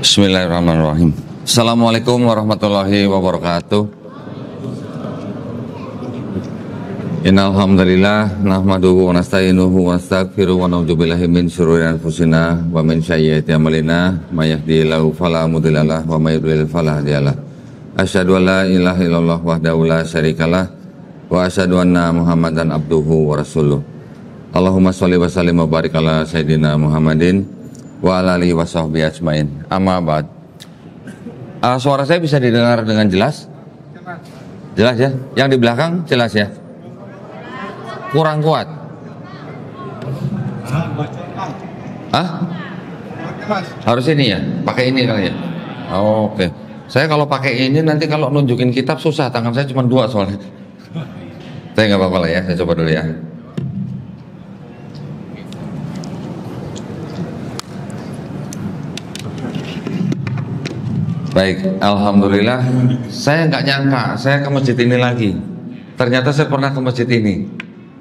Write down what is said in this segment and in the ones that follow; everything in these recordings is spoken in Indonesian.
Bismillahirrahmanirrahim. Assalamualaikum warahmatullahi wabarakatuh. Innal hamdalillah nahmaduhu wa nasta'inuhu wa nastaghfiruhu wa na'udzu billahi min syururi anfusina wa min sayyiati a'malina may yahdihillahu fala mudhillalah wa may yudlil fala hadiyalah. Asyhadu an la ilaha illallah wahdahu la syarikalah wa asyhadu anna Muhammadan abduhu wa rasuluh. Allahumma shalli wa sallim wa barik ala sayyidina Muhammadin wa ala alihi wa sahbihi ajmain. Amma ba'd. Suara saya bisa didengar dengan jelas? Jelas ya? Yang di belakang jelas ya? Kurang kuat? Harus ini ya? Pakai ini kali ya? Oke. Saya kalau pakai ini nanti kalau nunjukin kitab susah, tangan saya cuma dua soalnya. Saya nggak apa-apa lah ya, saya coba dulu ya. Baik, alhamdulillah. Saya nggak nyangka saya ke masjid ini lagi. Ternyata saya pernah ke masjid ini.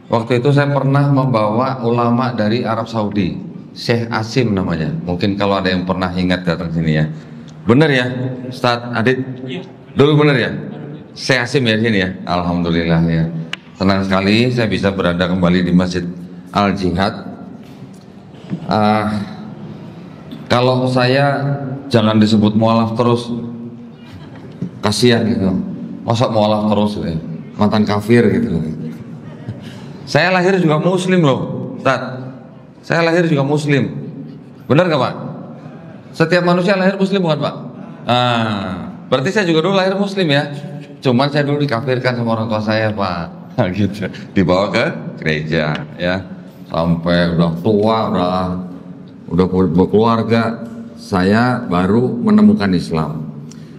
Waktu itu saya pernah membawa ulama dari Arab Saudi, Syekh Asim namanya. Mungkin kalau ada yang pernah ingat datang sini ya. Bener ya, Ustadz Adit? Dulu bener ya? Syekh Asim ya sini ya. Alhamdulillah ya. Senang sekali saya bisa berada kembali di Masjid Al Jihad. Kalau saya jangan disebut mualaf terus, kasihan gitu. Masa mualaf terus ya? Mantan kafir gitu. Saya lahir juga muslim loh, Ustaz. Saya lahir juga muslim. Benar nggak Pak? Setiap manusia lahir muslim bukan Pak? Berarti saya juga dulu lahir muslim ya. Cuman saya dulu dikafirkan sama orang tua saya Pak. Gitu. Dibawa ke gereja ya. Sampai udah tua, udah berkeluarga, saya baru menemukan Islam.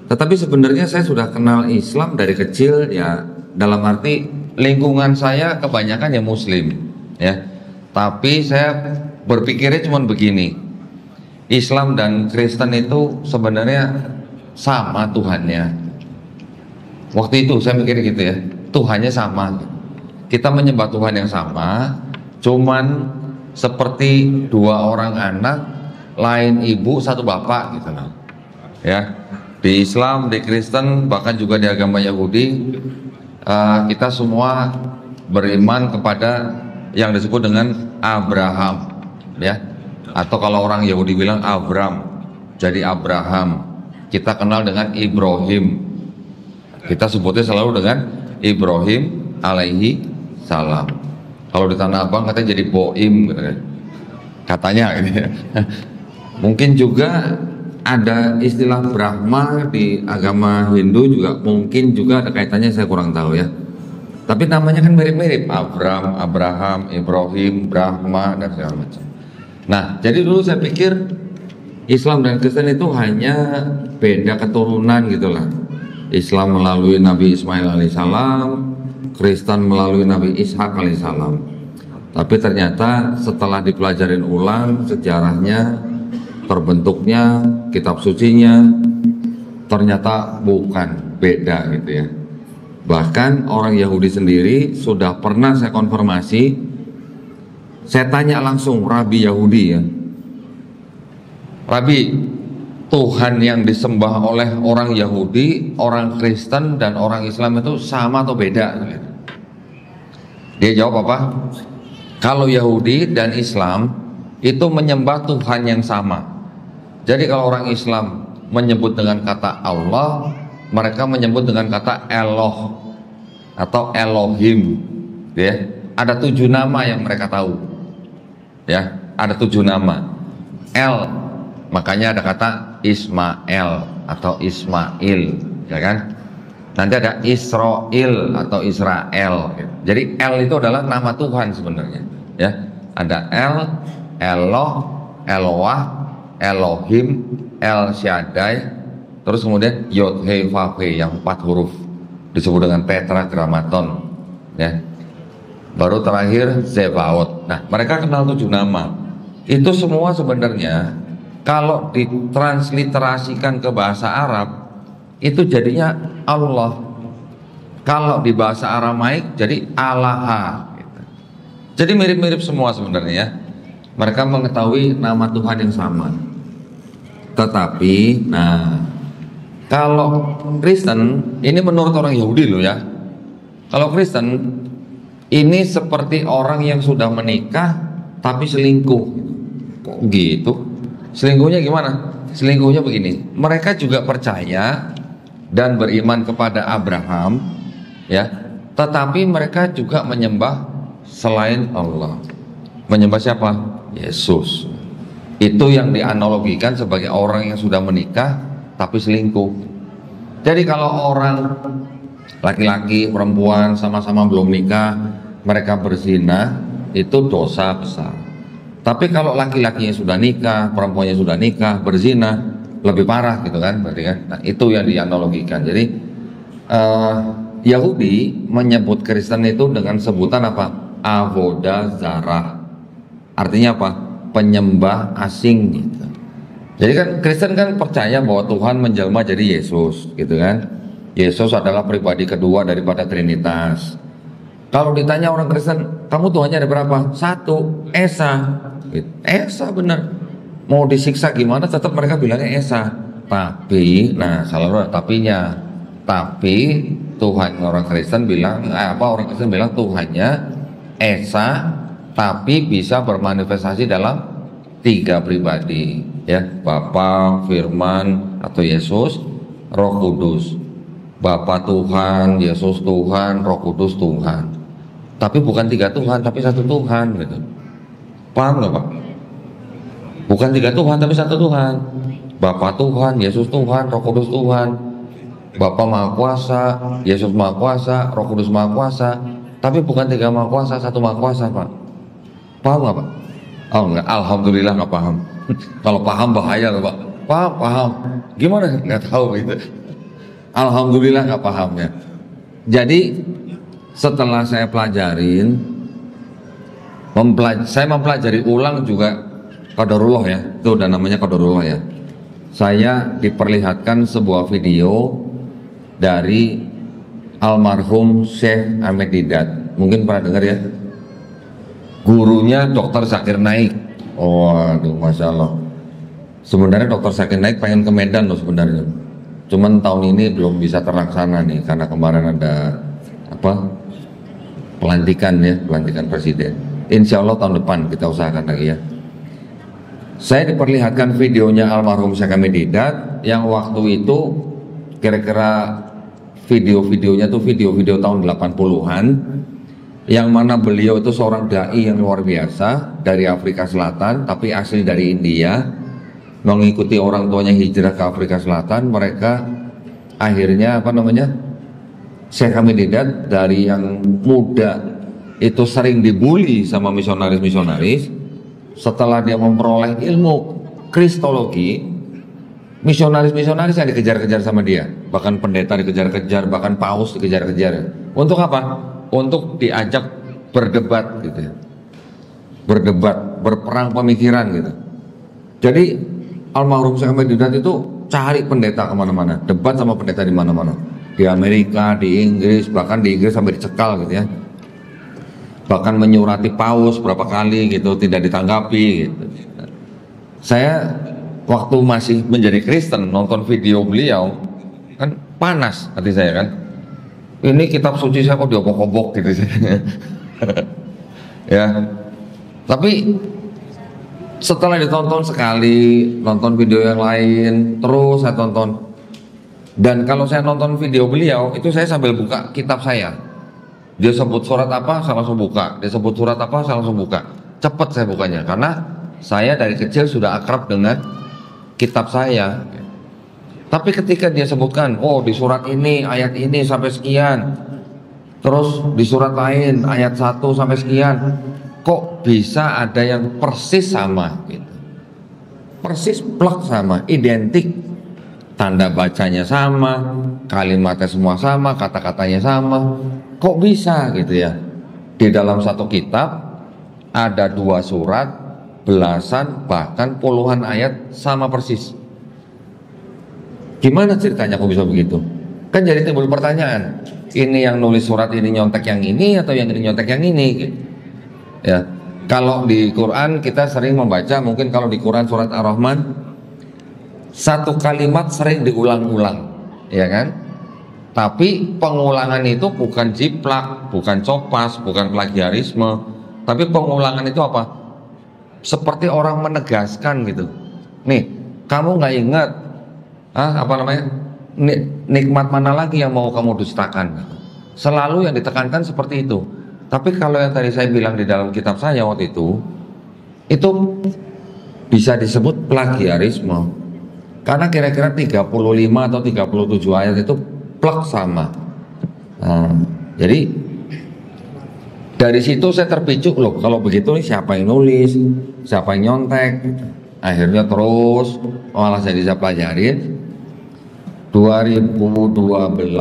Tetapi sebenarnya saya sudah kenal Islam dari kecil ya, dalam arti lingkungan saya kebanyakan ya muslim ya. Tapi saya berpikirnya cuma begini, Islam dan Kristen itu sebenarnya sama Tuhannya. Waktu itu saya mikir gitu ya, Tuhannya sama. Kita menyembah Tuhan yang sama, cuman seperti dua orang anak, lain ibu satu bapak gitu loh. Ya, di Islam, di Kristen, bahkan juga di agama Yahudi, kita semua beriman kepada yang disebut dengan Abraham, ya. Atau kalau orang Yahudi bilang Abram, jadi Abraham. Kita kenal dengan Ibrahim. Kita sebutnya selalu dengan Ibrahim alaihi salam. Kalau di Tanah Abang katanya jadi Boim gitu kan. Katanya gitu ya. Mungkin juga ada istilah Brahma di agama Hindu juga, mungkin juga ada kaitannya, saya kurang tahu ya. Tapi namanya kan mirip-mirip, Abram, Abraham, Ibrahim, Brahma dan segala macam. Nah, jadi dulu saya pikir Islam dan Kristen itu hanya beda keturunan gitulah. Islam melalui Nabi Ismail alaihissalam, Kristen melalui Nabi Ishak alaihissalam. Tapi ternyata setelah dipelajarin ulang sejarahnya, terbentuknya, kitab sucinya, ternyata bukan, beda gitu ya. Bahkan orang Yahudi sendiri sudah pernah saya konfirmasi, saya tanya langsung Rabi Yahudi ya, Rabi, Tuhan yang disembah oleh orang Yahudi, orang Kristen, dan orang Islam itu sama atau beda? Dia jawab apa? Kalau Yahudi dan Islam itu menyembah Tuhan yang sama. Jadi kalau orang Islam menyebut dengan kata Allah, mereka menyebut dengan kata Eloh atau Elohim. Ya, ada 7 nama yang mereka tahu. Ya, ada 7 nama. El, makanya ada kata Ismail atau Ismail, ya kan? Nanti ada Israel atau Israel. Jadi El itu adalah nama Tuhan sebenarnya. Ya, ada El, Eloh, Eloah, Elohim, El Shaddai, terus kemudian Yod He Vav He yang 4 huruf disebut dengan Tetragrammaton. Ya, baru terakhir Zebaot. Nah, mereka kenal 7 nama. Itu semua sebenarnya kalau ditransliterasikan ke bahasa Arab itu jadinya Allah. Kalau di bahasa Aramaik jadi Allah gitu. Jadi mirip-mirip semua sebenarnya. Mereka mengetahui nama Tuhan yang sama. Tetapi, nah, kalau Kristen, ini menurut orang Yahudi loh ya. Kalau Kristen, ini seperti orang yang sudah menikah tapi selingkuh. Kok gitu? Selingkuhnya gimana? Selingkuhnya begini. Mereka juga percaya dan beriman kepada Abraham, ya. Tetapi mereka juga menyembah selain Allah. Menyembah siapa? Yesus. Itu yang dianalogikan sebagai orang yang sudah menikah tapi selingkuh. Jadi kalau orang laki-laki, perempuan sama-sama belum nikah, mereka berzina, itu dosa besar. Tapi kalau laki-lakinya sudah nikah, perempuannya sudah nikah, berzina, lebih parah gitu kan, berarti kan. Nah, itu yang dianalogikan. Jadi Yahudi menyebut Kristen itu dengan sebutan apa? Avodah zarah. Artinya apa? Penyembah asing gitu. Jadi kan Kristen kan percaya bahwa Tuhan menjelma jadi Yesus gitu kan. Yesus adalah pribadi kedua daripada Trinitas. Kalau ditanya orang Kristen, kamu Tuhannya ada berapa? Satu, Esa. Esa benar. Mau disiksa gimana tetap mereka bilangnya Esa. Tapi, nah salah tapinya. Tapi Tuhan orang Kristen bilang orang Kristen bilang Tuhannya Esa, tapi bisa bermanifestasi dalam 3 pribadi, ya, Bapa, Firman atau Yesus, Roh Kudus. Bapa Tuhan, Yesus Tuhan, Roh Kudus Tuhan. Tapi bukan 3 Tuhan, tapi 1 Tuhan gitu. Paham nggak Pak? Bukan 3 Tuhan, tapi 1 Tuhan. Bapa Tuhan, Yesus Tuhan, Roh Kudus Tuhan. Bapa Maha Kuasa, Yesus Maha Kuasa, Roh Kudus Maha Kuasa. Tapi bukan 3 Maha Kuasa, 1 Maha Kuasa Pak. Paham nggak Pak? Oh enggak, alhamdulillah nggak paham. Kalau paham bahaya loh Pak. Paham. Gimana? Nggak tahu gitu. Alhamdulillah nggak paham ya. Jadi setelah saya pelajarin, saya mempelajari ulang juga qadarullah ya. Itu udah namanya qadarullah ya. Saya diperlihatkan sebuah video dari almarhum Syekh Ahmed Didat. Mungkin pernah dengar ya. Gurunya Dr. Zakir Naik. Waduh, Masya Allah. Sebenarnya Dr. Zakir Naik pengen ke Medan loh sebenarnya. Cuman tahun ini belum bisa terlaksana nih karena kemarin ada pelantikan presiden. Insya Allah tahun depan kita usahakan lagi ya. Saya diperlihatkan videonya almarhum Syekh Ahmed Didat yang waktu itu kira-kira video-videonya tuh video-video tahun 80-an. Yang mana beliau itu seorang dai yang luar biasa dari Afrika Selatan, tapi asli dari India, mengikuti orang tuanya hijrah ke Afrika Selatan. Mereka akhirnya Syekh Ahmed Didat dari yang muda itu sering dibully sama misionaris-misionaris. Setelah dia memperoleh ilmu kristologi, misionaris-misionaris yang dikejar-kejar sama dia, bahkan pendeta dikejar-kejar, bahkan paus dikejar-kejar. Untuk apa? Untuk diajak berdebat gitu ya. Berdebat, berperang pemikiran gitu. Jadi almarhum Syekh Ahmed Didat itu cari pendeta kemana-mana, debat sama pendeta di mana-mana, di Amerika, di Inggris, bahkan di Inggris sampai dicekal gitu ya. Bahkan menyurati paus berapa kali gitu, tidak ditanggapi gitu. Saya waktu masih menjadi Kristen nonton video beliau kan panas hati saya kan. Ini kitab suci saya kok diobok-obok gitu ya. Tapi setelah ditonton sekali, nonton video yang lain, terus saya tonton. Dan kalau saya nonton video beliau, itu saya sambil buka kitab saya. Dia sebut surat apa, saya langsung buka. Dia sebut surat apa, saya langsung buka. Cepet saya bukanya, karena saya dari kecil sudah akrab dengan kitab saya. Tapi ketika dia sebutkan, oh di surat ini, ayat ini sampai sekian, terus di surat lain, ayat 1 sampai sekian, kok bisa ada yang persis sama gitu. Persis plek sama, identik, tanda bacanya sama, kalimatnya semua sama, kata-katanya sama. Kok bisa gitu ya? Di dalam satu kitab ada 2 surat, belasan bahkan puluhan ayat sama persis. Gimana ceritanya kok bisa begitu? Kan jadi timbul pertanyaan, ini yang nulis surat ini nyontek yang ini atau yang ini nyontek yang ini gitu. Ya, kalau di Quran kita sering membaca, mungkin kalau di Quran surat Ar-Rahman Satu kalimat sering diulang-ulang, ya kan? Tapi pengulangan itu bukan jiplak, bukan copas, bukan plagiarisme, tapi pengulangan itu apa? Seperti orang menegaskan gitu. Nih, kamu nggak ingat, apa namanya? Nikmat mana lagi yang mau kamu dustakan? Selalu yang ditekankan seperti itu. Tapi kalau yang tadi saya bilang di dalam kitab saya waktu itu bisa disebut plagiarisme. Karena kira-kira 35 atau 37 ayat itu plek sama. Jadi dari situ saya terpicu, loh kalau begitu nih siapa yang nulis, siapa yang nyontek. Akhirnya terus malah saya bisa pelajarin. 2012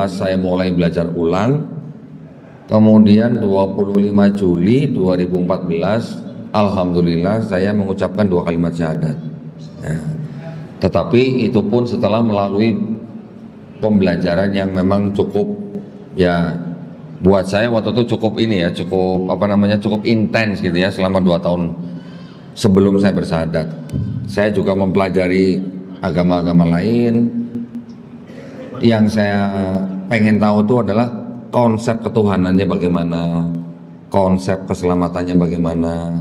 saya mulai belajar ulang. Kemudian 25 Juli 2014 alhamdulillah saya mengucapkan 2 kalimat syahadat. Tetapi itu pun setelah melalui pembelajaran yang memang cukup, ya buat saya waktu itu cukup ini ya, cukup intens gitu ya, selama 2 tahun sebelum saya bersyahadat. Saya juga mempelajari agama-agama lain. Yang saya pengen tahu itu adalah konsep ketuhanannya bagaimana, konsep keselamatannya bagaimana,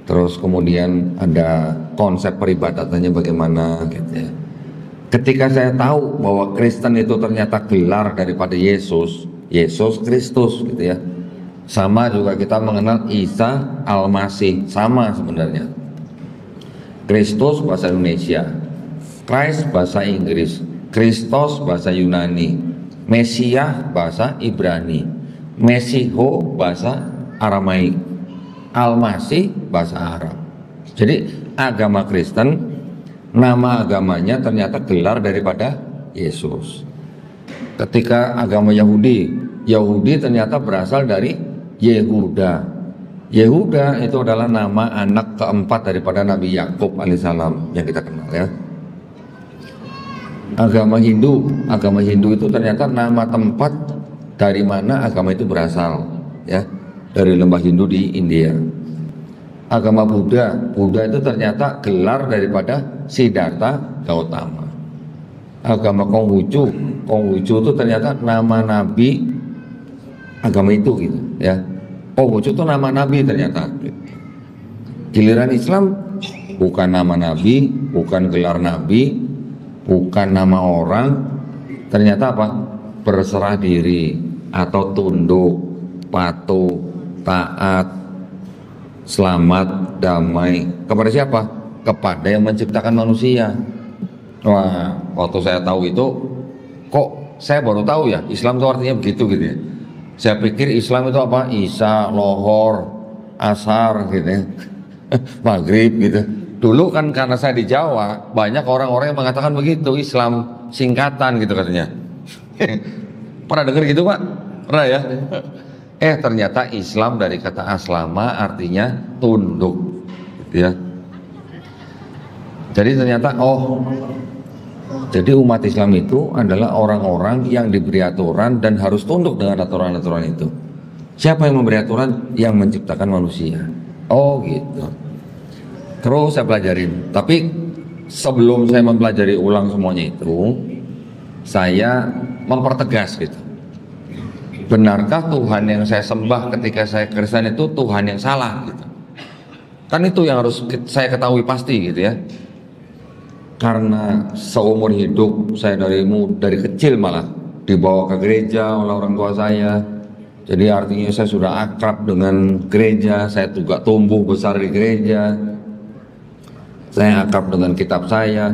terus kemudian ada konsep peribadatannya bagaimana gitu ya. Ketika saya tahu bahwa Kristen itu ternyata gelar daripada Yesus Kristus gitu ya. Sama juga kita mengenal Isa Al-Masih, sama sebenarnya. Kristus bahasa Indonesia, Christ bahasa Inggris, Kristus bahasa Yunani, Mesiah bahasa Ibrani, Mesiho bahasa Aramaik, Al-Masih bahasa Arab. Jadi agama Kristen, nama agamanya ternyata gelar daripada Yesus. Ketika agama Yahudi ternyata berasal dari Yehuda. Yehuda itu adalah nama anak keempat daripada Nabi Yakub alaihissalam yang kita kenal ya. Agama Hindu itu ternyata nama tempat dari mana agama itu berasal ya, dari lembah Hindu di India. Agama Buddha itu ternyata gelar daripada Siddhartha Gautama. Agama Konghucu itu ternyata nama nabi agama itu gitu ya. Konghucu itu nama nabi ternyata. Giliran Islam bukan nama nabi, bukan gelar nabi, bukan nama orang, ternyata apa? Berserah diri atau tunduk, patuh, taat, selamat, damai. Kepada siapa? Kepada yang menciptakan manusia. Wah, waktu saya tahu itu, kok saya baru tahu ya, Islam itu artinya begitu gitu ya. Saya pikir Islam itu apa? Isya, lohor, asar gitu ya. Maghrib gitu. Dulu kan karena saya di Jawa, banyak orang-orang yang mengatakan begitu, Islam singkatan gitu katanya. Pernah dengar gitu Pak? Pernah ya? Ternyata Islam dari kata aslama artinya tunduk gitu ya. Jadi ternyata jadi umat Islam itu adalah orang-orang yang diberi aturan dan harus tunduk dengan aturan-aturan itu. Siapa yang memberi aturan? Yang menciptakan manusia. Oh gitu. Terus saya pelajarin, tapi sebelum saya mempelajari ulang semuanya itu, saya mempertegas gitu. Benarkah Tuhan yang saya sembah ketika saya Kristen itu Tuhan yang salah gitu? Kan itu yang harus saya ketahui pasti gitu ya. Karena seumur hidup saya dari kecil malah dibawa ke gereja oleh orang tua saya. Jadi artinya saya sudah akrab dengan gereja, saya juga tumbuh besar di gereja. Saya akrab dengan kitab saya.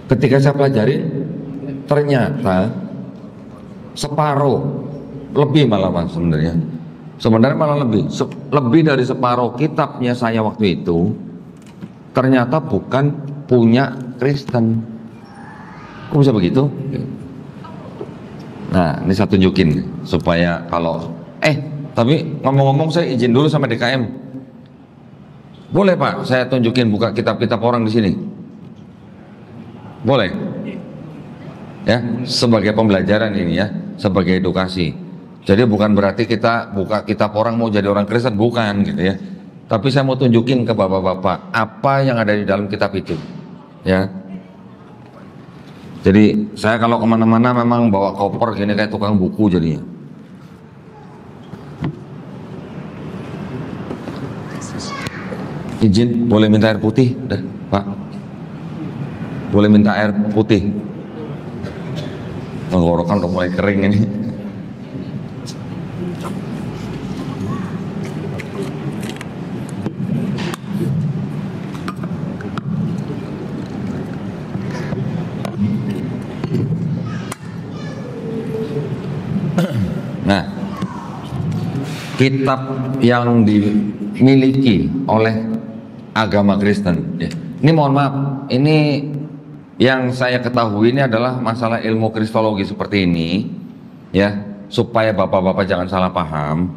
Ketika saya pelajari, ternyata separuh, lebih malah Mas sebenarnya. Sebenarnya malah lebih dari separuh kitabnya saya waktu itu ternyata bukan punya Kristen. Kok bisa begitu? Nah, ini saya tunjukin supaya kalau tapi ngomong-ngomong saya izin dulu sama DKM. Boleh Pak, saya tunjukin buka kitab-kitab orang di sini. Boleh? Ya, sebagai pembelajaran ini ya, sebagai edukasi. Jadi bukan berarti kita buka kitab orang mau jadi orang Kristen, bukan gitu ya. Tapi saya mau tunjukin ke bapak-bapak apa yang ada di dalam kitab itu. ya. Jadi saya kalau kemana-mana memang bawa koper gini kayak tukang buku jadinya. Izin, boleh minta air putih, dah, Pak. Boleh minta air putih. Tenggorokan udah mulai kering ini. Nah, kitab yang dimiliki oleh agama Kristen, ya. Ini mohon maaf, ini yang saya ketahui ini adalah masalah ilmu kristologi seperti ini, ya, supaya bapak-bapak jangan salah paham.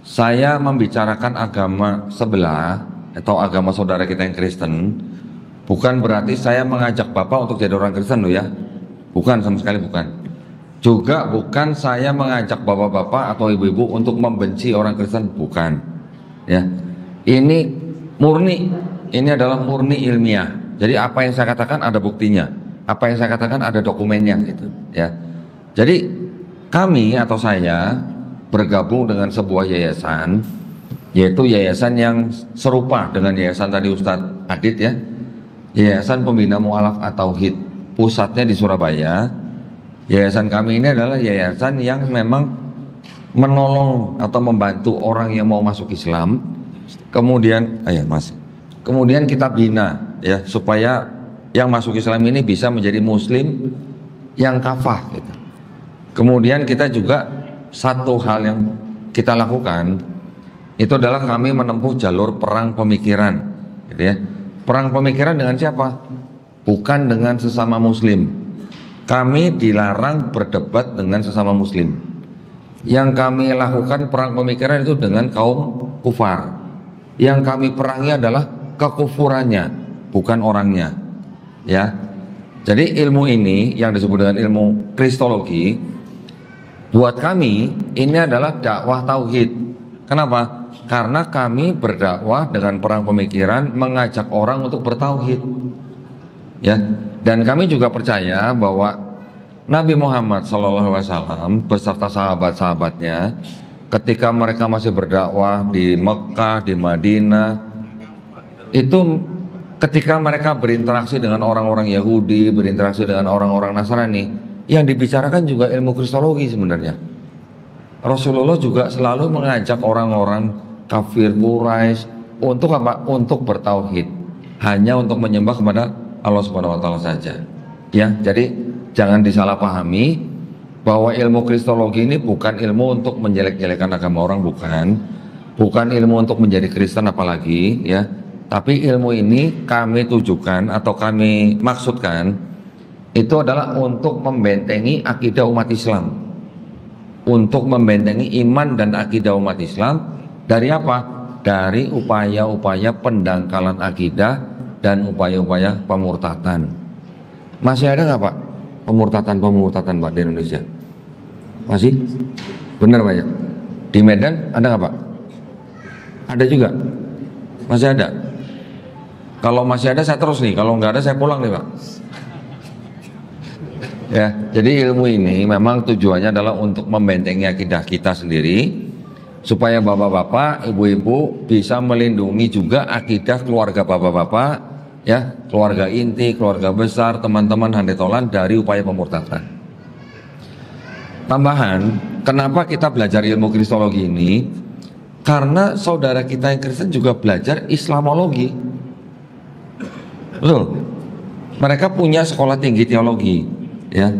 Saya membicarakan agama sebelah atau agama saudara kita yang Kristen, bukan berarti saya mengajak bapak untuk jadi orang Kristen loh ya, bukan, sama sekali bukan. Juga bukan saya mengajak bapak-bapak atau ibu-ibu untuk membenci orang Kristen, bukan, ya. Ini murni, ini adalah murni ilmiah. Jadi apa yang saya katakan ada buktinya, apa yang saya katakan ada dokumennya, gitu, ya. Jadi kami atau saya bergabung dengan sebuah yayasan, yaitu yayasan yang serupa dengan yayasan tadi Ustadz Adit, ya, Yayasan Pembina Mu'alaf at-Tauhid, pusatnya di Surabaya. Yayasan kami ini adalah yayasan yang memang menolong atau membantu orang yang mau masuk Islam. Kemudian, Mas, kemudian kita bina, ya, supaya yang masuk Islam ini bisa menjadi Muslim yang kafah, gitu. Kemudian kita juga satu hal yang kita lakukan itu adalah kami menempuh jalur perang pemikiran, gitu ya. Perang pemikiran dengan siapa? Bukan dengan sesama Muslim. Kami dilarang berdebat dengan sesama Muslim. Yang kami lakukan perang pemikiran itu dengan kaum kufar. Yang kami perangi adalah kekufurannya, bukan orangnya, ya. Jadi ilmu ini yang disebut dengan ilmu kristologi, buat kami ini adalah dakwah tauhid. Kenapa? Karena kami berdakwah dengan perang pemikiran, mengajak orang untuk bertauhid, ya. Dan kami juga percaya bahwa Nabi Muhammad SAW beserta sahabat-sahabatnya ketika mereka masih berdakwah di Mekah, di Madinah, itu ketika mereka berinteraksi dengan orang-orang Yahudi, berinteraksi dengan orang-orang Nasrani, yang dibicarakan juga ilmu kristologi sebenarnya. Rasulullah juga selalu mengajak orang-orang kafir Quraisy untuk apa? Untuk bertauhid, hanya untuk menyembah kepada Allah Subhanahu wa taala saja. Ya, jadi jangan disalahpahami bahwa ilmu kristologi ini bukan ilmu untuk menjelek-jelekan agama orang, bukan. Bukan ilmu untuk menjadi Kristen apalagi, ya. Tapi ilmu ini kami tujukan atau kami maksudkan itu adalah untuk membentengi akidah umat Islam. Untuk membentengi iman dan akidah umat Islam dari apa? Dari upaya-upaya pendangkalan akidah dan upaya-upaya pemurtatan. Masih ada nggak Pak pemurtatan Pak di Indonesia? Masih? Benar Pak ya? Di Medan ada nggak Pak? Ada juga? Masih ada? Kalau masih ada saya terus nih, kalau nggak ada saya pulang nih Pak. Ya, jadi ilmu ini memang tujuannya adalah untuk membentengi akidah kita sendiri, supaya bapak-bapak, ibu-ibu bisa melindungi juga akidah keluarga bapak-bapak, ya, keluarga inti, keluarga besar, teman-teman handetolan dari upaya pemurtatan. Tambahan, kenapa kita belajar ilmu kristologi ini? Karena saudara kita yang Kristen juga belajar Islamologi. Loh, mereka punya sekolah tinggi teologi, ya,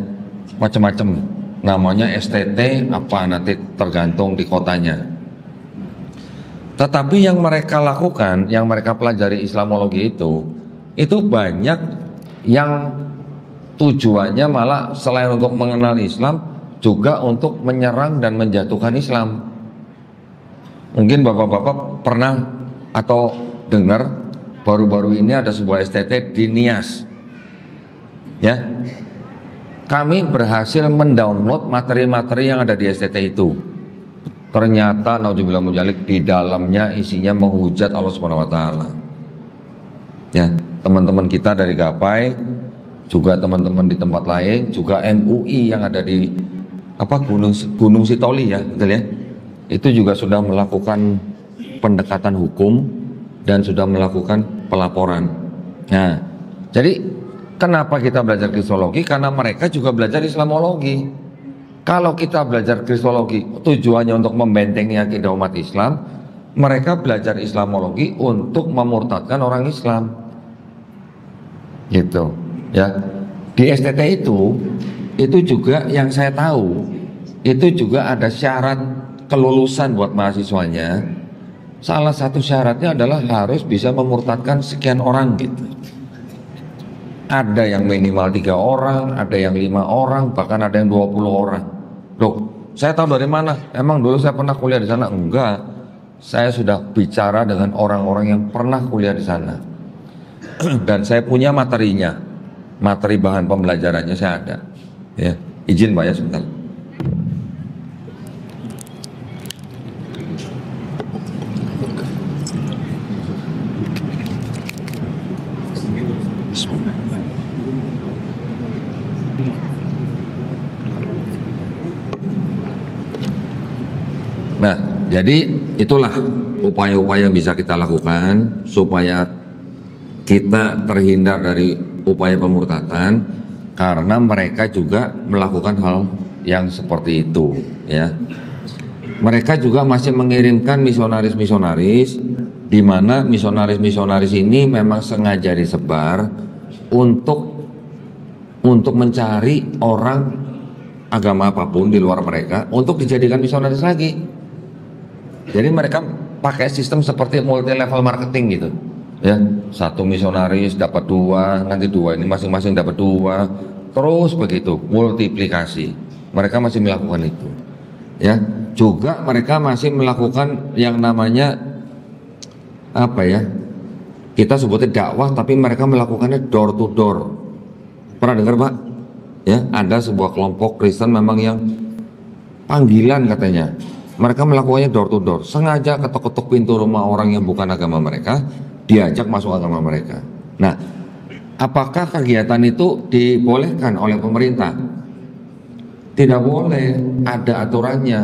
macam-macam. Namanya STT apa nanti tergantung di kotanya. Tetapi yang mereka lakukan, yang mereka pelajari Islamologi itu banyak yang tujuannya malah selain untuk mengenal Islam juga untuk menyerang dan menjatuhkan Islam. Mungkin bapak-bapak pernah atau dengar baru-baru ini ada sebuah STT di Nias, ya. Kami berhasil mendownload materi-materi yang ada di STT itu. Ternyata naudzubillah mujalik di dalamnya isinya menghujat Allah Subhanahu wa taala. Ya, teman-teman kita dari Gapai, juga teman-teman di tempat lain, juga MUI yang ada di Gunung Sitoli ya, betul ya. Itu juga sudah melakukan pendekatan hukum dan sudah melakukan pelaporan. Nah, jadi kenapa kita belajar kristologi? Karena mereka juga belajar Islamologi. Kalau kita belajar kristologi tujuannya untuk membentengi akidah umat Islam, mereka belajar Islamologi untuk memurtadkan orang Islam. Gitu, ya. Di STT itu juga yang saya tahu, itu juga ada syarat kelulusan buat mahasiswanya. Salah satu syaratnya adalah harus bisa memurtadkan sekian orang gitu. Ada yang minimal 3 orang, ada yang 5 orang, bahkan ada yang 20 orang. Loh, saya tahu dari mana? Emang dulu saya pernah kuliah di sana? Enggak. Saya sudah bicara dengan orang-orang yang pernah kuliah di sana. Dan saya punya materinya. Materi bahan pembelajarannya saya ada. Ya, izin Pak ya sebentar. Nah, jadi itulah upaya-upaya yang bisa kita lakukan supaya kita terhindar dari upaya pemurtadan, karena mereka juga melakukan hal yang seperti itu ya. Mereka juga masih mengirimkan misionaris-misionaris, di mana misionaris-misionaris ini memang sengaja disebar untuk mencari orang agama apapun di luar mereka untuk dijadikan misionaris lagi. Jadi mereka pakai sistem seperti multi level marketing gitu ya. Satu misionaris dapat 2, nanti 2 ini masing-masing dapat 2, terus begitu multiplikasi. Mereka masih melakukan itu ya. Juga mereka masih melakukan yang namanya apa ya, kita sebutnya dakwah, tapi mereka melakukannya door to door. Pernah dengar Pak? Ya, ada sebuah kelompok Kristen memang yang panggilan katanya. Mereka melakukannya door to door, sengaja ketok-ketok pintu rumah orang yang bukan agama mereka, diajak masuk agama mereka. Nah, apakah kegiatan itu dibolehkan oleh pemerintah? Tidak boleh, ada aturannya.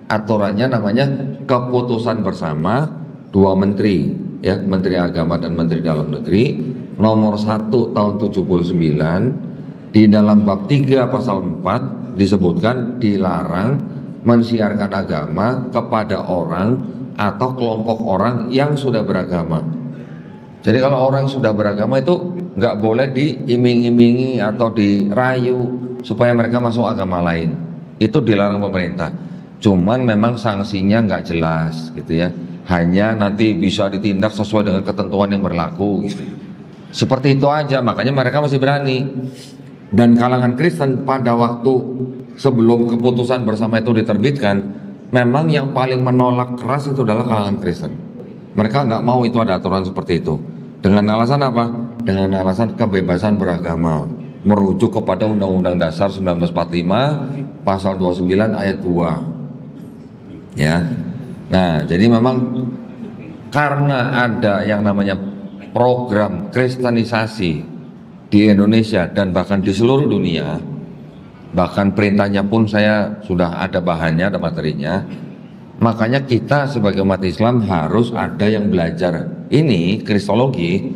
Aturannya namanya keputusan bersama 2 menteri, ya, Menteri Agama dan Menteri Dalam Negeri, nomor 1 tahun 79, di dalam bab 3 pasal 4 disebutkan dilarang mensiarkan agama kepada orang atau kelompok orang yang sudah beragama. Jadi kalau orang yang sudah beragama itu nggak boleh diiming-imingi atau dirayu supaya mereka masuk agama lain. Itu dilarang pemerintah. Cuman memang sanksinya nggak jelas gitu ya. Hanya nanti bisa ditindak sesuai dengan ketentuan yang berlaku gitu. Seperti itu aja, makanya mereka masih berani. Dan kalangan Kristen pada waktu sebelum keputusan bersama itu diterbitkan, memang yang paling menolak keras itu adalah kalangan Kristen. Mereka nggak mau itu ada aturan seperti itu. Dengan alasan apa? Dengan alasan kebebasan beragama, merujuk kepada Undang-Undang Dasar 1945 pasal 29 ayat 2. Ya. Nah, jadi memang karena ada yang namanya program kristenisasi di Indonesia dan bahkan di seluruh dunia, bahkan perintahnya pun saya sudah ada bahannya, ada materinya. Makanya kita sebagai umat Islam harus ada yang belajar ini kristologi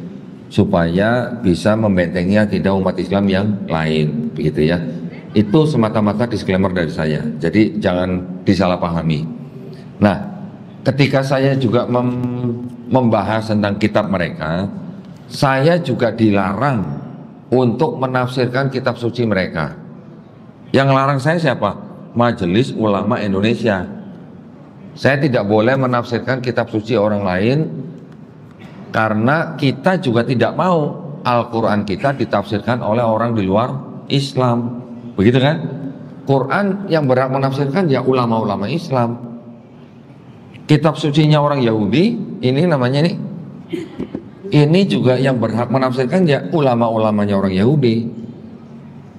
supaya bisa membentengi akidah umat Islam yang lain, begitu ya. Itu semata-mata disclaimer dari saya, jadi jangan disalahpahami. Nah, ketika saya juga membahas tentang kitab mereka, saya juga dilarang untuk menafsirkan kitab suci mereka. Yang larang saya siapa? Majelis Ulama Indonesia. Saya tidak boleh menafsirkan kitab suci orang lain, karena kita juga tidak mau Al-Quran kita ditafsirkan oleh orang di luar Islam. Begitu kan? Quran yang berhak menafsirkan ya ulama-ulama Islam. Kitab sucinya orang Yahudi, ini namanya ini juga yang berhak menafsirkan ya ulama-ulamanya orang Yahudi.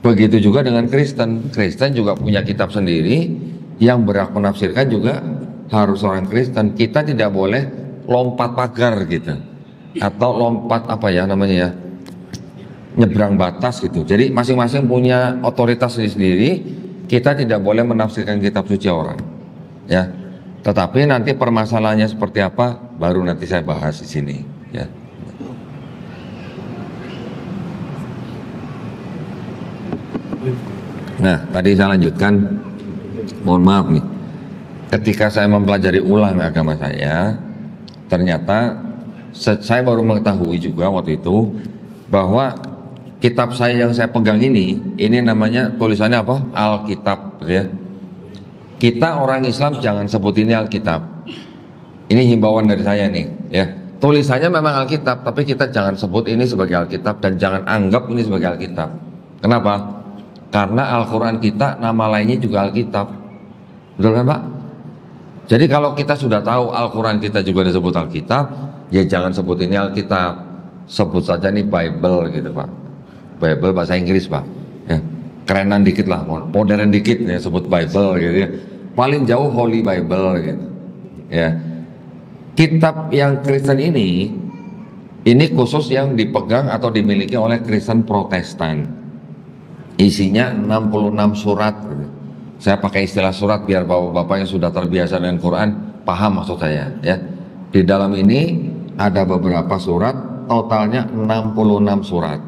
Begitu juga dengan Kristen. Kristen juga punya kitab sendiri, yang berhak menafsirkan juga harus orang Kristen. Kita tidak boleh lompat pagar gitu. atau lompat apa ya namanya ya, nyebrang batas gitu. Jadi masing-masing punya otoritas sendiri. Kita tidak boleh menafsirkan kitab suci orang, ya. Tetapi nanti permasalahannya seperti apa baru nanti saya bahas di sini, ya. Nah, tadi saya lanjutkan. Mohon maaf nih. Ketika saya mempelajari ulang agama saya, ternyata saya baru mengetahui juga waktu itu bahwa kitab saya yang saya pegang ini namanya tulisannya apa? Alkitab, ya. Kita orang Islam jangan sebut ini Alkitab. Ini himbauan dari saya nih, ya. Tulisannya memang Alkitab, tapi kita jangan sebut ini sebagai Alkitab dan jangan anggap ini sebagai Alkitab. Kenapa? Karena Al-Quran kita nama lainnya juga Alkitab. Betul kan Pak? Jadi kalau kita sudah tahu Al-Quran kita juga disebut Alkitab, ya jangan sebut ini Alkitab. Sebut saja ini Bible gitu Pak. Bible bahasa Inggris Pak, ya. Kerenan dikit lah, modern dikit ya, sebut Bible gitu ya. Paling jauh Holy Bible gitu, ya. Kitab yang Kristen ini khusus yang dipegang atau dimiliki oleh Kristen Protestan. Isinya 66 surat gitu. Saya pakai istilah surat biar bapak-bapak yang sudah terbiasa dengan Quran paham maksud saya, ya. Di dalam ini ada beberapa surat, totalnya 66 surat,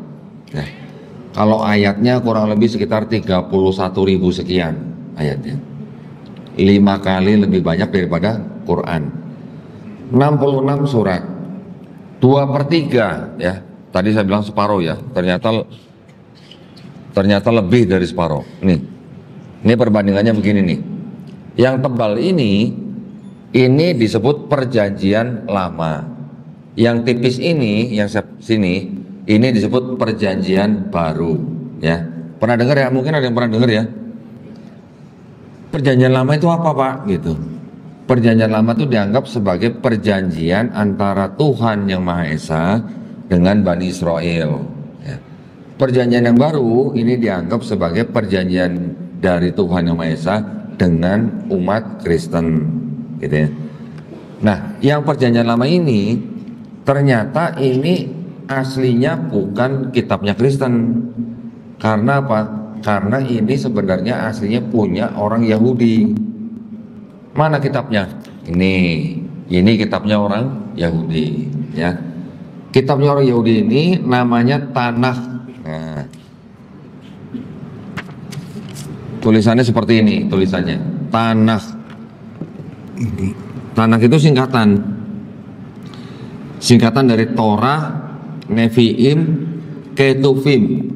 ya. Kalau ayatnya kurang lebih sekitar 31.000 sekian ayatnya, 5 kali lebih banyak daripada Quran. 66 surat, 2/3 ya. Tadi saya bilang separuh ya, ternyata lebih dari separuh. Ini perbandingannya begini nih. Yang tebal ini disebut perjanjian lama. Yang tipis yang sini ini disebut perjanjian baru, ya. Pernah dengar ya? Mungkin ada yang pernah dengar ya. Perjanjian lama itu apa Pak? Gitu. Perjanjian lama itu dianggap sebagai perjanjian antara Tuhan yang Maha Esa dengan Bani Israel, ya. Perjanjian yang baru ini dianggap sebagai perjanjian dari Tuhan yang Maha Esa dengan umat Kristen, gitu ya. Nah, yang perjanjian lama ini ternyata ini aslinya bukan kitabnya Kristen. Karena apa? Karena ini sebenarnya aslinya punya orang Yahudi. Mana kitabnya? Ini kitabnya orang Yahudi, ya. Kitabnya orang Yahudi ini namanya Tanakh. Nah, tulisannya seperti ini, tulisannya Tanakh. Tanakh itu singkatan dari Torah, Nevi'im, Ketuvim.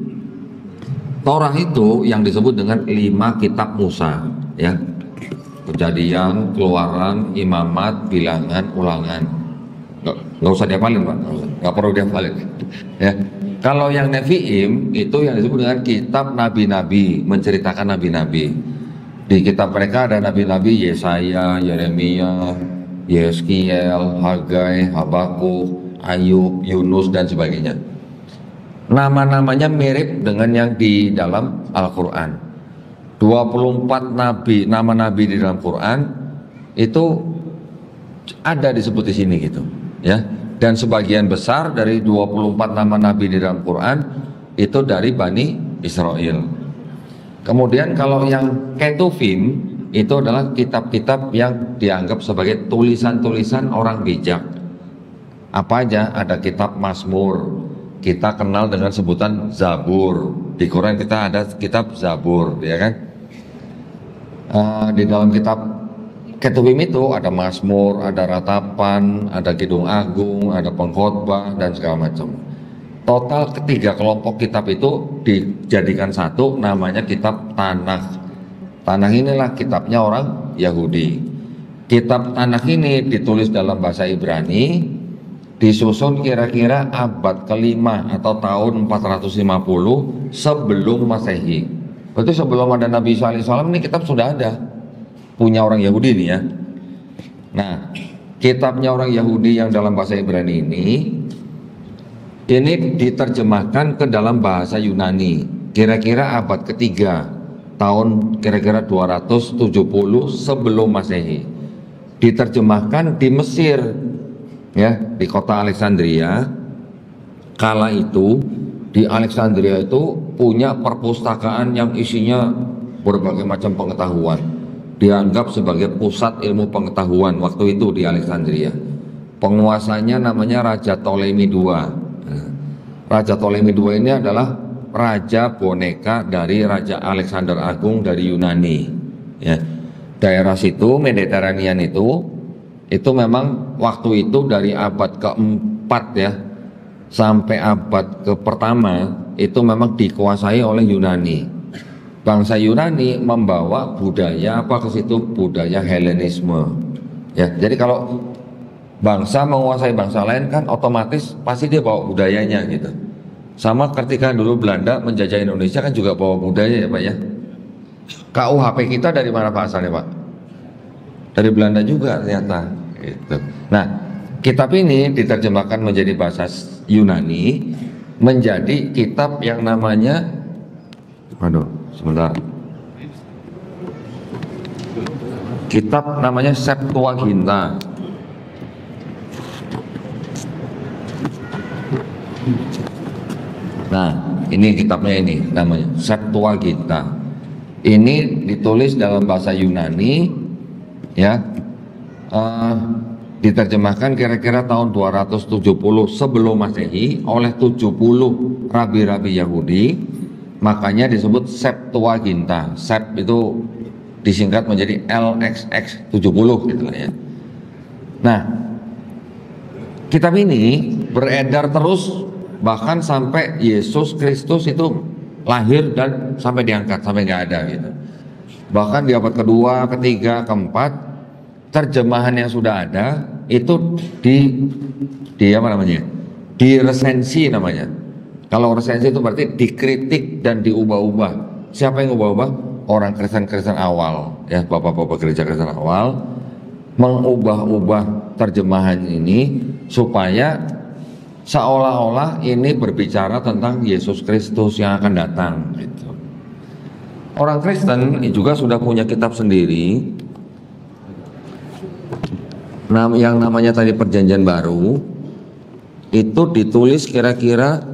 Torah itu yang disebut dengan 5 kitab Musa, ya. Kejadian, Keluaran, Imamat, Bilangan, Ulangan. Nggak usah dihafalin Pak, nggak perlu dihafalin, ya. Kalau yang Nevi'im itu yang disebut dengan kitab nabi-nabi, menceritakan nabi-nabi. Di kitab mereka ada nabi-nabi Yesaya, Yeremia, Yeskiel, Hagai, Habakuk, Ayub, Yunus dan sebagainya. Nama-namanya mirip dengan yang di dalam Al-Quran. 24 nabi, nama nabi di dalam Quran itu ada disebut di sini gitu, ya. Dan sebagian besar dari 24 nama nabi di dalam Quran itu dari Bani Israel. Kemudian kalau yang Ketuvim itu adalah kitab-kitab yang dianggap sebagai tulisan-tulisan orang bijak. Apa aja? Ada kitab Mazmur, kita kenal dengan sebutan Zabur. Di Quran kita ada kitab Zabur, ya kan? Di dalam kitab Ketuvim itu ada Mazmur, ada Ratapan, ada Kidung Agung, ada Pengkhotbah dan segala macam. Total ketiga kelompok kitab itu dijadikan satu, namanya kitab Tanakh. Tanakh inilah kitabnya orang Yahudi. Kitab Tanakh ini ditulis dalam bahasa Ibrani, disusun kira-kira abad ke-5 atau tahun 450 sebelum Masehi. Berarti sebelum ada Nabi Isa alaihissalam ini kitab sudah ada, punya orang Yahudi nih ya. Nah, kitabnya orang Yahudi yang dalam bahasa Ibrani ini diterjemahkan ke dalam bahasa Yunani kira-kira abad ketiga, tahun kira-kira 270 sebelum Masehi. Diterjemahkan di Mesir ya, di kota Alexandria. Kala itu di Alexandria itu punya perpustakaan yang isinya berbagai macam pengetahuan, dianggap sebagai pusat ilmu pengetahuan waktu itu di Alexandria. Penguasanya namanya Raja Ptolemy II. Raja Ptolemy II ini adalah raja boneka dari Raja Alexander Agung dari Yunani, ya. Daerah situ Mediterranean itu memang waktu itu dari abad keempat ya sampai abad ke pertama itu memang dikuasai oleh Yunani. Bangsa Yunani membawa budaya apa ke situ? Budaya Helenisme. Ya, jadi kalau bangsa menguasai bangsa lain kan otomatis pasti dia bawa budayanya gitu. Sama ketika dulu Belanda menjajah Indonesia kan juga bawa budaya ya Pak ya. KUHP kita dari mana Pak asalnya Pak? Dari Belanda juga ternyata. Gitu. Nah, kitab ini diterjemahkan menjadi bahasa Yunani menjadi kitab yang namanya, kitab namanya Septuaginta. Nah, ini kitabnya ini namanya Septuaginta. Ini ditulis dalam bahasa Yunani, ya. Diterjemahkan kira-kira tahun 270 sebelum Masehi oleh 70 rabi-rabi Yahudi, makanya disebut Septuaginta. Sep itu disingkat menjadi LXX 70 gitu lah ya. Nah, kitab ini beredar terus bahkan sampai Yesus Kristus itu lahir dan sampai diangkat, sampai nggak ada gitu. Bahkan di abad kedua, ketiga, keempat, terjemahan yang sudah ada itu di apa namanya? Diresensi namanya. Kalau resensi itu berarti dikritik dan diubah-ubah. Siapa yang ubah-ubah? Orang Kristen-Kristen awal, ya, bapak-bapak gereja Kristen awal mengubah-ubah terjemahan ini supaya seolah-olah ini berbicara tentang Yesus Kristus yang akan datang gitu. Orang Kristen juga sudah punya kitab sendiri yang namanya tadi Perjanjian Baru. Itu ditulis kira-kira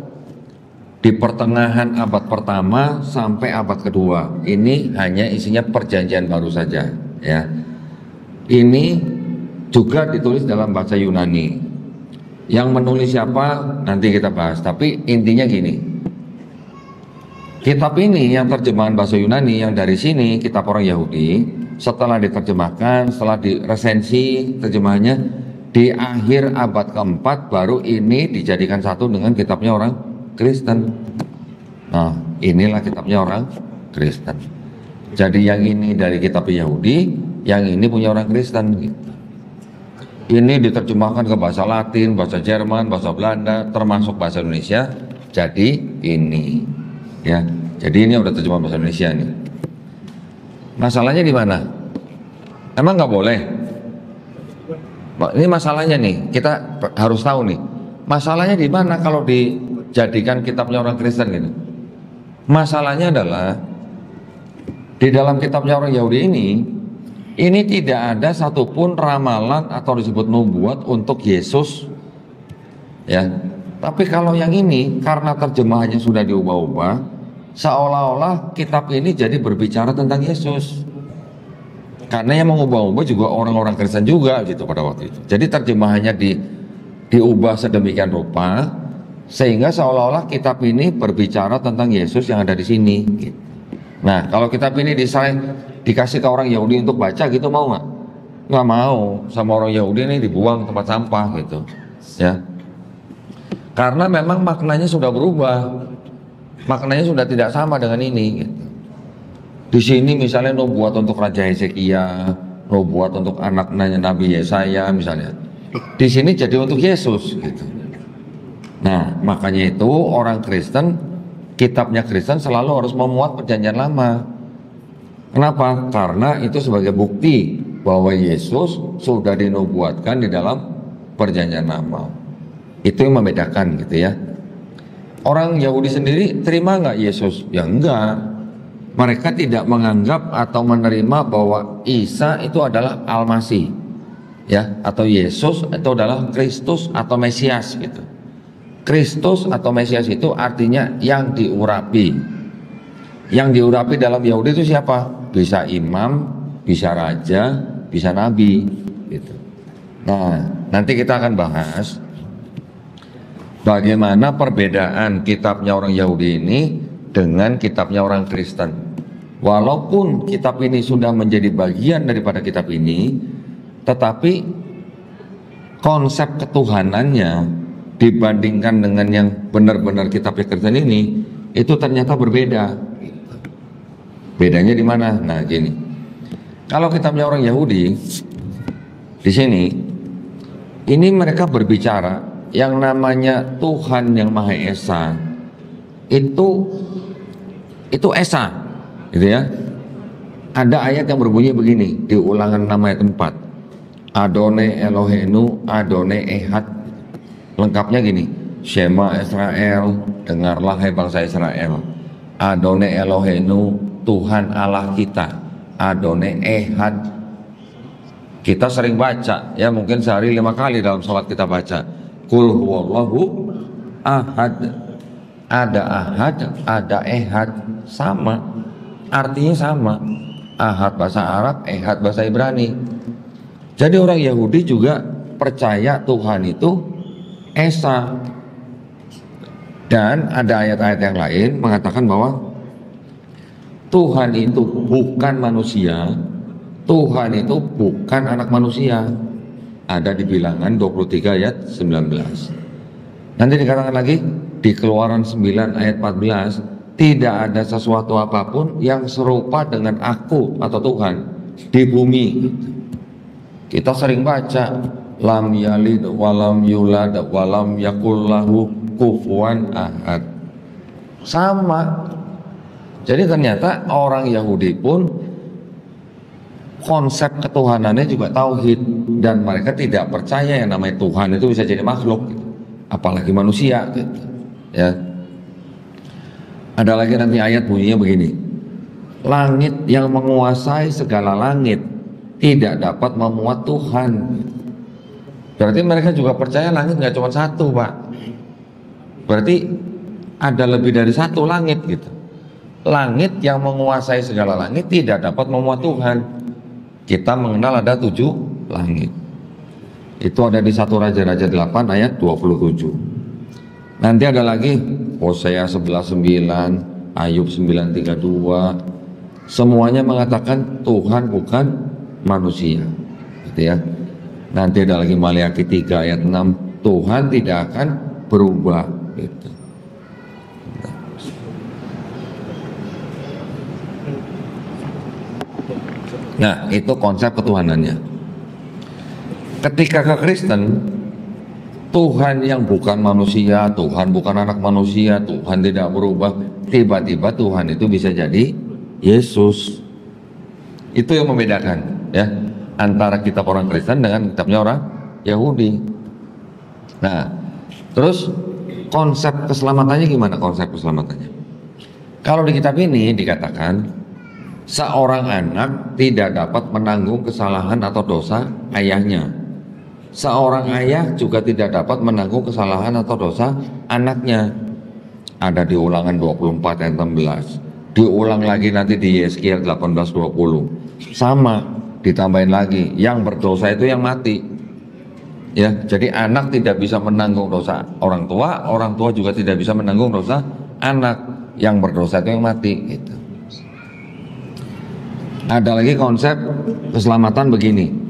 di pertengahan abad pertama sampai abad kedua. Ini hanya isinya Perjanjian Baru saja ya. Ini juga ditulis dalam bahasa Yunani. Yang menulis siapa nanti kita bahas, tapi intinya gini. Kitab ini yang terjemahan bahasa Yunani yang dari sini kitab orang Yahudi, setelah diterjemahkan, setelah diresensi terjemahannya di akhir abad keempat baru ini dijadikan satu dengan kitabnya orang Kristen. Nah, inilah kitabnya orang Kristen. Jadi yang ini dari kitab Yahudi, yang ini punya orang Kristen gitu. Ini diterjemahkan ke bahasa Latin, bahasa Jerman, bahasa Belanda, termasuk bahasa Indonesia. Jadi ini ya. Jadi ini udah terjemahan bahasa Indonesia nih. Masalahnya di mana? Emang nggak boleh? Ini masalahnya nih, kita harus tahu nih. Masalahnya di mana kalau dijadikan kitabnya orang Kristen gitu? Masalahnya adalah di dalam kitabnya orang Yahudi ini tidak ada satupun ramalan atau disebut nubuat untuk Yesus, ya. Tapi kalau yang ini karena terjemahannya sudah diubah-ubah, seolah-olah kitab ini jadi berbicara tentang Yesus. Karena yang mengubah-ubah juga orang-orang Kristen juga gitu pada waktu itu. Jadi terjemahannya diubah sedemikian rupa sehingga seolah-olah kitab ini berbicara tentang Yesus yang ada di sini gitu. Nah, kalau kitab ini dikasih ke orang Yahudi untuk baca gitu, mau nggak? Nggak mau. Sama orang Yahudi ini dibuang tempat sampah gitu ya. Karena memang maknanya sudah berubah. Maknanya sudah tidak sama dengan ini gitu. Di sini misalnya nubuat untuk Raja Hezekia, nubuat untuk anaknya Nabi Yesaya misalnya. Di sini jadi untuk Yesus gitu. Nah, makanya itu orang Kristen, kitabnya Kristen selalu harus memuat Perjanjian Lama. Kenapa? Karena itu sebagai bukti bahwa Yesus sudah dinubuatkan di dalam Perjanjian Lama. Itu yang membedakan gitu ya. Orang Yahudi sendiri terima nggak Yesus? Ya enggak. Mereka tidak menganggap atau menerima bahwa Isa itu adalah Al-Masih. ya, atau Yesus itu adalah Kristus atau Mesias gitu. Kristus atau Mesias itu artinya yang diurapi. Yang diurapi dalam Yahudi itu siapa? Bisa imam, bisa raja, bisa nabi gitu. Nah, nanti kita akan bahas bagaimana perbedaan kitabnya orang Yahudi ini dengan kitabnya orang Kristen. Walaupun kitab ini sudah menjadi bagian daripada kitab ini, tetapi konsep ketuhanannya dibandingkan dengan yang benar-benar kitabnya Kristen ini, itu ternyata berbeda. Bedanya di mana? Nah, gini. Kalau kitabnya orang Yahudi di sini, ini mereka berbicara yang namanya Tuhan yang Maha Esa. Itu Esa, gitu ya. Ada ayat yang berbunyi begini di Ulangan 6 ayat 4. Adonai Eloheinu, Adonai Ehad. Lengkapnya gini, Shema Israel, dengarlah hai bangsa Israel. Adonai Eloheinu, Tuhan Allah kita, Adonai Ehad. Kita sering baca, ya mungkin sehari 5 kali dalam sholat kita baca. Kul huwallahu ahad. Ada ahad, ada ehad, sama. Artinya sama. Ahad bahasa Arab, ehad bahasa Ibrani. Jadi orang Yahudi juga percaya Tuhan itu Esa. Dan ada ayat-ayat yang lain mengatakan bahwa Tuhan itu bukan manusia, Tuhan itu bukan anak manusia. Ada di Bilangan 23 ayat 19. Nanti dikatakan lagi di Keluaran 9 ayat 14, tidak ada sesuatu apapun yang serupa dengan aku atau Tuhan di bumi. Kita sering baca lam yalid walam yulad walam yakul lahu kufuwan ahad. Sama. Jadi ternyata orang Yahudi pun konsep ketuhanannya juga tauhid, dan mereka tidak percaya yang namanya Tuhan itu bisa jadi makhluk gitu. Apalagi manusia gitu. Ya. Ada lagi nanti ayat bunyinya begini. Langit yang menguasai segala langit tidak dapat memuat Tuhan. Berarti mereka juga percaya langit nggak cuma satu, Pak. Berarti ada lebih dari satu langit gitu. Langit yang menguasai segala langit tidak dapat memuat Tuhan. Kita mengenal ada 7 langit. Itu ada di 1 Raja-Raja 8 ayat 27. Nanti ada lagi Hosea 11:9, Ayub 9:32. Semuanya mengatakan Tuhan bukan manusia, gitu ya. Nanti ada lagi Maliaki 3 ayat 6, Tuhan tidak akan berubah, gitu. Nah, itu konsep ketuhanannya. Ketika ke Kristen, Tuhan yang bukan manusia, Tuhan bukan anak manusia, Tuhan tidak berubah, tiba-tiba Tuhan itu bisa jadi Yesus. Itu yang membedakan, ya, antara kitab orang Kristen dengan kitabnya orang Yahudi. Nah, terus konsep keselamatannya gimana? Konsep keselamatannya, kalau di kitab ini dikatakan seorang anak tidak dapat menanggung kesalahan atau dosa ayahnya. Seorang ayah juga tidak dapat menanggung kesalahan atau dosa anaknya. Ada di Ulangan 24 ayat 16. Diulang lagi nanti di Yeskiel 18:20. Sama, ditambahin lagi, yang berdosa itu yang mati. Ya, jadi anak tidak bisa menanggung dosa orang tua juga tidak bisa menanggung dosa anak. Yang berdosa itu yang mati gitu. Ada lagi konsep keselamatan begini.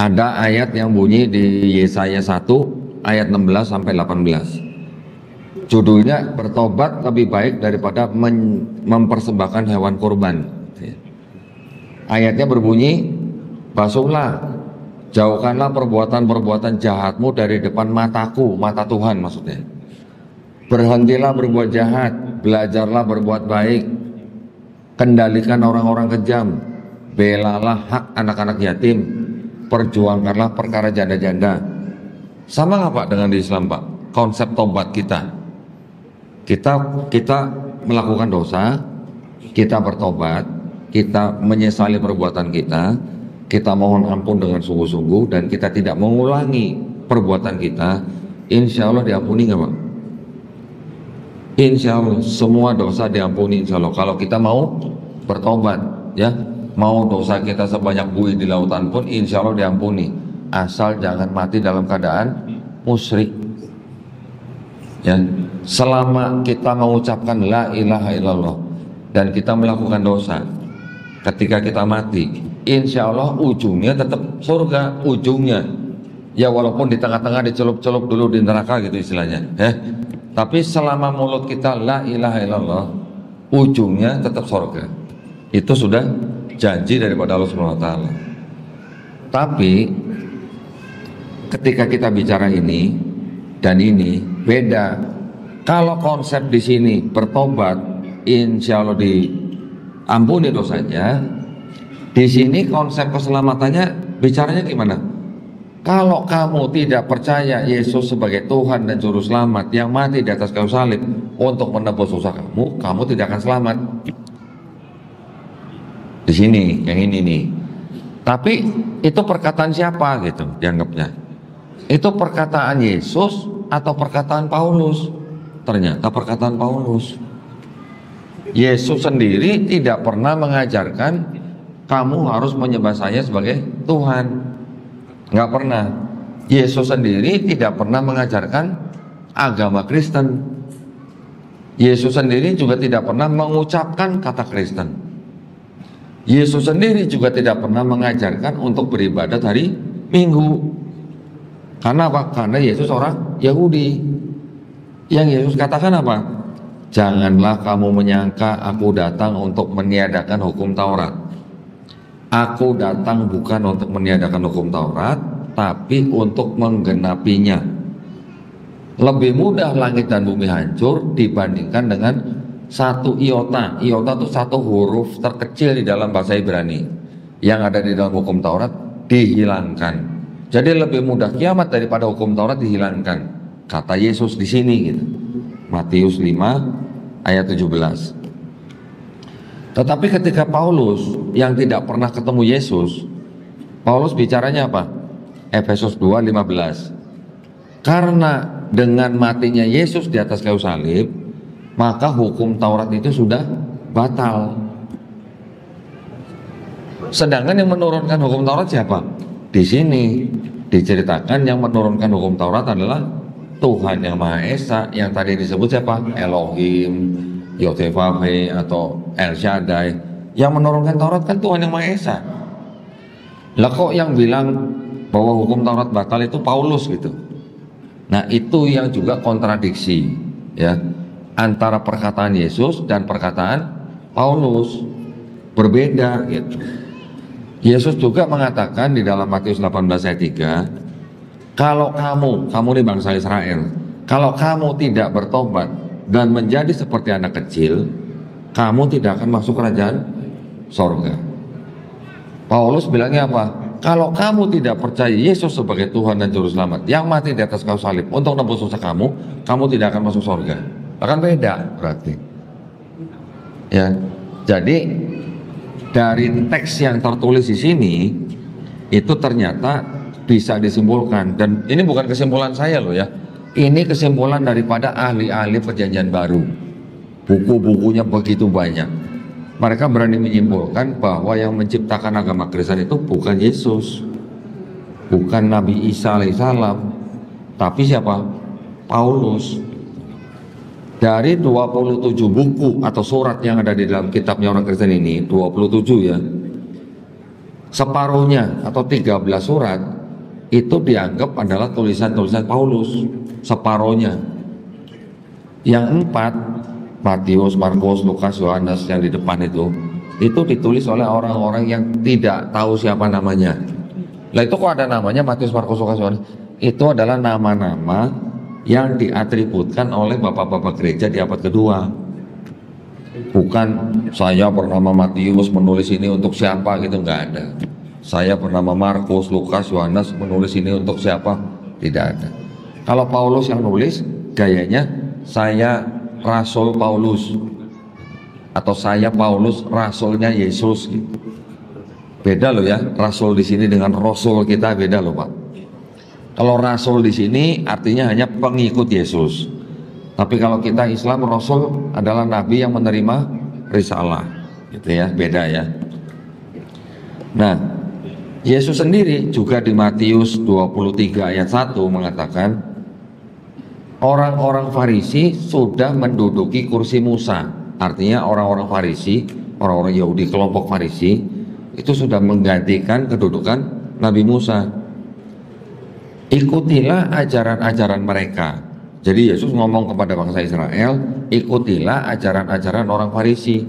Ada ayat yang bunyi di Yesaya 1 ayat 16 sampai 18. Judulnya bertobat lebih baik daripada mempersembahkan hewan kurban. Ayatnya berbunyi, basuhlah, jauhkanlah perbuatan-perbuatan jahatmu dari depan mataku, mata Tuhan maksudnya. Berhentilah berbuat jahat, belajarlah berbuat baik. Kendalikan orang-orang kejam, belalah hak anak-anak yatim, perjuangkanlah perkara janda-janda. Sama nggak Pak dengan di Islam, Pak? Konsep tobat kita melakukan dosa, kita bertobat, kita menyesali perbuatan kita, kita mohon ampun dengan sungguh-sungguh dan kita tidak mengulangi perbuatan kita, insya Allah diampuni nggak Pak? Insya Allah semua dosa diampuni insya Allah kalau kita mau bertobat ya. Mau dosa kita sebanyak buih di lautan pun insya Allah diampuni, asal jangan mati dalam keadaan musyrik ya. Selama kita mengucapkan la ilaha illallah dan kita melakukan dosa, ketika kita mati insya Allah ujungnya tetap surga, ujungnya ya, walaupun di tengah-tengah dicelup-celup dulu di neraka gitu istilahnya ya. Tapi selama mulut kita la ilaha illallah, ujungnya tetap surga. Itu sudah janji daripada Allah Subhanahu wa taala. Tapi ketika kita bicara ini dan ini beda. Kalau konsep di sini bertobat insya Allah diampuni dosanya, di sini konsep keselamatannya bicaranya gimana? Kalau kamu tidak percaya Yesus sebagai Tuhan dan Juru Selamat yang mati di atas kayu salib untuk menebus dosa kamu, kamu tidak akan selamat. Di sini, yang ini nih. Tapi itu perkataan siapa gitu dianggapnya? Itu perkataan Yesus atau perkataan Paulus? Ternyata perkataan Paulus. Yesus sendiri tidak pernah mengajarkan kamu harus menyembah saya sebagai Tuhan. Nggak pernah. Yesus sendiri tidak pernah mengajarkan agama Kristen. Yesus sendiri juga tidak pernah mengucapkan kata Kristen. Yesus sendiri juga tidak pernah mengajarkan untuk beribadat hari Minggu. Karena apa? Karena Yesus orang Yahudi. Yang Yesus katakan apa? Janganlah kamu menyangka aku datang untuk meniadakan hukum Taurat. Aku datang bukan untuk meniadakan hukum Taurat, tapi untuk menggenapinya. Lebih mudah langit dan bumi hancur dibandingkan dengan satu iota. Iota itu satu huruf terkecil di dalam bahasa Ibrani yang ada di dalam hukum Taurat dihilangkan. Jadi lebih mudah kiamat daripada hukum Taurat dihilangkan, kata Yesus di sini gitu. Matius 5 ayat 17. Tetapi ketika Paulus yang tidak pernah ketemu Yesus, Paulus bicaranya apa? Efesus 2:15. Karena dengan matinya Yesus di atas kayu salib, maka hukum Taurat itu sudah batal. Sedangkan yang menurunkan hukum Taurat siapa? Di sini diceritakan yang menurunkan hukum Taurat adalah Tuhan yang Maha Esa, yang tadi disebut siapa? Elohim, Yotevave atau El Shaddai. Yang menurunkan Taurat kan Tuhan yang Maha Esa. Lah kok yang bilang bahwa hukum Taurat batal itu Paulus gitu. Nah itu yang juga kontradiksi ya, antara perkataan Yesus dan perkataan Paulus, berbeda gitu. Yesus juga mengatakan di dalam Matius 18 ayat 3, kalau kamu nih bangsa Israel, kalau kamu tidak bertobat dan menjadi seperti anak kecil, kamu tidak akan masuk kerajaan sorga. Paulus bilangnya apa? Kalau kamu tidak percaya Yesus sebagai Tuhan dan Juru Selamat yang mati di atas kayu salib untuk nebus dosa kamu, kamu tidak akan masuk sorga. Akan beda berarti. Ya, jadi dari teks yang tertulis di sini itu ternyata bisa disimpulkan, dan ini bukan kesimpulan saya loh ya. Ini kesimpulan daripada ahli-ahli perjanjian baru. Buku-bukunya begitu banyak. Mereka berani menyimpulkan bahwa yang menciptakan agama Kristen itu bukan Yesus, bukan Nabi Isa alaihissalam, tapi siapa? Paulus. Dari 27 buku atau surat yang ada di dalam kitabnya orang Kristen ini, 27 ya, separuhnya atau 13 surat itu dianggap adalah tulisan-tulisan Paulus, separuhnya. Yang 4, Matius, Markus, Lukas, Yohanes yang di depan itu ditulis oleh orang-orang yang tidak tahu siapa namanya. Lah itu kok ada namanya Matius, Markus, Lukas, Yohanes? Itu adalah nama-nama yang diatributkan oleh bapak-bapak gereja di abad kedua. Bukan saya bernama Matius menulis ini untuk siapa gitu, nggak ada. Saya bernama Markus, Lukas, Yohanes menulis ini untuk siapa, tidak ada. Kalau Paulus yang nulis, gayanya saya Rasul Paulus atau saya Paulus Rasulnya Yesus gitu. Beda loh ya, rasul di sini dengan rasul kita beda loh Pak. Kalau rasul di sini artinya hanya pengikut Yesus. Tapi kalau kita Islam, rasul adalah nabi yang menerima risalah. Gitu ya, beda ya. Nah, Yesus sendiri juga di Matius 23 ayat 1 mengatakan orang-orang Farisi sudah menduduki kursi Musa. Artinya orang-orang Farisi, orang-orang Yahudi kelompok Farisi itu sudah menggantikan kedudukan Nabi Musa. Ikutilah ajaran-ajaran mereka. Jadi Yesus ngomong kepada bangsa Israel, ikutilah ajaran-ajaran orang Farisi.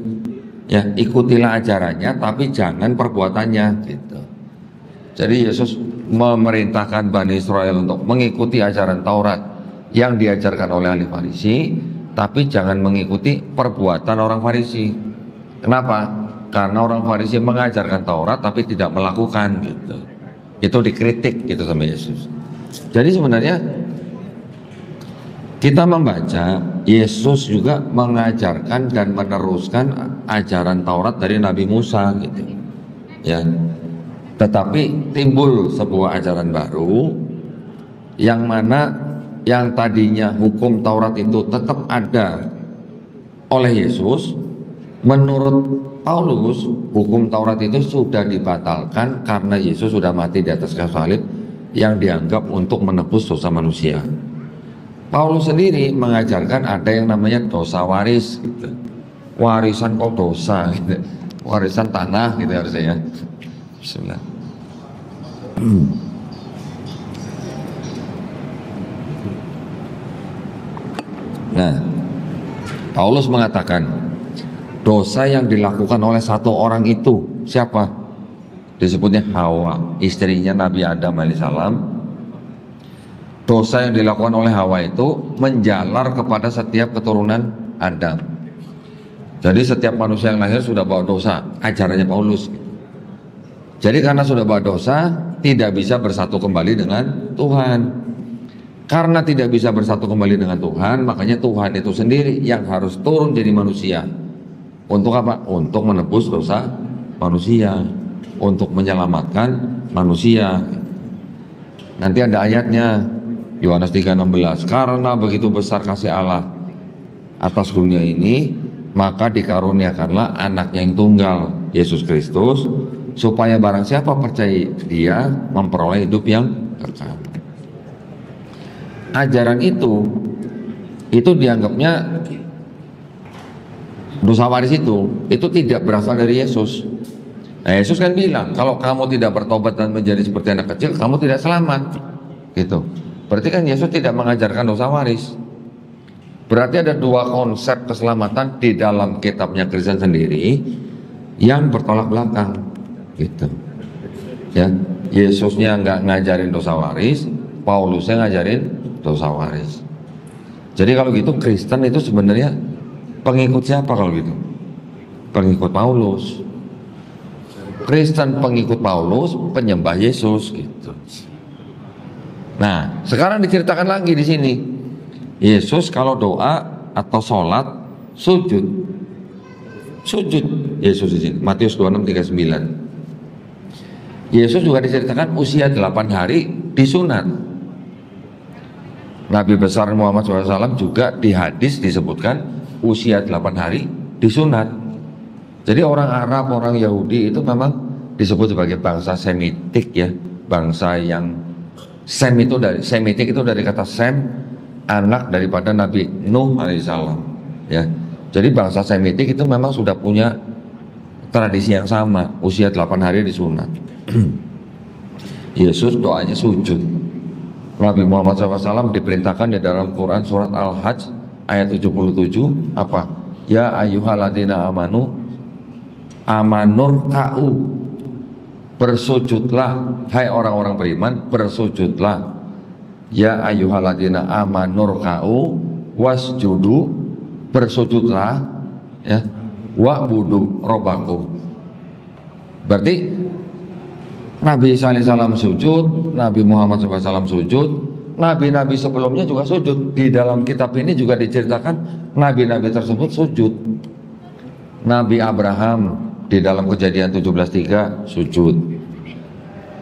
Ya, ikutilah ajarannya tapi jangan perbuatannya gitu. Jadi Yesus memerintahkan Bani Israel untuk mengikuti ajaran Taurat yang diajarkan oleh ahli Farisi, tapi jangan mengikuti perbuatan orang Farisi. Kenapa? Karena orang Farisi mengajarkan Taurat tapi tidak melakukan gitu. Itu dikritik gitu sama Yesus. Jadi sebenarnya kita membaca Yesus juga mengajarkan dan meneruskan ajaran Taurat dari Nabi Musa gitu. Ya. Tetapi timbul sebuah ajaran baru yang mana yang tadinya hukum Taurat itu tetap ada oleh Yesus. Menurut Paulus, hukum Taurat itu sudah dibatalkan karena Yesus sudah mati di atas kayu salib yang dianggap untuk menebus dosa manusia. Paulus sendiri mengajarkan ada yang namanya dosa waris gitu. Warisan kok dosa gitu. Warisan tanah gitu harusnya ya. Bismillah. Nah, Paulus mengatakan dosa yang dilakukan oleh satu orang itu siapa? Disebutnya Hawa, istrinya Nabi Adam alaihissalam. Dosa yang dilakukan oleh Hawa itu menjalar kepada setiap keturunan Adam. Jadi setiap manusia yang lahir sudah bawa dosa, ajarannya Paulus. Jadi karena sudah bawa dosa, tidak bisa bersatu kembali dengan Tuhan. Karena tidak bisa bersatu kembali dengan Tuhan, makanya Tuhan itu sendiri yang harus turun jadi manusia. Untuk apa? Untuk menebus dosa manusia, untuk menyelamatkan manusia. Nanti ada ayatnya, Yohanes 3:16. Karena begitu besar kasih Allah atas dunia ini, maka dikaruniakanlah anaknya yang tunggal, Yesus Kristus, supaya barang siapa percaya dia memperoleh hidup yang kekal. Ajaran itu dianggapnya dosa waris itu tidak berasal dari Yesus. Nah, Yesus kan bilang kalau kamu tidak bertobat dan menjadi seperti anak kecil, kamu tidak selamat gitu. Berarti kan Yesus tidak mengajarkan dosa waris. Berarti ada dua konsep keselamatan di dalam kitabnya Kristen sendiri yang bertolak belakang gitu. Ya, Yesusnya nggak ngajarin dosa waris, Paulusnya ngajarin dosa waris. Jadi kalau gitu Kristen itu sebenarnya pengikut siapa kalau gitu? Pengikut Paulus. Kristen pengikut Paulus, penyembah Yesus gitu. Nah, sekarang diceritakan lagi di sini. Yesus kalau doa atau sholat sujud. Sujud Yesus di sini. Matius 26:39. Yesus juga diceritakan usia 8 hari disunat. Nabi besar Muhammad SAW juga di hadis disebutkan usia 8 hari disunat. Jadi orang Arab, orang Yahudi itu memang disebut sebagai bangsa Semitik ya. Bangsa yang Semitik itu dari kata Sem, anak daripada Nabi Nuh alaihissalam ya. Jadi bangsa Semitik itu memang sudah punya tradisi yang sama, usia 8 hari disunat. Yesus doanya sujud. Nabi Muhammad SAW diperintahkan di dalam Quran surat Al-Hajj ayat 77 apa? Ya ayyuhalladzina amanu amanur ka'u, bersujudlah hai orang-orang beriman, bersujudlah. Ya ayyuhalladzina amanur ka'u wasjudu, bersujudlah ya, wa'budu robbakum. Berarti Nabi Isa alaihissalam sujud, Nabi Muhammad SAW sujud, nabi-nabi sebelumnya juga sujud. Di dalam kitab ini juga diceritakan nabi-nabi tersebut sujud. Nabi Abraham di dalam Kejadian 17:3 sujud.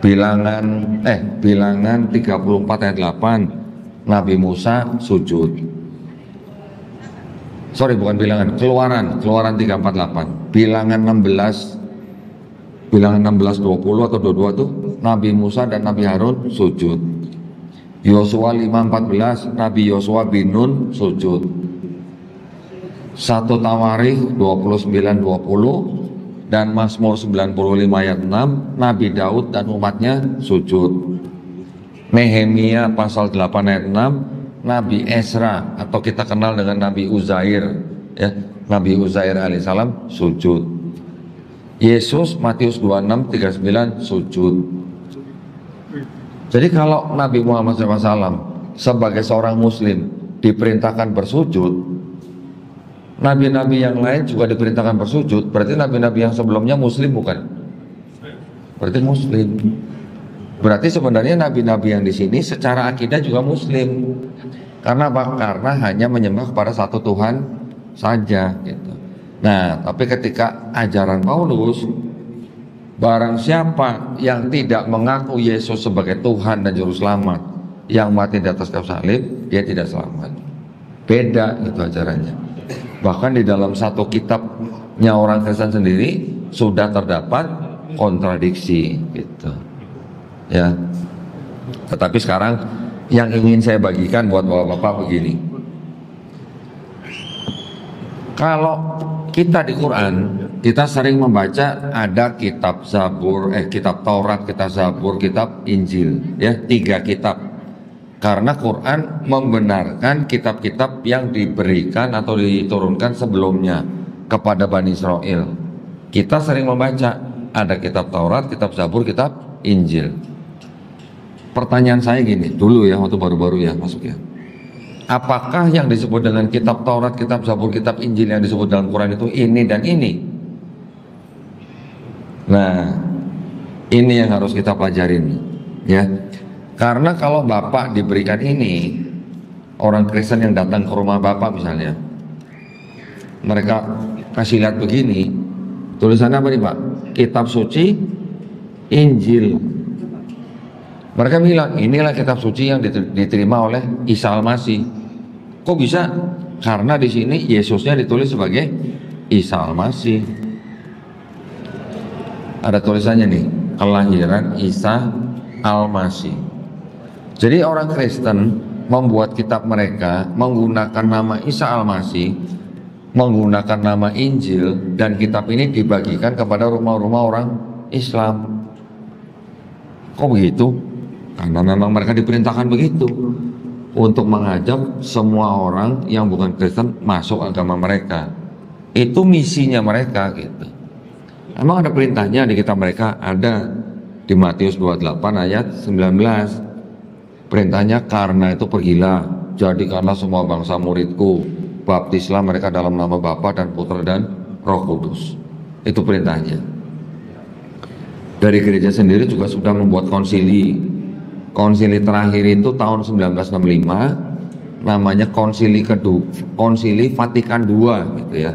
Bilangan 34 ayat 8 Nabi Musa sujud. Sorry, bukan bilangan, Keluaran 348. Bilangan 16 20 atau 22 tuh Nabi Musa dan Nabi Harun sujud. Yosua 5:14 Nabi Yosua bin Nun sujud. 1 Tawarikh 29:20 dan Mazmur 95 ayat 6 Nabi Daud dan umatnya sujud. Nehemia pasal 8 ayat 6 Nabi Ezra atau kita kenal dengan Nabi Uzair, ya, Nabi Uzair alaihissalam sujud. Yesus Matius 26:39 sujud. Jadi kalau Nabi Muhammad SAW sebagai seorang muslim diperintahkan bersujud, nabi-nabi yang lain juga diperintahkan bersujud, berarti nabi-nabi yang sebelumnya muslim bukan? Berarti muslim. Berarti sebenarnya nabi-nabi yang di sini secara akidah juga muslim. Karena apa? Karena hanya menyembah kepada satu Tuhan saja gitu. Nah, tapi ketika ajaran Paulus, barang siapa yang tidak mengaku Yesus sebagai Tuhan dan Juru Selamat yang mati di atas kayu salib, dia tidak selamat. Beda itu ajarannya. Bahkan di dalam satu kitabnya orang Kristen sendiri sudah terdapat kontradiksi gitu. Ya. Tetapi sekarang yang ingin saya bagikan buat bapak-bapak begini. Kalau kita di Quran, kita sering membaca ada kitab Zabur, kitab Taurat, kitab Zabur, kitab Injil, ya, 3 kitab. Karena Quran membenarkan kitab-kitab yang diberikan atau diturunkan sebelumnya kepada Bani Israel. Kita sering membaca ada kitab Taurat, kitab Zabur, kitab Injil. Pertanyaan saya gini, dulu ya, waktu baru-baru ya masuk ya. Apakah yang disebut dengan kitab Taurat, kitab Zabur, kitab Injil yang disebut dalam Quran itu ini dan ini? Nah, ini yang harus kita pelajarin ya. Karena kalau Bapak diberikan ini, orang Kristen yang datang ke rumah Bapak misalnya, mereka kasih lihat begini, tulisannya apa nih Pak? Kitab suci Injil. Mereka bilang inilah kitab suci yang diterima oleh Isa Al-Masih. Kok bisa? Karena di sini Yesusnya ditulis sebagai Isa Al-Masih. Ada tulisannya nih, kelahiran Isa Al-Masih. Jadi orang Kristen membuat kitab mereka menggunakan nama Isa Al-Masih, menggunakan nama Injil, dan kitab ini dibagikan kepada rumah-rumah orang Islam. Kok begitu? Karena memang mereka diperintahkan begitu untuk mengajak semua orang yang bukan Kristen masuk agama mereka. Itu misinya mereka gitu. Emang ada perintahnya di kitab mereka? Ada di Matius 28 ayat 19. Perintahnya, karena itu pergilah, jadikanlah semua bangsa muridku, baptislah mereka dalam nama Bapa dan Putra dan Roh Kudus. Itu perintahnya. Dari gereja sendiri juga sudah membuat konsili. Konsili terakhir itu tahun 1965, namanya Konsili Vatikan II gitu ya.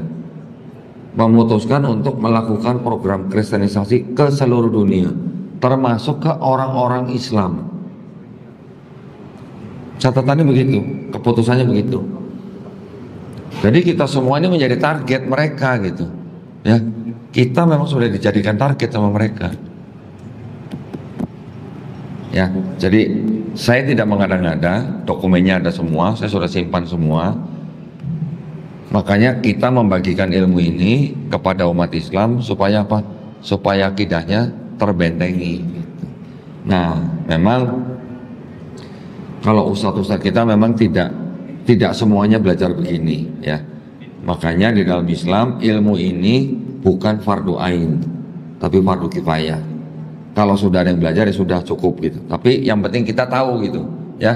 Memutuskan untuk melakukan program kristenisasi ke seluruh dunia, termasuk ke orang-orang Islam. Catatannya begitu, keputusannya begitu. Jadi kita semuanya menjadi target mereka gitu. Ya, kita memang sudah dijadikan target sama mereka. Ya, jadi saya tidak mengada-ngada, dokumennya ada semua, saya sudah simpan semua. Makanya kita membagikan ilmu ini kepada umat Islam supaya apa? Supaya akidahnya terbentengi. Nah, memang kalau ustadz-ustadz kita memang tidak semuanya belajar begini, ya. Makanya di dalam Islam ilmu ini bukan fardu ain, tapi fardu kifayah. Kalau sudah ada yang belajar ya sudah cukup gitu. Tapi yang penting kita tahu gitu, ya.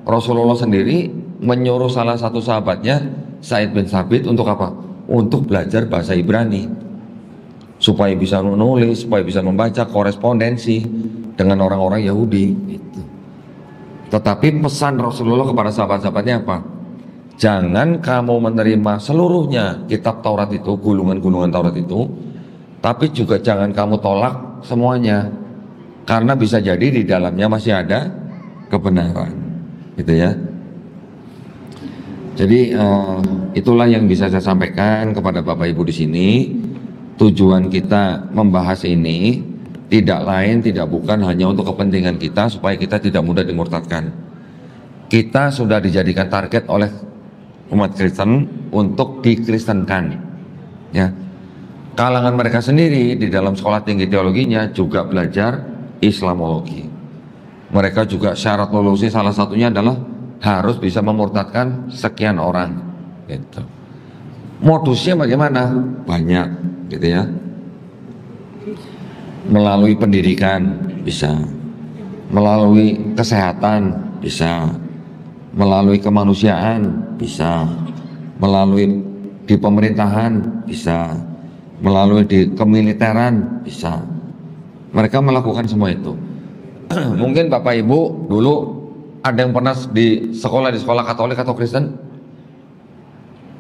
Rasulullah sendiri menyuruh salah satu sahabatnya, Said bin Sabit, untuk apa? Untuk belajar bahasa Ibrani, supaya bisa menulis, supaya bisa membaca, korespondensi dengan orang-orang Yahudi gitu. Tetapi pesan Rasulullah kepada sahabat-sahabatnya apa? Jangan kamu menerima seluruhnya kitab Taurat itu, gulungan-gulungan Taurat itu, Tapi juga jangan kamu tolak semuanya, karena bisa jadi di dalamnya masih ada kebenaran, gitu ya. Jadi itulah yang bisa saya sampaikan kepada Bapak Ibu di sini. Tujuan kita membahas ini tidak lain tidak bukan hanya untuk kepentingan kita supaya kita tidak mudah dimurtadkan. Kita sudah dijadikan target oleh umat Kristen untuk dikristenkan, ya. Kalangan mereka sendiri di dalam sekolah tinggi teologinya juga belajar Islamologi. Mereka juga syarat lulusnya salah satunya adalah harus bisa memurtadkan sekian orang, gitu. Modusnya bagaimana? Banyak, gitu ya. Melalui pendidikan bisa, melalui kesehatan bisa, melalui kemanusiaan bisa, melalui di pemerintahan bisa, melalui di kemiliteran bisa. Mereka melakukan semua itu. Mungkin Bapak Ibu dulu ada yang pernah di sekolah Katolik atau Kristen,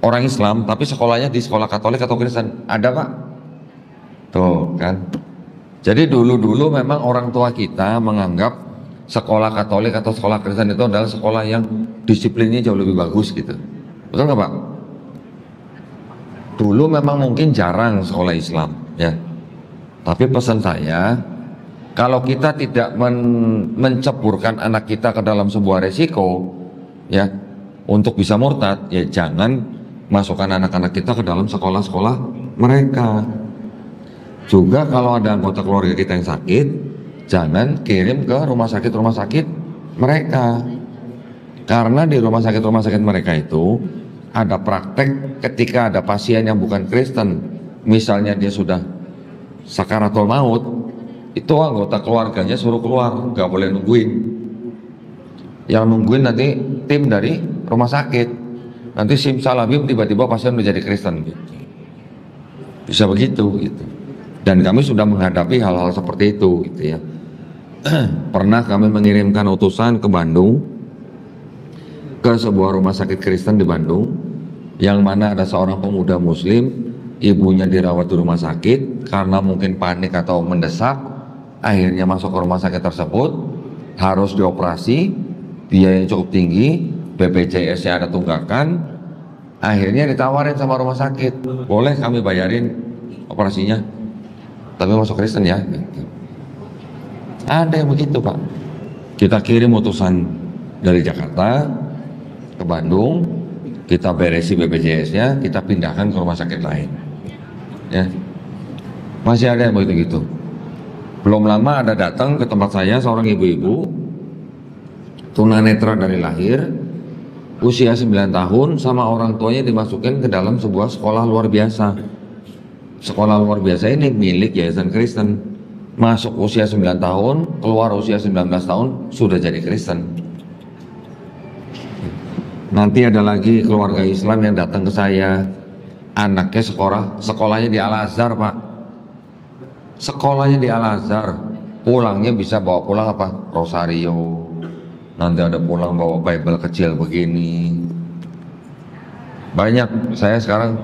orang Islam tapi sekolahnya di sekolah Katolik atau Kristen, ada Pak? Tuh kan. Jadi dulu memang orang tua kita menganggap sekolah Katolik atau sekolah Kristen itu adalah sekolah yang disiplinnya jauh lebih bagus, gitu. Betul nggak Pak? Dulu memang mungkin jarang sekolah Islam, ya. Tapi pesan saya, kalau kita tidak menceburkan anak kita ke dalam sebuah resiko, ya, untuk bisa murtad, ya jangan masukkan anak-anak kita ke dalam sekolah-sekolah mereka. Juga kalau ada anggota keluarga kita yang sakit, jangan kirim ke rumah sakit mereka. Karena di rumah sakit mereka itu ada praktek ketika ada pasien yang bukan Kristen, misalnya dia sudah sakaratul maut, itu anggota keluarganya suruh keluar, nggak boleh nungguin. Yang nungguin nanti tim dari rumah sakit. Nanti simsalabim tiba-tiba pasien menjadi Kristen, gitu. Bisa begitu, gitu. Dan kami sudah menghadapi hal-hal seperti itu, gitu ya. Pernah kami mengirimkan utusan ke Bandung, ke sebuah rumah sakit Kristen di Bandung, yang mana ada seorang pemuda Muslim, ibunya dirawat di rumah sakit karena mungkin panik atau mendesak, akhirnya masuk ke rumah sakit tersebut, harus dioperasi, biaya yang cukup tinggi, BPJS-nya ada tunggakan, akhirnya ditawarin sama rumah sakit, boleh kami bayarin operasinya, tapi masuk Kristen ya. Ada yang begitu Pak. Kita kirim utusan dari Jakarta ke Bandung, kita beresi BPJS-nya, kita pindahkan ke rumah sakit lain, ya. Masih ada yang begitu gitu. Belum lama ada datang ke tempat saya seorang ibu-ibu tunanetra dari lahir, usia 9 tahun, sama orang tuanya dimasukin ke dalam sebuah sekolah luar biasa. Sekolah luar biasa ini milik Yayasan Kristen. Masuk usia 9 tahun, keluar usia 19 tahun, sudah jadi Kristen. Nanti ada lagi keluarga Islam yang datang ke saya, anaknya sekolahnya di Al-Azhar Pak. Sekolahnya di Al-Azhar, pulangnya bisa bawa pulang apa? Rosario. Nanti ada pulang bawa Bible kecil begini. Banyak, saya sekarang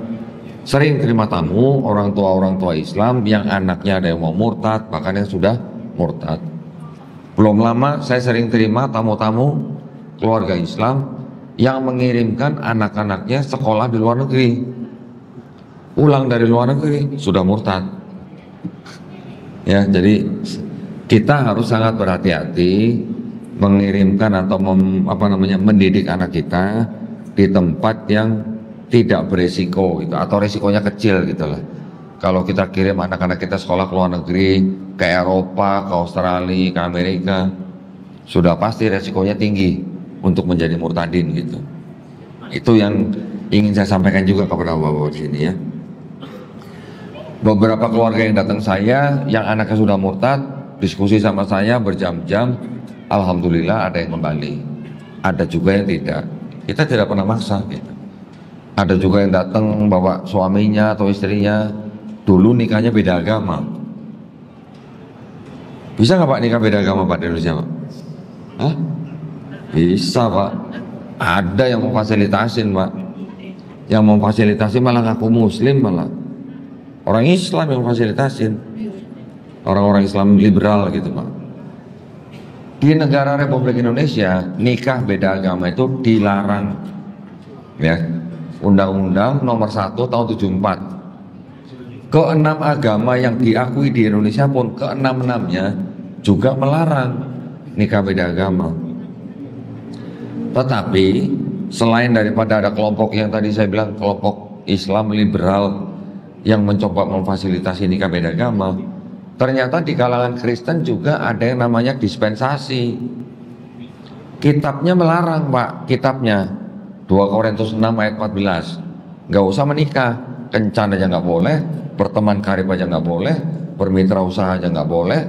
sering terima tamu orang tua Islam yang anaknya ada yang mau murtad, bahkan yang sudah murtad. Belum lama saya sering terima tamu-tamu keluarga Islam yang mengirimkan anak-anaknya sekolah di luar negeri, pulang dari luar negeri sudah murtad. Ya, jadi kita harus sangat berhati-hati mengirimkan atau mendidik anak kita di tempat yang tidak beresiko gitu, atau resikonya kecil gitu lah. Kalau kita kirim anak-anak kita sekolah ke luar negeri, ke Eropa, ke Australia, ke Amerika, sudah pasti resikonya tinggi untuk menjadi murtadin gitu. Itu yang ingin saya sampaikan juga kepada bapak-bapak di sini ya. Beberapa keluarga yang datang saya, yang anaknya sudah murtad, diskusi sama saya berjam-jam, alhamdulillah ada yang kembali. Ada juga yang tidak. Kita tidak pernah maksa gitu. Ada juga yang datang bawa suaminya atau istrinya, dulu nikahnya beda agama. Bisa nggak Pak nikah beda agama Pak di Indonesia Pak? Hah? Bisa Pak. Ada yang mau fasilitasin Pak. Yang mau fasilitasi malah ngaku Muslim malah. Orang Islam yang fasilitasin, orang-orang Islam liberal gitu Pak. Di negara Republik Indonesia nikah beda agama itu dilarang, ya. Undang-Undang nomor 1 tahun 74. Keenam agama yang diakui di Indonesia pun keenam-enamnya juga melarang nikah beda agama. Tetapi selain daripada ada kelompok yang tadi saya bilang kelompok Islam liberal yang mencoba memfasilitasi nikah beda agama, ternyata di kalangan Kristen juga ada yang namanya dispensasi. Kitabnya melarang Pak, kitabnya 2 Korintus 6 ayat 14. Nggak usah menikah, kencan aja nggak boleh, berteman karib aja nggak boleh, bermitra usaha aja nggak boleh,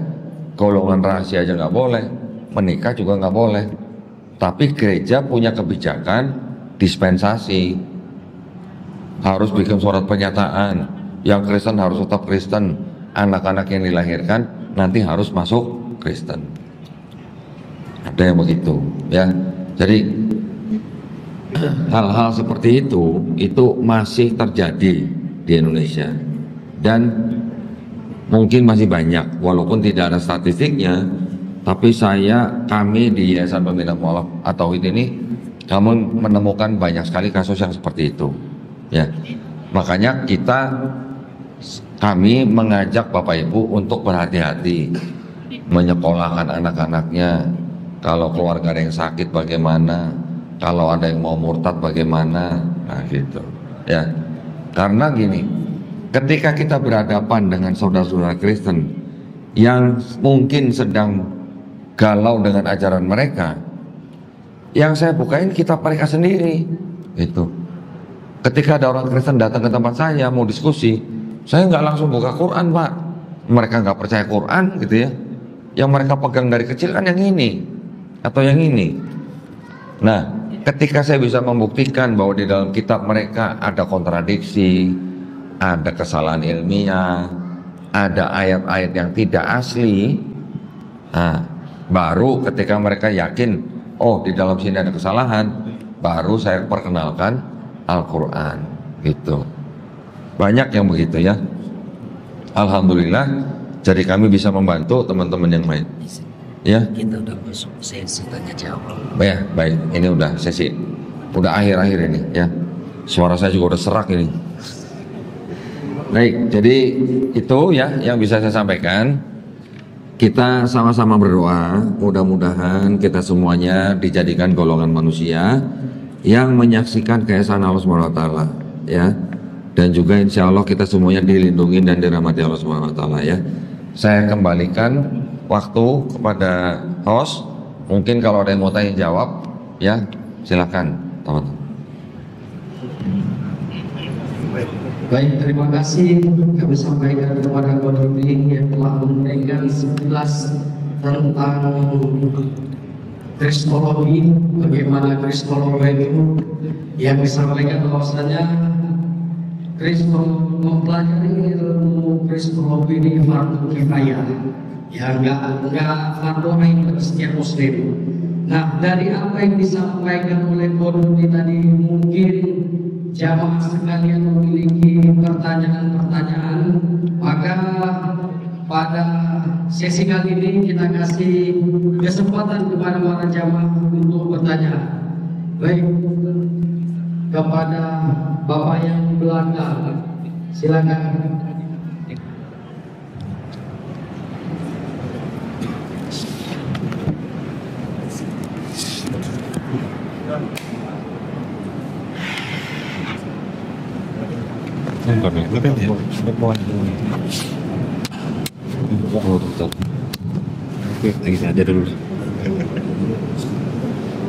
golongan rahasia aja nggak boleh, menikah juga nggak boleh. Tapi gereja punya kebijakan dispensasi, harus bikin surat pernyataan, yang Kristen harus tetap Kristen, anak-anak yang dilahirkan nanti harus masuk Kristen. Ada yang begitu, ya. Jadi hal-hal seperti itu masih terjadi di Indonesia dan mungkin masih banyak, walaupun tidak ada statistiknya. Tapi kami di Yayasan Pembina Mualaf At-Tauhid ini kami menemukan banyak sekali kasus yang seperti itu, ya. Makanya kami mengajak Bapak Ibu untuk berhati-hati menyekolahkan anak-anaknya. Kalau keluarga ada yang sakit bagaimana, kalau ada yang mau murtad bagaimana, nah gitu, ya. Karena gini, ketika kita berhadapan dengan saudara-saudara Kristen yang mungkin sedang galau dengan ajaran mereka, yang saya bukain kitab mereka sendiri itu. Ketika ada orang Kristen datang ke tempat saya mau diskusi, saya nggak langsung buka Quran Pak. Mereka nggak percaya Quran gitu ya. Yang mereka pegang dari kecil kan yang ini atau yang ini. Nah, ketika saya bisa membuktikan bahwa di dalam kitab mereka ada kontradiksi, ada kesalahan ilmiah, ada ayat-ayat yang tidak asli, nah, baru ketika mereka yakin, oh di dalam sini ada kesalahan, baru saya perkenalkan Al-Quran gitu. Banyak yang begitu ya. Alhamdulillah, jadi kami bisa membantu teman-teman yang lain. Ya. Kita udah masuk sesi tanya jawab. Ya, baik. Ini udah sesi, udah akhir-akhir ini ya. Suara saya juga udah serak ini. Baik, jadi itu ya yang bisa saya sampaikan. Kita sama-sama berdoa, mudah-mudahan kita semuanya dijadikan golongan manusia yang menyaksikan keesaan Allah SWT, ya. Dan juga insya Allah kita semuanya dilindungi dan dirahmati Allah SWT, ya. Saya kembalikan waktu kepada host. Mungkin kalau ada yang mau tanya jawab, ya silakan, teman-teman. Baik, terima kasih kami sampaikan kepada Kodoni yang telah memberikan 11 tentang kristologi, bagaimana kristologi itu yang disampaikan bahwasanya mempelajari ilmu kristologi ini fardu kifayah, ya enggak fardu ain bagi setiap muslim. Nah, dari apa yang disampaikan oleh Kodoni tadi, mungkin jamaah sekalian memiliki pertanyaan-pertanyaan, maka pada sesi kali ini kita kasih kesempatan kepada para jamaah untuk bertanya. Baik, kepada Bapak yang di belakang, silakan.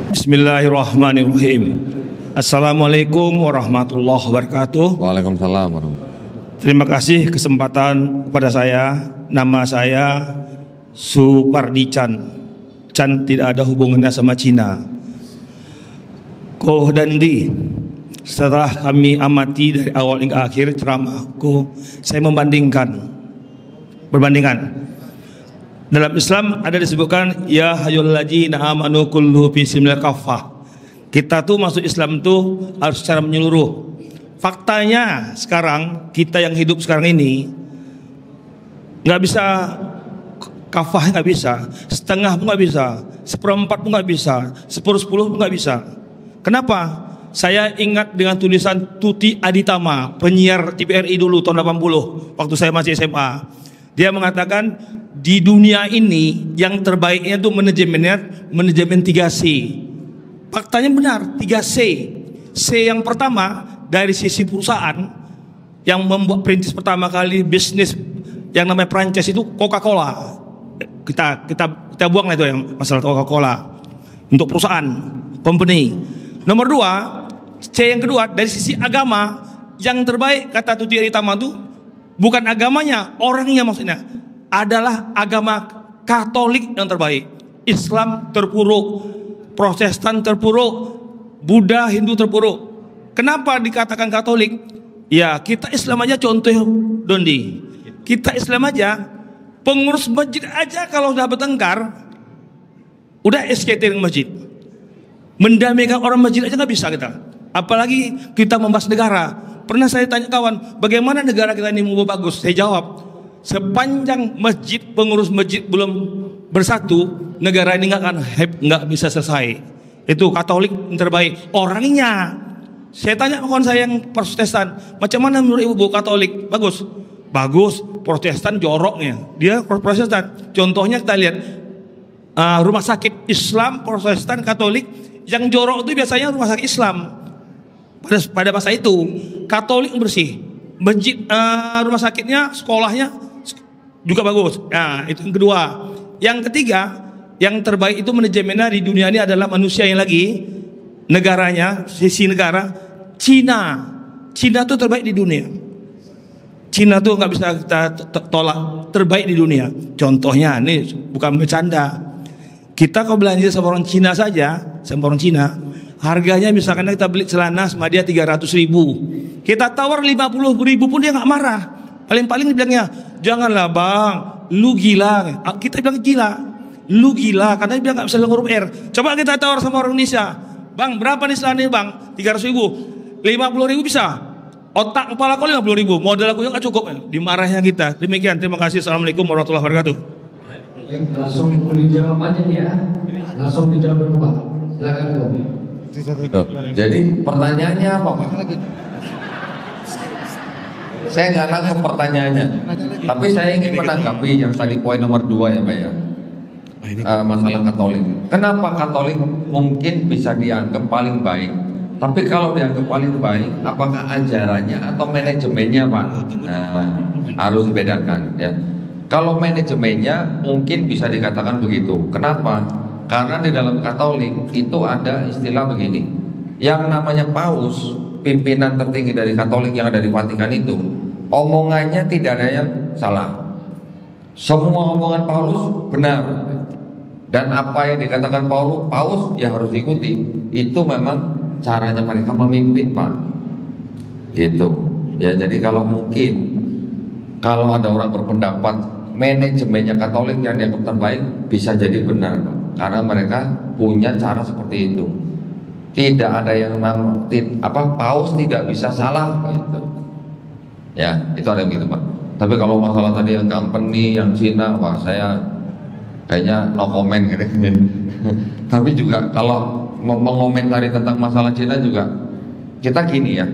Bismillahirrahmanirrahim. Assalamualaikum warahmatullahi wabarakatuh. Waalaikumsalam warahmatullahi. Terima kasih kesempatan kepada saya. Nama saya Supardi Chan. Chan tidak ada hubungannya sama Cina. Kohdandi. Setelah kami amati dari awal hingga akhir ceramahku, saya berbandingkan. Dalam Islam ada disebutkan ya hayyulladzina amanu kullu fi silmil kafah. Kita tuh masuk Islam tuh harus secara menyeluruh. Faktanya sekarang kita yang hidup sekarang ini nggak bisa kafah, nggak bisa, setengah pun nggak bisa, seperempat pun nggak bisa, 1/10 pun nggak bisa. Kenapa? Saya ingat dengan tulisan Tuti Aditama, penyiar TVRI dulu tahun 80 waktu saya masih SMA. Dia mengatakan di dunia ini yang terbaiknya itu manajemen 3C. Faktanya benar, 3C. C yang pertama dari sisi perusahaan yang membuat perintis pertama kali bisnis yang namanya franchise itu Coca-Cola. Kita buang lah itu yang masalah Coca-Cola untuk perusahaan, company. Nomor 2, C yang kedua dari sisi agama yang terbaik kata Tuti Aditama itu bukan agamanya, orangnya maksudnya adalah agama Katolik yang terbaik. Islam terpuruk, Protestan terpuruk, Buddha, Hindu terpuruk. Kenapa dikatakan Katolik? Ya kita Islam aja contoh Dondi. Kita Islam aja, pengurus masjid aja kalau udah bertengkar, udah SKT dengan masjid. Mendamaikan orang masjid aja nggak bisa kita. Apalagi kita membahas negara. Pernah saya tanya kawan, bagaimana negara kita ini mau bagus? Saya jawab, sepanjang masjid, pengurus masjid belum bersatu, negara ini nggak bisa selesai. Itu Katolik yang terbaik. Orangnya. Saya tanya kawan saya yang Protestan, macam mana menurut ibu Katolik? Bagus. Bagus. Protestan joroknya. Dia Protestan. Contohnya kita lihat rumah sakit Islam, Protestan, Katolik. Yang jorok itu biasanya rumah sakit Islam. Pada masa itu Katolik bersih. Masjid, rumah sakitnya, sekolahnya juga bagus. Nah, itu yang kedua. Yang ketiga, yang terbaik itu manajemennya di dunia ini adalah manusia yang lagi negaranya, sisi negara Cina. Cina itu terbaik di dunia. Cina tuh nggak bisa kita tolak, terbaik di dunia. Contohnya ini bukan bercanda. Kita kalau belanja sama orang Cina saja, sama orang Cina, harganya misalkan kita beli celana sama dia 300.000, kita tawar 50.000 pun dia nggak marah. Paling-paling dibilangnya, janganlah bang, lu gila. Kita bilang gila, lu gila, karena dia bilang nggak bisa huruf R. Coba kita tawar sama orang Indonesia, bang berapa nih celana bang? 300.000, 50.000 bisa. Otak kepala kau 50.000, modal aku nggak cukup. Dimarahnya kita. Demikian, terima kasih. Assalamualaikum warahmatullahi wabarakatuh. Langsung dijawab aja nih ya. Langsung dijawab Pak. Silakan Pak. Jadi pertanyaannya apa Pak? Saya nggak nangkep pertanyaannya, tapi saya ingin menanggapi yang tadi poin nomor 2 ya Pak ya. Masalah Katolik. Kenapa Katolik mungkin bisa dianggap paling baik? Tapi kalau dianggap paling baik, apakah ajarannya atau manajemennya Pak? Nah, harus dibedakan ya. Kalau manajemennya mungkin bisa dikatakan begitu. Kenapa? Karena di dalam Katolik itu ada istilah begini. Yang namanya paus, pimpinan tertinggi dari Katolik yang ada di Vatikan itu, omongannya tidak ada yang salah. Semua omongan Paulus benar. Dan apa yang dikatakan Paus ya harus diikuti. Itu memang caranya mereka memimpin Pak. Gitu. Ya jadi kalau ada orang berpendapat manajemennya Katolik yang dianggap terbaik, bisa jadi benar Pak. Karena mereka punya cara seperti itu. Tidak ada yang paus tidak bisa salah gitu. Ya, itu ada yang gitu Pak. Tapi kalau masalah tadi yang company, yang Cina, wah saya kayaknya no comment gitu. Tapi juga kalau mengomentari tentang masalah Cina juga kita gini ya.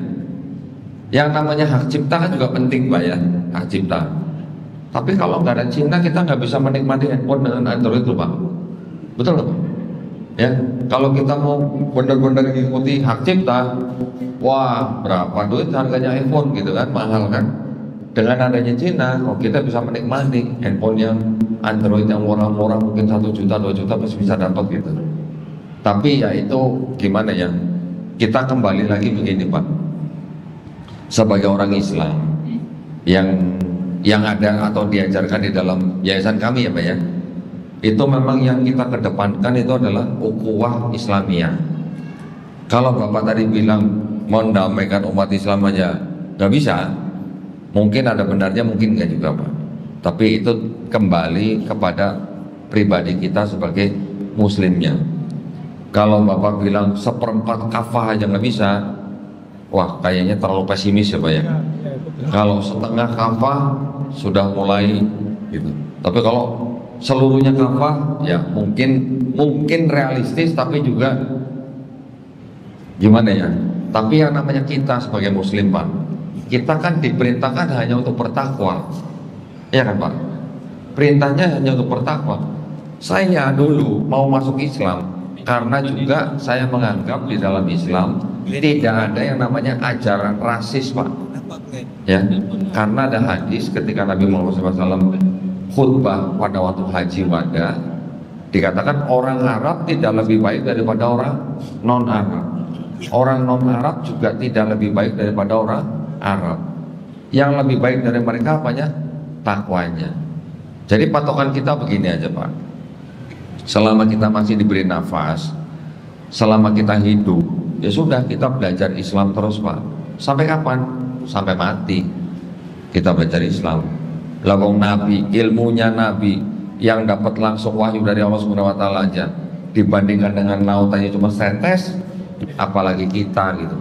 Yang namanya hak cipta kan juga penting Pak ya, hak cipta. Tapi kalau nggak ada Cina kita nggak bisa menikmati handphone dengan Android loh Pak. Betul nggak Pak? Ya, kalau kita mau benar-benar mengikuti hak cipta, wah berapa duit harganya iPhone gitu kan, mahal kan. Dengan adanya Cina, kita bisa menikmati handphone yang Android yang murah-murah mungkin 1 juta, 2 juta masih bisa dapat gitu. Tapi ya itu gimana ya? Kita kembali lagi begini Pak. Sebagai orang Islam yang ada atau diajarkan di dalam yayasan kami ya Pak ya, itu memang yang kita kedepankan itu adalah ukhuwah Islamiyah. Kalau Bapak tadi bilang mendamaikan umat Islam aja nggak bisa, mungkin ada benarnya, mungkin nggak juga Pak. Tapi itu kembali kepada pribadi kita sebagai muslimnya. Kalau Bapak bilang 1/4 kafah aja nggak bisa, wah kayaknya terlalu pesimis ya Pak ya. Kalau setengah kafah sudah mulai gitu. Tapi kalau seluruhnya kafah ya mungkin realistis, tapi juga gimana ya. Tapi yang namanya kita sebagai muslim Pak, kita kan diperintahkan hanya untuk bertakwa, ya kan Pak? Perintahnya hanya untuk bertakwa. Saya dulu mau masuk Islam karena juga saya menganggap di dalam Islam tidak ada yang namanya ajaran rasis Pak. Ya, karena ada hadis ketika Nabi Muhammad SAW khutbah pada waktu haji wada, dikatakan orang Arab tidak lebih baik daripada orang non Arab. Orang non Arab juga tidak lebih baik daripada orang Arab. Yang lebih baik dari mereka apanya? Takwanya. Jadi patokan kita begini aja Pak. Selama kita masih diberi nafas, selama kita hidup, ya sudah kita belajar Islam terus Pak. Sampai kapan? Sampai mati kita belajar Islam. Lawang Nabi, ilmunya Nabi yang dapat langsung wahyu dari Allah Subhanahu Wa Taala aja dibandingkan dengan lautannya cuma setes, apalagi kita gitu.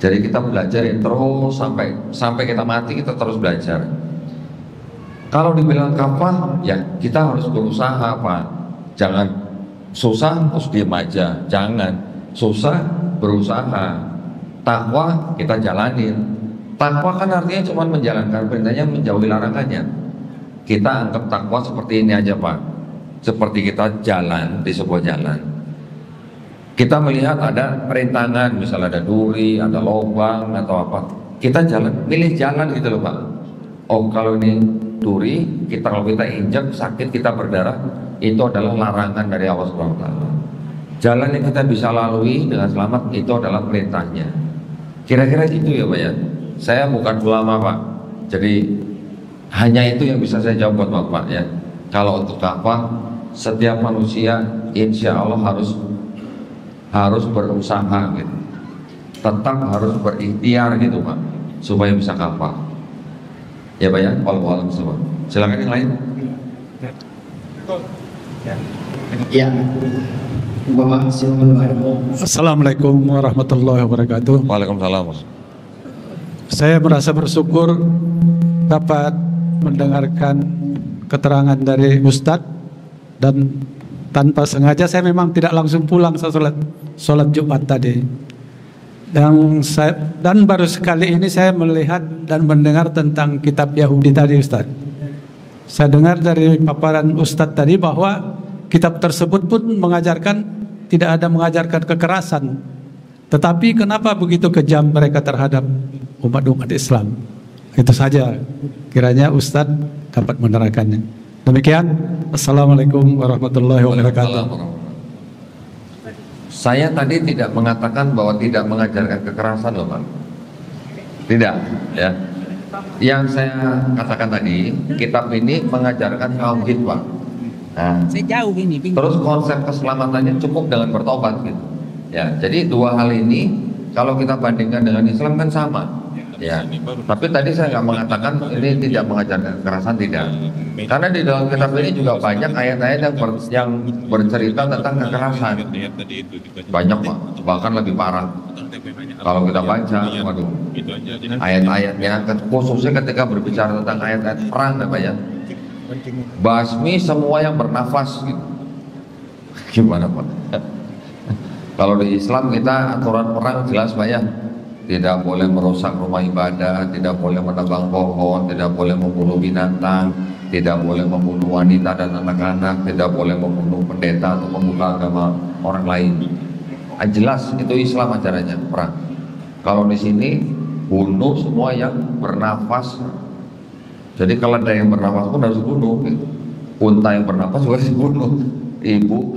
Jadi kita belajar terus sampai kita mati, kita terus belajar. Kalau dibilang kafah, ya kita harus berusaha Pak. Jangan susah terus diam aja, jangan susah berusaha. Takwa kita jalanin. Takwa kan artinya cuma menjalankan perintahnya, menjauhi larangannya. Kita anggap takwa seperti ini aja Pak, seperti kita jalan di sebuah jalan. Kita melihat ada perintangan, misalnya ada duri, ada lubang atau apa, kita jalan, milih jalan gitu loh Pak. Oh kalau ini duri, kalau kita injak sakit, kita berdarah, itu adalah larangan dari Allah Subhanahu Wa Taala. Jalan yang kita bisa lalui dengan selamat itu adalah perintahnya. Kira-kira gitu ya Pak ya. Saya bukan ulama Pak, jadi hanya itu yang bisa saya jawab buat Bapak ya. Kalau untuk kafah, setiap manusia insya Allah harus berusaha gitu, tetap harus berikhtiar gitu Pak, supaya bisa kafah. Ya Pak ya, wallahu a'lam bishawab. Silakan yang lain. Ya, Bapak silakan Pak. Assalamualaikum warahmatullahi wabarakatuh. Waalaikumsalam. Saya merasa bersyukur dapat mendengarkan keterangan dari Ustadz, dan tanpa sengaja saya memang tidak langsung pulang setelah sholat Jumat tadi. Dan baru sekali ini saya melihat dan mendengar tentang kitab Yahudi tadi Ustadz. Saya dengar dari paparan Ustadz tadi bahwa kitab tersebut pun tidak ada mengajarkan kekerasan. Tetapi kenapa begitu kejam mereka terhadap umat-umat Islam? Itu saja, kiranya Ustadz dapat menerangkannya. Demikian, Assalamualaikum warahmatullahi wabarakatuh. Saya tadi tidak mengatakan bahwa tidak mengajarkan kekerasan loh Pak. Tidak ya. Yang saya katakan tadi, kitab ini mengajarkan tauhid Pak. Nah, Sejauh ini terus konsep keselamatannya cukup dengan bertobat gitu. Ya, jadi dua hal ini kalau kita bandingkan dengan Islam kan sama. Ya, tapi tadi saya nggak mengatakan ini tidak mengajarkan kekerasan, tidak. Karena di dalam kitab ini juga banyak ayat-ayat yang bercerita tentang kekerasan. Banyak Pak, bahkan lebih parah. Kalau kita baca, waduh, ayat-ayatnya, khususnya ketika berbicara tentang ayat-ayat perang, Pak ya. Basmi semua yang bernafas gitu. Gimana Pak? Kalau di Islam kita aturan perang jelas Pak ya. Tidak boleh merusak rumah ibadah, tidak boleh menebang pohon, tidak boleh membunuh binatang, tidak boleh membunuh wanita dan anak-anak, tidak boleh membunuh pendeta atau pemuka agama orang lain. Jelas itu Islam ajarannya perang. Kalau di sini bunuh semua yang bernafas. Jadi kalau ada yang bernafas pun harus dibunuh. Unta yang bernafas juga harus dibunuh. Ibu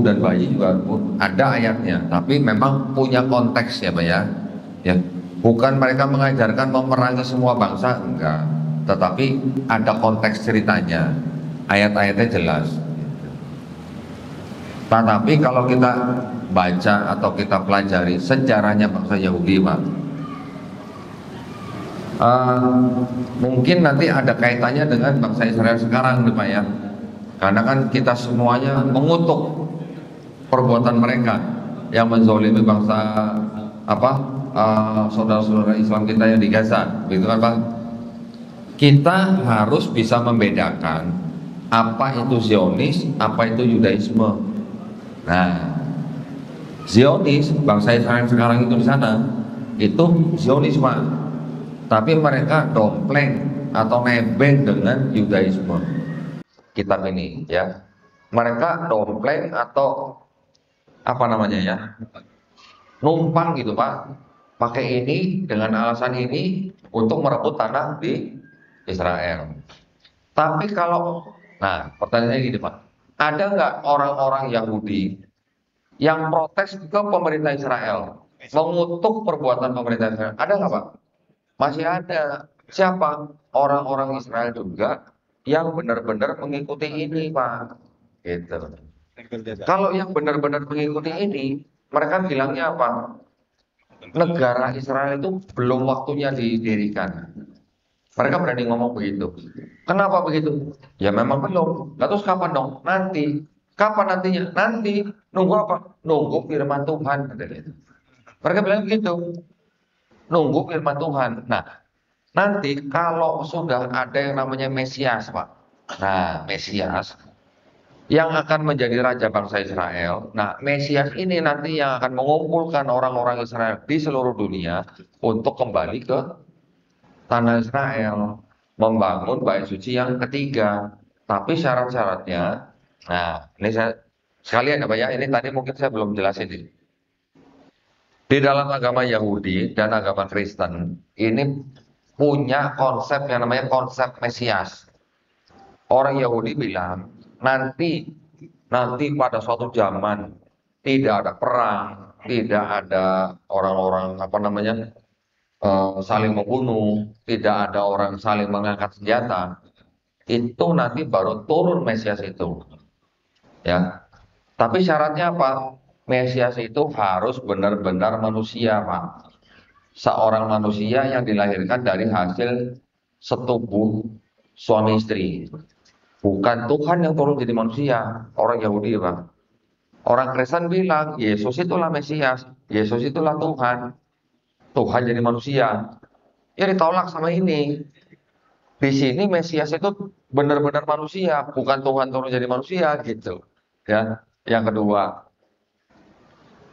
dan bayi juga pun ada ayatnya. Tapi memang punya konteks ya Pak ya. Ya, bukan mereka mengajarkan memerangi semua bangsa, enggak. Tetapi ada konteks ceritanya. Ayat-ayatnya jelas. Tetapi kalau kita baca atau kita pelajari sejarahnya bangsa Yahudi Pak, mungkin nanti ada kaitannya dengan bangsa Israel sekarang nih Pak ya. Karena kan kita semuanya mengutuk perbuatan mereka yang menzolimi bangsa saudara-saudara Islam kita yang di Gaza, begitu kan Pak? Kita harus bisa membedakan apa itu Zionis, apa itu Yudaisme. Nah, Zionis, bangsa Israel sekarang itu di sana, itu Zionis Pak. Tapi mereka dompleng atau nebeng dengan Yudaisme. Kitab ini ya. Mereka dompleng atau apa namanya ya? Numpang gitu Pak. Pakai ini dengan alasan ini untuk merebut tanah di Israel. Tapi kalau, nah pertanyaannya gini Pak, ada nggak orang-orang Yahudi yang protes ke pemerintah Israel, mengutuk perbuatan pemerintah Israel? Ada nggak Pak? Masih ada. Siapa? Orang-orang Israel juga yang benar-benar mengikuti ini Pak. Gitu. Kalau yang benar-benar mengikuti ini, mereka bilangnya apa? Negara Israel itu belum waktunya didirikan. Mereka berani ngomong begitu. Kenapa begitu? Ya memang belum. Lalu terus kapan dong? Nanti. Kapan nantinya? Nanti. Nunggu apa? Nunggu firman Tuhan. Mereka bilang begitu. Nunggu firman Tuhan. Nah, nanti kalau sudah ada yang namanya Mesias, Pak. Nah, Mesias yang akan menjadi raja bangsa Israel. Nah, Mesias ini nanti yang akan mengumpulkan orang-orang Israel di seluruh dunia untuk kembali ke tanah Israel, membangun bait suci yang ketiga. Tapi syarat-syaratnya, nah ini saya sekalian ya Pak ya, ini tadi mungkin saya belum jelasin ini. Di dalam agama Yahudi dan agama Kristen ini punya konsep yang namanya konsep Mesias. Orang Yahudi bilang nanti pada suatu zaman tidak ada perang, tidak ada orang-orang apa namanya saling membunuh, tidak ada orang saling mengangkat senjata. Itu nanti baru turun Mesias itu. Ya. Tapi syaratnya apa? Mesias itu harus benar-benar manusia, Pak. Seorang manusia yang dilahirkan dari hasil setubuh suami istri. Bukan Tuhan yang turun jadi manusia, orang Yahudi Pak. Orang Kristen bilang, Yesus itulah Mesias, Yesus itulah Tuhan. Tuhan jadi manusia. Ya ditolak sama ini. Di sini Mesias itu benar-benar manusia, bukan Tuhan turun jadi manusia gitu. Ya. Yang kedua,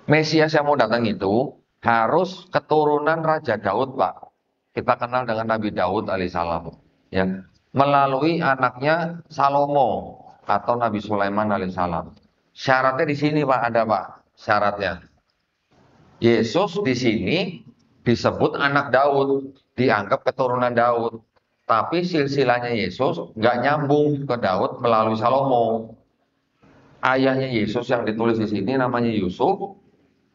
Mesias yang mau datang itu harus keturunan Raja Daud, Pak. Kita kenal dengan Nabi Daud alaihissalam. Ya. Melalui anaknya Salomo atau Nabi Sulaiman alaihissalam. Syaratnya di sini Pak, ada Pak syaratnya. Yesus di sini disebut anak Daud, dianggap keturunan Daud. Tapi silsilahnya Yesus nggak nyambung ke Daud melalui Salomo. Ayahnya Yesus yang ditulis di sini namanya Yusuf,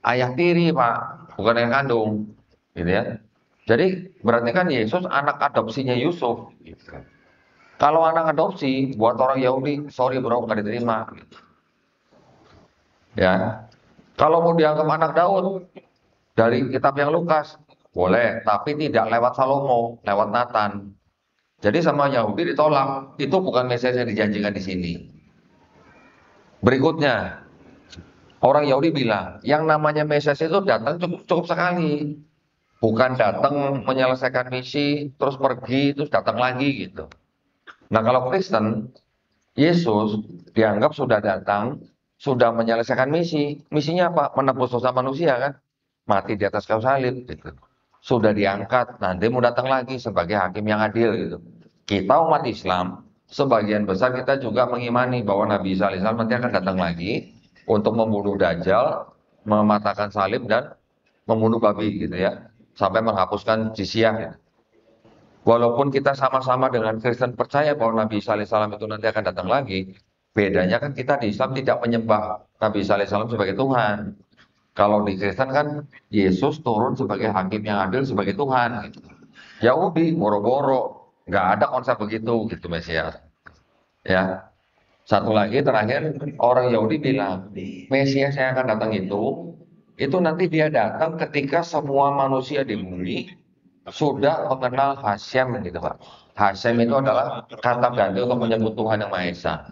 ayah tiri Pak, bukan ayah kandung, gitu ya. Jadi berarti kan Yesus anak adopsinya Yusuf. Gitu. Kalau anak adopsi buat orang Yahudi, sorry bro, nggak diterima. Ya, kalau mau dianggap anak Daud dari kitab yang Lukas, boleh, tapi tidak lewat Salomo, lewat Nathan. Jadi sama Yahudi ditolak. Itu bukan Mesias yang dijanjikan di sini. Berikutnya, orang Yahudi bilang, yang namanya Mesias itu datang cukup sekali. Bukan datang menyelesaikan misi, terus pergi, terus datang lagi gitu. Nah kalau Kristen, Yesus dianggap sudah datang, sudah menyelesaikan misi. Misinya apa? Menebus dosa manusia kan? Mati di atas kayu salib gitu. Sudah diangkat, nanti mau datang lagi sebagai hakim yang adil gitu. Kita umat Islam, sebagian besar kita juga mengimani bahwa Nabi Isa alaihissalam nanti akan datang lagi untuk membunuh Dajjal, mematahkan salib dan membunuh babi gitu ya. Sampai menghapuskan jizyah ya. Walaupun kita sama-sama dengan Kristen percaya bahwa Nabi Isa alaihissalam itu nanti akan datang lagi, bedanya kan kita di Islam tidak menyembah Nabi Isa alaihissalam sebagai Tuhan. Kalau di Kristen kan Yesus turun sebagai hakim yang adil sebagai Tuhan. Gitu. Yahudi boro-boro, nggak ada konsep begitu gitu Mesias. Ya, satu lagi terakhir orang Yahudi bilang Mesias yang akan datang itu nanti dia datang ketika semua manusia di bumi sudah mengenal Hashem gitu Pak. Hashem itu adalah kata ganti untuk menyebut Tuhan yang Maha Esa.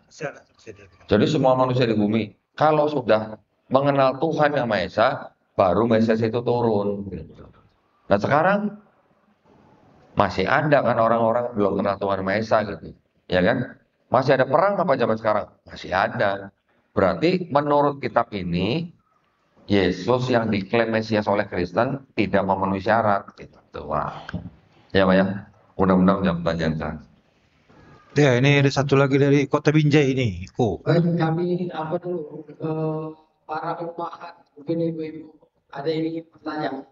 Jadi semua manusia di bumi kalau sudah mengenal Tuhan yang Maha Esa, baru Mesias itu turun. Nah sekarang masih ada kan orang-orang belum kenal Tuhan Maha Esa gitu, ya kan? Masih ada perang apa zaman sekarang? Masih ada. Berarti menurut kitab ini Yesus yang diklaim Mesias oleh Kristen tidak memenuhi syarat gitu. Wah. Ya Pak ya. Mudah-mudahan menjawab pertanyaan saya. Ya, ini ada satu lagi dari Kota Binjai ini, Iko. Baik, kami apa dulu para pemahat, mungkin ibu-ibu ada yang ingin bertanya.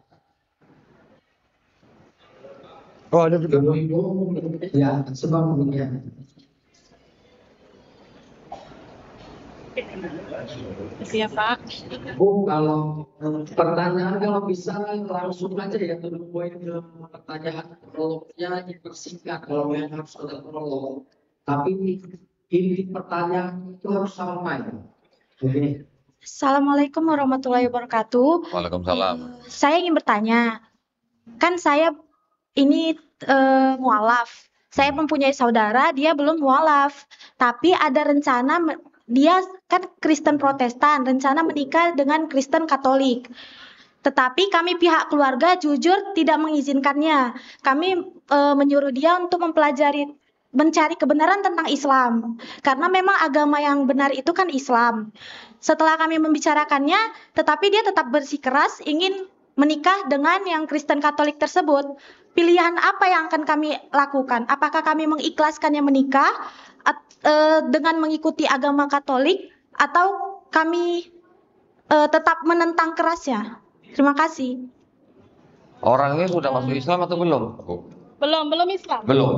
Oh, ada juga. Ibu-ibu, ya, sebab ya. Iya Pak. Bu, kalau pertanyaan kalau bisa langsung aja ya to the point ke pertanyaan prolognya dipersingkat kalau yang harus ada prolog. Tapi inti pertanyaan itu harus sampai. Oke. Assalamualaikum warahmatullahi wabarakatuh. Waalaikumsalam. Saya ingin bertanya, kan saya ini mualaf. Saya mempunyai saudara, dia belum mualaf, tapi ada rencana dia kan Kristen Protestan, rencana menikah dengan Kristen Katolik. Tetapi kami pihak keluarga jujur tidak mengizinkannya. Kami menyuruh dia untuk mencari kebenaran tentang Islam. Karena memang agama yang benar itu kan Islam. Setelah kami membicarakannya, tetapi dia tetap bersikeras ingin menikah dengan yang Kristen Katolik tersebut. Pilihan apa yang akan kami lakukan? Apakah kami mengikhlaskannya menikah dengan mengikuti agama Katolik atau kami tetap menentang kerasnya? Terima kasih. Orangnya sudah masuk Islam atau belum? Belum Islam. Belum.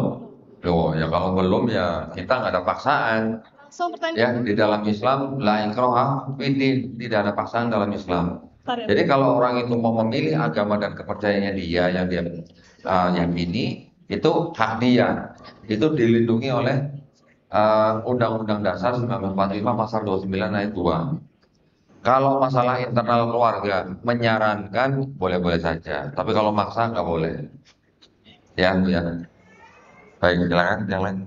Oh, ya kalau belum ya kita nggak ada paksaan. Langsung Ya di dalam Islam la ikraha fiddin, tidak ada paksaan dalam Islam. Jadi kalau orang itu mau memilih agama dan kepercayaannya dia yang dia yakini, itu hak dia. Itu dilindungi oleh Undang-Undang Dasar 1945 pasal 29 ayat 2. Kalau masalah internal keluarga menyarankan boleh-boleh saja, tapi kalau maksa nggak boleh. Ya. Baik, silakan yang lain.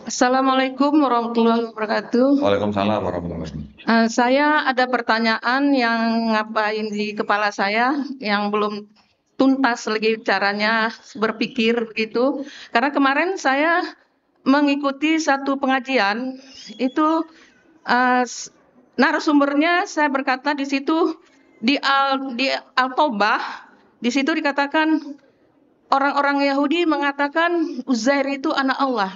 Assalamualaikum warahmatullahi wabarakatuh. Waalaikumsalam warahmatullahi wabarakatuh. Saya ada pertanyaan yang ngapain di kepala saya yang belum tuntas lagi caranya berpikir begitu. Karena kemarin saya mengikuti satu pengajian itu narasumbernya saya berkata di situ di Al-Taubah di situ dikatakan orang-orang Yahudi mengatakan Uzair itu anak Allah.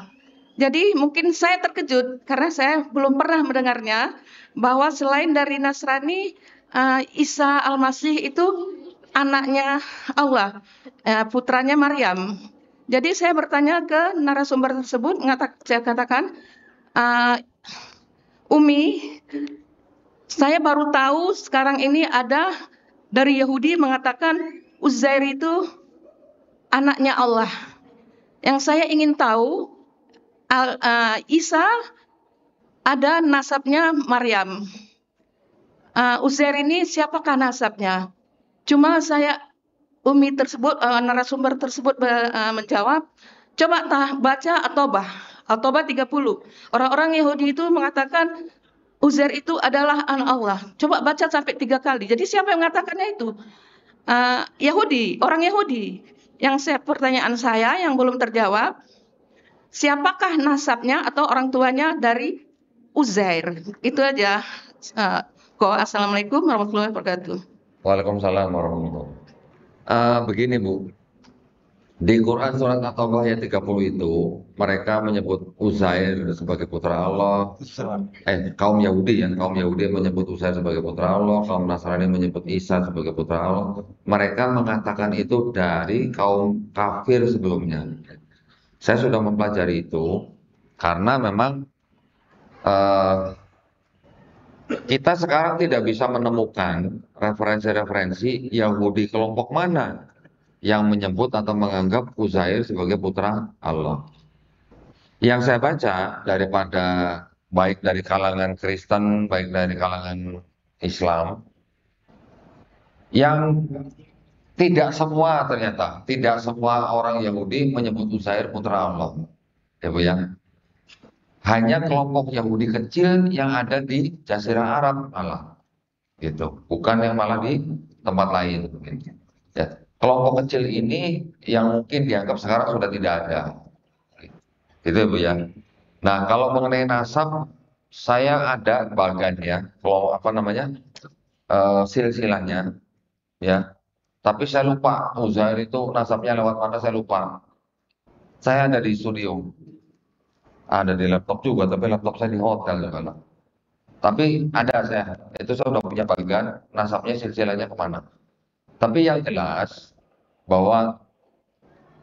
Jadi mungkin saya terkejut karena saya belum pernah mendengarnya bahwa selain dari Nasrani, Isa Al-Masih itu anaknya Allah, putranya Maryam. Jadi saya bertanya ke narasumber tersebut, saya katakan, Umi, saya baru tahu sekarang ini ada dari Yahudi mengatakan Uzair itu anaknya Allah. Yang saya ingin tahu, Isa ada nasabnya Maryam. Uzair ini siapakah nasabnya? Cuma Umi tersebut, narasumber tersebut menjawab, coba baca At-Taubah 30. Orang-orang Yahudi itu mengatakan Uzair itu adalah anak Allah. Coba baca sampai 3 kali. Jadi siapa yang mengatakannya itu? Yahudi, orang Yahudi. Pertanyaan saya yang belum terjawab, siapakah nasabnya atau orang tuanya dari Uzair? Itu aja. Assalamualaikum warahmatullahi wabarakatuh. Waalaikumsalam warahmatullahi wabarakatuh. Begini Bu, di Quran surat At-Taubah ayat 30 itu mereka menyebut Uzair sebagai putra Allah. Kaum Yahudi menyebut Uzair sebagai putra Allah, kaum Nasrani menyebut Isa sebagai putra Allah. Mereka mengatakan itu dari kaum kafir sebelumnya. Saya sudah mempelajari itu karena memang kita sekarang tidak bisa menemukan referensi-referensi Yahudi kelompok mana yang menyebut atau menganggap Uzair sebagai putra Allah. Yang saya baca daripada baik dari kalangan Kristen, baik dari kalangan Islam, yang tidak semua orang Yahudi menyebut Uzair putra Allah. Ya Bu ya. Hanya kelompok Yahudi kecil yang ada di Jazirah Arab malah. gitu, bukan yang malah di tempat lain. Gitu. Ya, kelompok kecil ini yang mungkin dianggap sekarang sudah tidak ada, gitu ya Bu ya. Nah, kalau mengenai nasab, saya ada bagannya, kalau apa namanya, silsilahnya, ya. Tapi saya lupa, Uzair itu nasabnya lewat mana saya lupa. Saya ada di studio, ada di laptop juga, tapi laptop saya di hotel juga. Tapi ada saya, itu saya udah punya bagian nasabnya silsilahnya kemana. Tapi yang jelas bahwa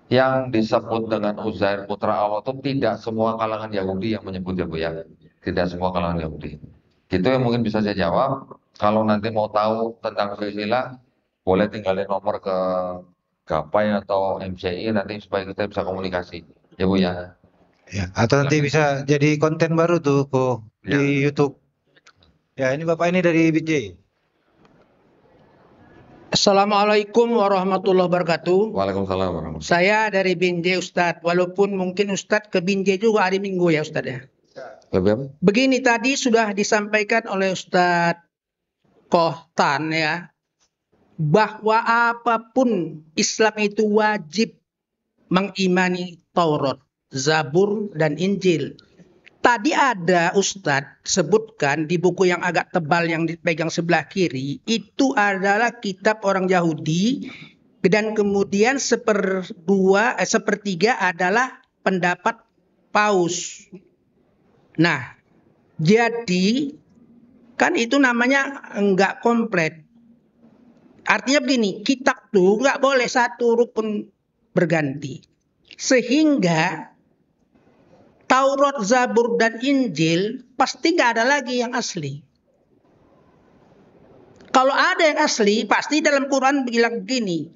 yang disebut dengan Uzair putra Allah itu tidak semua kalangan Yahudi yang menyebut ya Bu ya. Tidak semua kalangan Yahudi. Itu yang mungkin bisa saya jawab. Kalau nanti mau tahu tentang silsilah, boleh tinggalin nomor ke Gapai atau MCI nanti supaya kita bisa komunikasi. Ya Bu ya. Ya, atau nanti bisa jadi konten baru tuh kok di YouTube. Ya, ini Bapak ini dari BJ. Assalamualaikum warahmatullahi wabarakatuh. Waalaikumsalam warahmatullahi wabarakatuh. Saya dari Binjai Ustadz, walaupun mungkin Ustadz ke Binjai juga hari Minggu ya Ustadz ya. Lebih apa? Begini tadi sudah disampaikan oleh Ustadz Kohtan ya, bahwa apapun Islam itu wajib mengimani Taurat, Zabur, dan Injil. Tadi ada Ustadz sebutkan di buku yang agak tebal yang dipegang sebelah kiri, itu adalah kitab orang Yahudi, dan kemudian sepertiga adalah pendapat Paus. Nah, jadi kan itu namanya enggak komplit. Artinya begini, kitab tuh enggak boleh satu rukun berganti. Sehingga Taurat, Zabur, dan Injil pasti nggak ada lagi yang asli. Kalau ada yang asli, pasti dalam Quran bilang begini,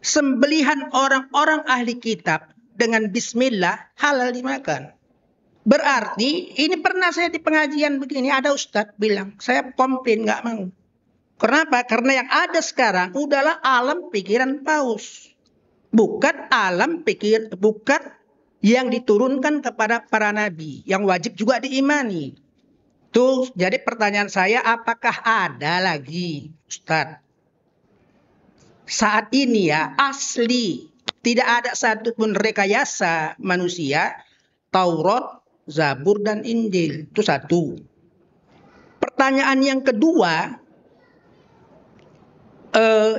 sembelihan orang-orang ahli kitab dengan bismillah halal dimakan. Berarti, ini pernah saya di pengajian begini, ada Ustadz bilang, saya komplain nggak mau. Kenapa? Karena yang ada sekarang udahlah alam pikiran Paus. Bukan alam pikir, bukan yang diturunkan kepada para nabi, yang wajib juga diimani. Tuh, jadi pertanyaan saya, apakah ada lagi, Ustadz? Saat ini ya, asli, tidak ada satupun rekayasa manusia, Taurat, Zabur, dan Injil. Itu satu. Pertanyaan yang kedua,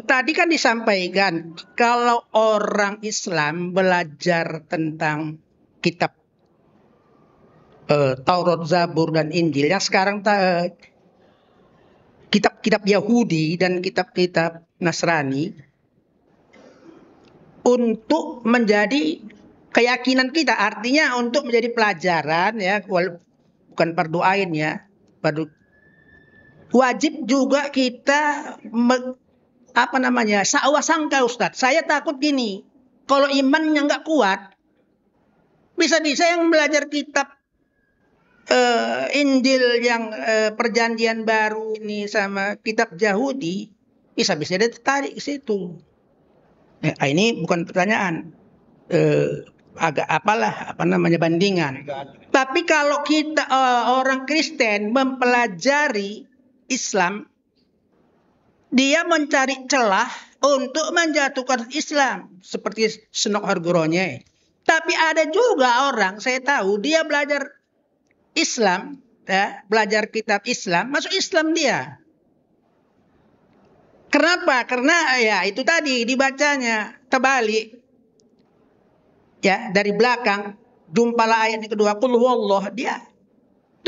tadi kan disampaikan kalau orang Islam belajar tentang kitab Taurat, Zabur, dan Injil yang sekarang kitab-kitab Yahudi dan kitab-kitab Nasrani untuk menjadi keyakinan kita, artinya untuk menjadi pelajaran ya, bukan fardu ain ya, wajib juga kita sangka Ustadz. Saya takut gini, kalau imannya nggak kuat, bisa-bisa yang belajar kitab Injil yang perjanjian baru ini sama kitab Yahudi, bisa-bisa dia tertarik ke situ. Ini bukan pertanyaan, bandingan. Tapi kalau kita orang Kristen mempelajari Islam, dia mencari celah untuk menjatuhkan Islam seperti Senok Hargoronye. Tapi ada juga orang, saya tahu, dia belajar Islam, ya, belajar kitab Islam, masuk Islam dia. Kenapa? Karena ya itu tadi dibacanya terbalik. Ya, dari belakang jumpalah ayat yang kedua, qul huwallah, dia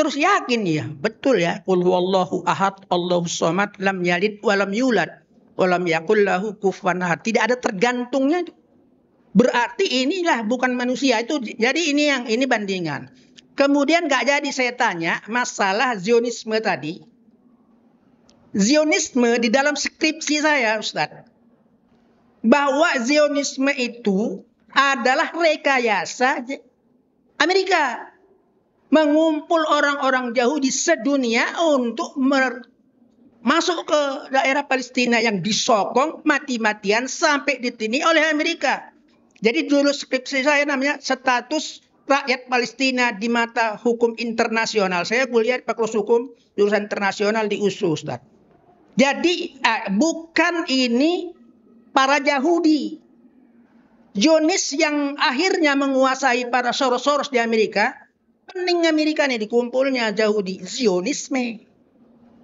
terus yakin ya, betul ya, qul huwallahu ahad, Allahus samad, lam yalid wa lam yulad wa lam yakul lahu kufuwan ahad. Tidak ada tergantungnya. Berarti inilah bukan manusia itu. Jadi ini bandingan. Kemudian nggak jadi saya tanya masalah Zionisme tadi. Zionisme di dalam skripsi saya, Ustadz, bahwa Zionisme itu adalah rekayasa Amerika mengumpul orang-orang Yahudi sedunia untuk masuk ke daerah Palestina yang disokong mati-matian sampai ditini oleh Amerika. Jadi dulu skripsi saya namanya status rakyat Palestina di mata hukum internasional. Saya kuliah di Fakultas Hukum jurusan internasional di USU, Ustaz. Jadi bukan ini para Yahudi. Zionis yang akhirnya menguasai para Soros di Amerika. Pening Amerika nih dikumpulnya Yahudi. Zionisme.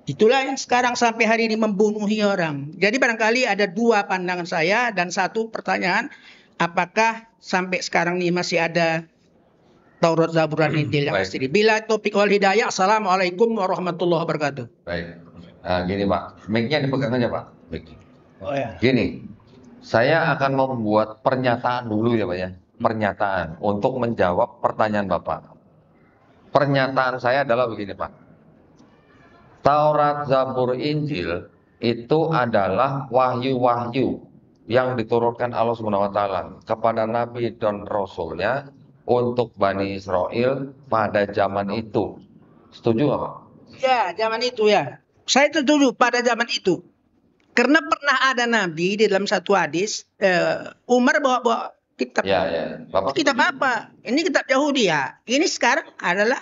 Itulah yang sekarang sampai hari ini membunuhi orang. Jadi barangkali ada dua pandangan saya dan satu pertanyaan. Apakah sampai sekarang ini masih ada Taurat, Zabur, dan Injil yang asli? Bila topik wal hidayah. Assalamualaikum warahmatullahi wabarakatuh. Baik. Gini Pak, mic-nya dipegang aja Pak. Oh ya. Gini, saya akan membuat pernyataan dulu ya Pak ya. Pernyataan untuk menjawab pertanyaan Bapak. Pernyataan saya adalah begini Pak. Taurat, Zabur, Injil itu adalah wahyu-wahyu yang diturunkan Allah SWT kepada Nabi dan Rasulnya untuk Bani Israel pada zaman itu. Setuju nggak Pak? Ya, zaman itu ya. Saya setuju pada zaman itu. Karena pernah ada Nabi di dalam satu hadis, Umar bawa kitab. Ya, ya. Bapak Kitab apa? Ini kitab Yahudi ya. Ini sekarang adalah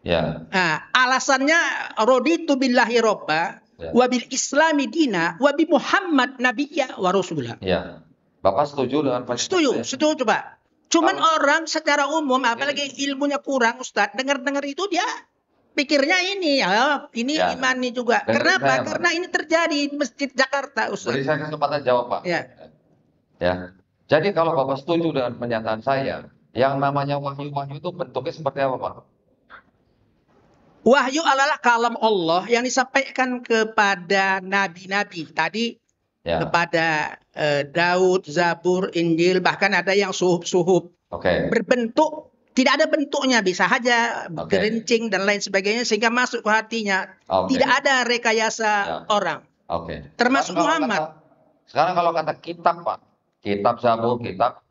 ya. Alasannya raditu billahi robba wa bil islami dina wa bi Muhammad nabiyya wa rasulah. Ya. Bapak setuju dengan Setuju, setuju Pak. Cuman orang secara umum apalagi ilmunya kurang Ustadz, dengar-dengar itu dia pikirnya ini Ya. imani juga. Dengar Kenapa? saya, Pak. Karena ini terjadi di Masjid Jakarta Ustadz. Beri saya kesempatan jawab Pak. Ya. Ya. Jadi kalau Bapak setuju dengan pernyataan saya, yang namanya wahyu-wahyu itu bentuknya seperti apa Pak? Wahyu adalah kalam Allah yang disampaikan kepada nabi-nabi. Tadi kepada Daud, Zabur, Injil, bahkan ada yang suhuf-suhuf. Berbentuk, tidak ada bentuknya, bisa saja gerincing dan lain sebagainya sehingga masuk ke hatinya. Tidak ada rekayasa orang. Termasuk Muhammad. Sekarang kalau kata kitab Pak, kitab Zabur, kitab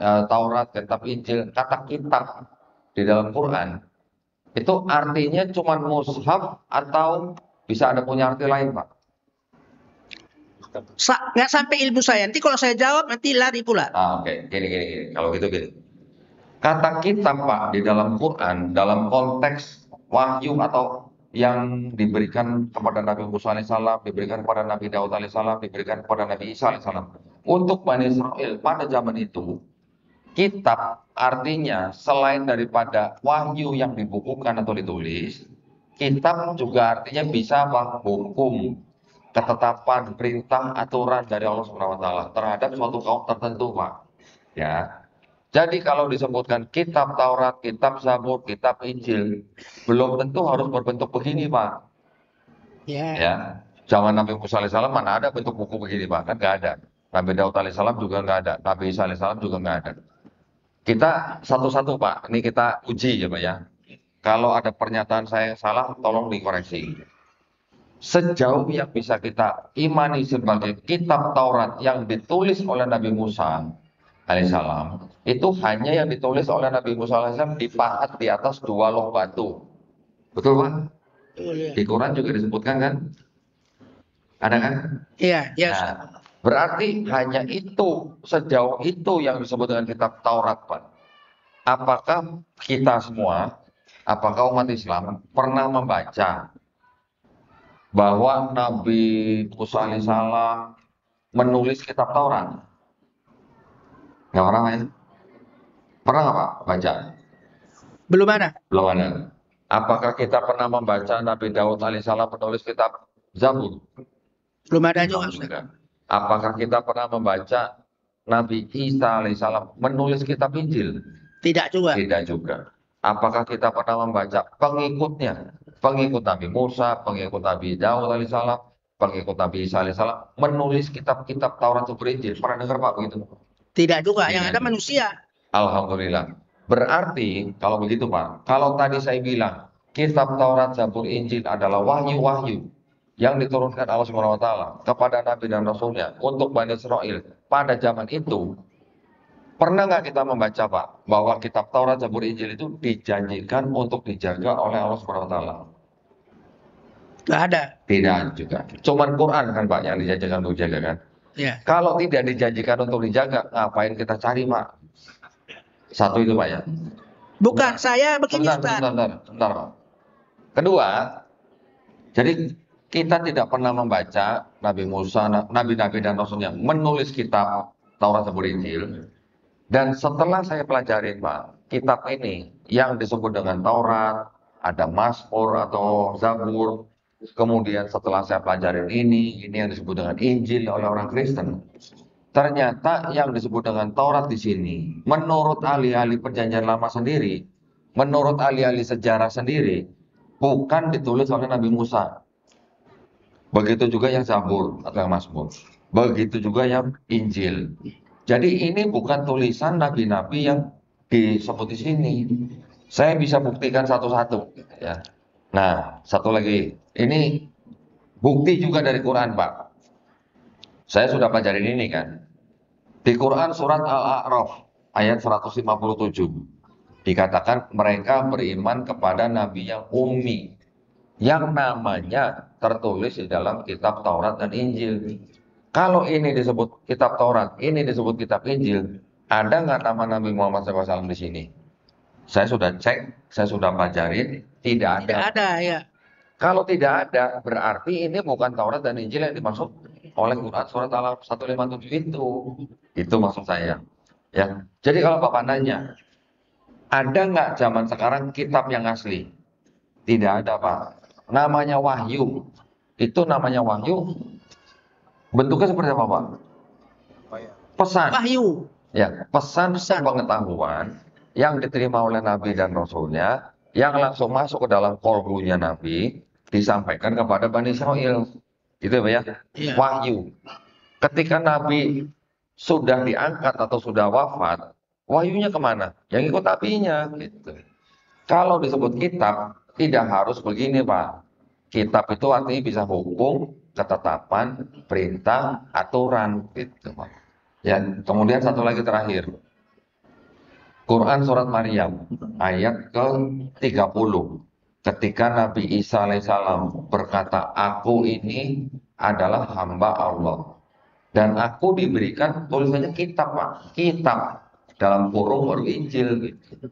Taurat, kitab Injil, kata kitab di dalam Quran, itu artinya cuma mushaf atau bisa ada punya arti lain Pak? Nggak sampai ilmu saya. Nanti kalau saya jawab nanti lari pula. Gini. Kalau gitu gini. Kata kitab Pak di dalam Quran, dalam konteks wahyu atau yang diberikan kepada Nabi Musa alaihissalam, diberikan kepada Nabi Daud alaihissalam, diberikan kepada Nabi Isa alaihissalam. Untuk Bani Israel pada zaman itu, kitab artinya selain daripada wahyu yang dibukukan atau ditulis, kitab juga artinya bisa apa? Hukum, ketetapan, perintah, aturan dari Allah SWT terhadap suatu kaum tertentu, Pak. Ya. Jadi kalau disebutkan kitab Taurat, kitab Zabur, kitab Injil, belum tentu harus berbentuk begini, Pak. Ya. Zaman Nabi Musa alaihissalam mana ada bentuk buku begini, Pak? Kan nggak ada. Nabi Daud alaihissalam juga nggak ada. Nabi Isa alaihissalam juga nggak ada. Kita satu-satu, Pak. Ini kita uji ya, Pak ya. Kalau ada pernyataan saya salah, tolong dikoreksi. Sejauh yang bisa kita imani sebagai kitab Taurat yang ditulis oleh Nabi Musa alaihissalam, itu hanya yang ditulis oleh Nabi Musa alaihissalam dipahat di atas 2 loh batu. Betul Pak? Di Quran juga disebutkan kan? Ada kan? Iya. Nah, berarti hanya itu, sejauh itu yang disebut dengan kitab Taurat Pak. Apakah kita semua, apakah umat Islam pernah membaca bahwa Nabi Musa alaihissalam menulis kitab Taurat? Nggak pernah ya? Pernah nggak Pak baca? Belum ada. Belum ada. Apakah kita pernah membaca Nabi Daud alaihissalam menulis kitab Zabur? Belum ada juga. Apakah kita pernah membaca Nabi Isa alaihissalam menulis kitab Injil? Tidak juga. Tidak juga. Apakah kita pernah membaca pengikutnya? Pengikut Nabi Musa, pengikut Nabi Daud alaihissalam, pengikut Nabi Isa alaihissalam menulis kitab-kitab Taurat Zabur Injil. Pernah dengar Pak begitu? Tidak juga. Yang ada manusia. Alhamdulillah. Berarti kalau begitu Pak, kalau tadi saya bilang kitab Taurat Zabur Injil adalah wahyu-wahyu yang diturunkan Allah SWT kepada Nabi dan Rasulnya untuk Bani Israel pada zaman itu, pernah nggak kita membaca Pak bahwa kitab Taurat Zabur Injil itu dijanjikan untuk dijaga oleh Allah SWT? Nggak ada. Tidak juga. Cuman Quran kan Pak yang dijanjikan untuk dijaga kan? Ya. Kalau tidak dijanjikan untuk dijaga, ngapain kita cari Pak? Satu itu Pak ya. Bukan, saya begini Ustaz. Sebentar Pak. Kedua, jadi kita tidak pernah membaca Nabi Musa, Nabi-Nabi dan Rasulnya menulis kitab Taurat dan Injil. Dan setelah saya pelajari Pak, kitab ini yang disebut dengan Taurat, ada Mazmur atau Zabur. Kemudian setelah saya pelajarin ini yang disebut dengan Injil oleh orang Kristen. Ternyata yang disebut dengan Taurat di sini, menurut ahli-ahli perjanjian lama sendiri, menurut ahli-ahli sejarah sendiri, bukan ditulis oleh Nabi Musa. Begitu juga yang Zabur atau yang Mazmur. Begitu juga yang Injil. Jadi ini bukan tulisan nabi-nabi yang disebut di sini. Saya bisa buktikan satu-satu. Ya. Nah, satu lagi. Ini bukti juga dari Quran, Pak. Saya sudah pelajarin ini kan. Di Quran surat Al-A'raf ayat 157. Dikatakan mereka beriman kepada nabi yang ummi, yang namanya tertulis di dalam kitab Taurat dan Injil. Kalau ini disebut kitab Taurat, ini disebut kitab Injil, ada nggak nama Nabi Muhammad SAW di sini? Saya sudah cek, saya sudah pelajarin, tidak ada. Tidak ada ya. Kalau tidak ada, berarti ini bukan Taurat dan Injil yang dimaksud oleh Quran surat Al-A'raf 157 itu. Itu maksud saya. Ya. Jadi kalau Bapak nanya, ada nggak zaman sekarang kitab yang asli? Tidak ada, Pak. Namanya wahyu. Itu namanya wahyu. Bentuknya seperti apa, Pak? Pesan. Wahyu. Ya, pesan pengetahuan yang diterima oleh Nabi dan Rasulnya, yang langsung masuk ke dalam kolbunya Nabi, disampaikan kepada Bani Israel. Gitu ya, Iya. wahyu. Ketika Nabi sudah diangkat atau sudah wafat, wahyunya kemana? Yang ikut nabinya. Gitu. Kalau disebut kitab, tidak harus begini, Pak. Kitab itu artinya bisa hukum, ketetapan, perintah, aturan, gitu, Pak. Ya, kemudian satu lagi terakhir. Quran surat Maryam ayat ke-30. Ketika Nabi Isa alaihissalam berkata, aku ini adalah hamba Allah. Dan aku diberikan tulisannya kitab, Pak. Kitab. Dalam kurung baru Injil. Gitu.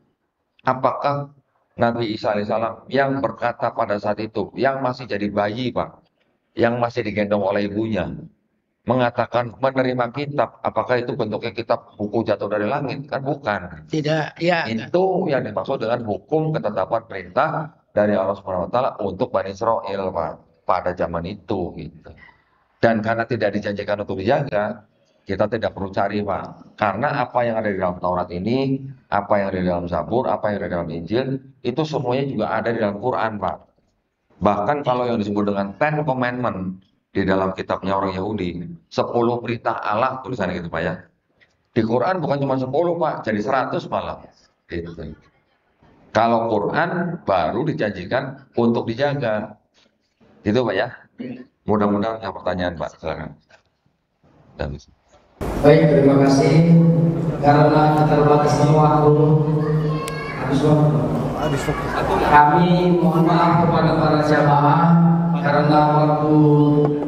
Apakah Nabi Isa alaihissalam yang berkata pada saat itu, yang masih jadi bayi, Pak, yang masih digendong oleh ibunya, mengatakan menerima kitab, apakah itu bentuknya kitab buku jatuh dari langit? Kan bukan. Tidak, ya. Itu yang dimaksud dengan hukum, ketetapan, perintah dari Allah Subhanahu wa taala untuk Bani Israel, Pak, pada zaman itu gitu. Dan karena tidak dijanjikan untuk dijaga, kita tidak perlu cari, Pak. Karena apa yang ada di dalam Taurat ini, apa yang ada di dalam Zabur, apa yang ada di dalam Injil, itu semuanya juga ada di dalam Quran, Pak. Bahkan kalau yang disebut dengan Ten Commandment di dalam kitabnya orang Yahudi, 10 perintah Allah tulisannya gitu, Pak ya. Di Quran bukan cuma 10, Pak, jadi 100 malah. Gitu. Kalau Quran baru dijanjikan untuk dijaga. Gitu, Pak ya. Mudah-mudahan yang pertanyaan, Pak. Silakan. Baik, terima kasih. Karena keterbatasan waktu, kami mohon maaf kepada para jamaah karena waktu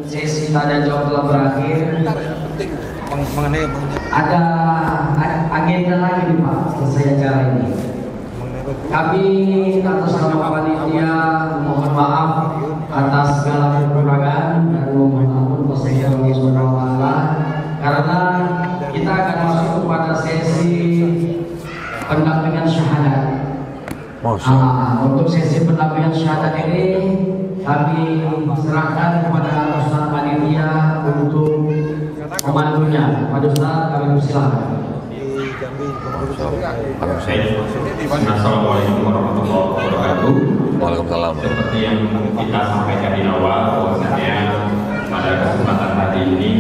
sesi tanya jawab telah berakhir. Ada agenda lagi nih, Pak, selesai acara ini. Kami atas nama panitia mohon maaf atas segala kekurangan dan mohon ampun kepada Allah Subhanahu wa taala, karena kita akan masuk kepada sesi pendampingan syahadat. Untuk sesi pendampingan syahadat ini kami serahkan kepada Ustaz panitia untuk memandunya. Pada Ustaz, kami persilakan. Assalamualaikum warahmatullahi wabarakatuh. Waalaikumsalam. Seperti yang kita sampaikan di awal, bahwasanya pada kesempatan hari ini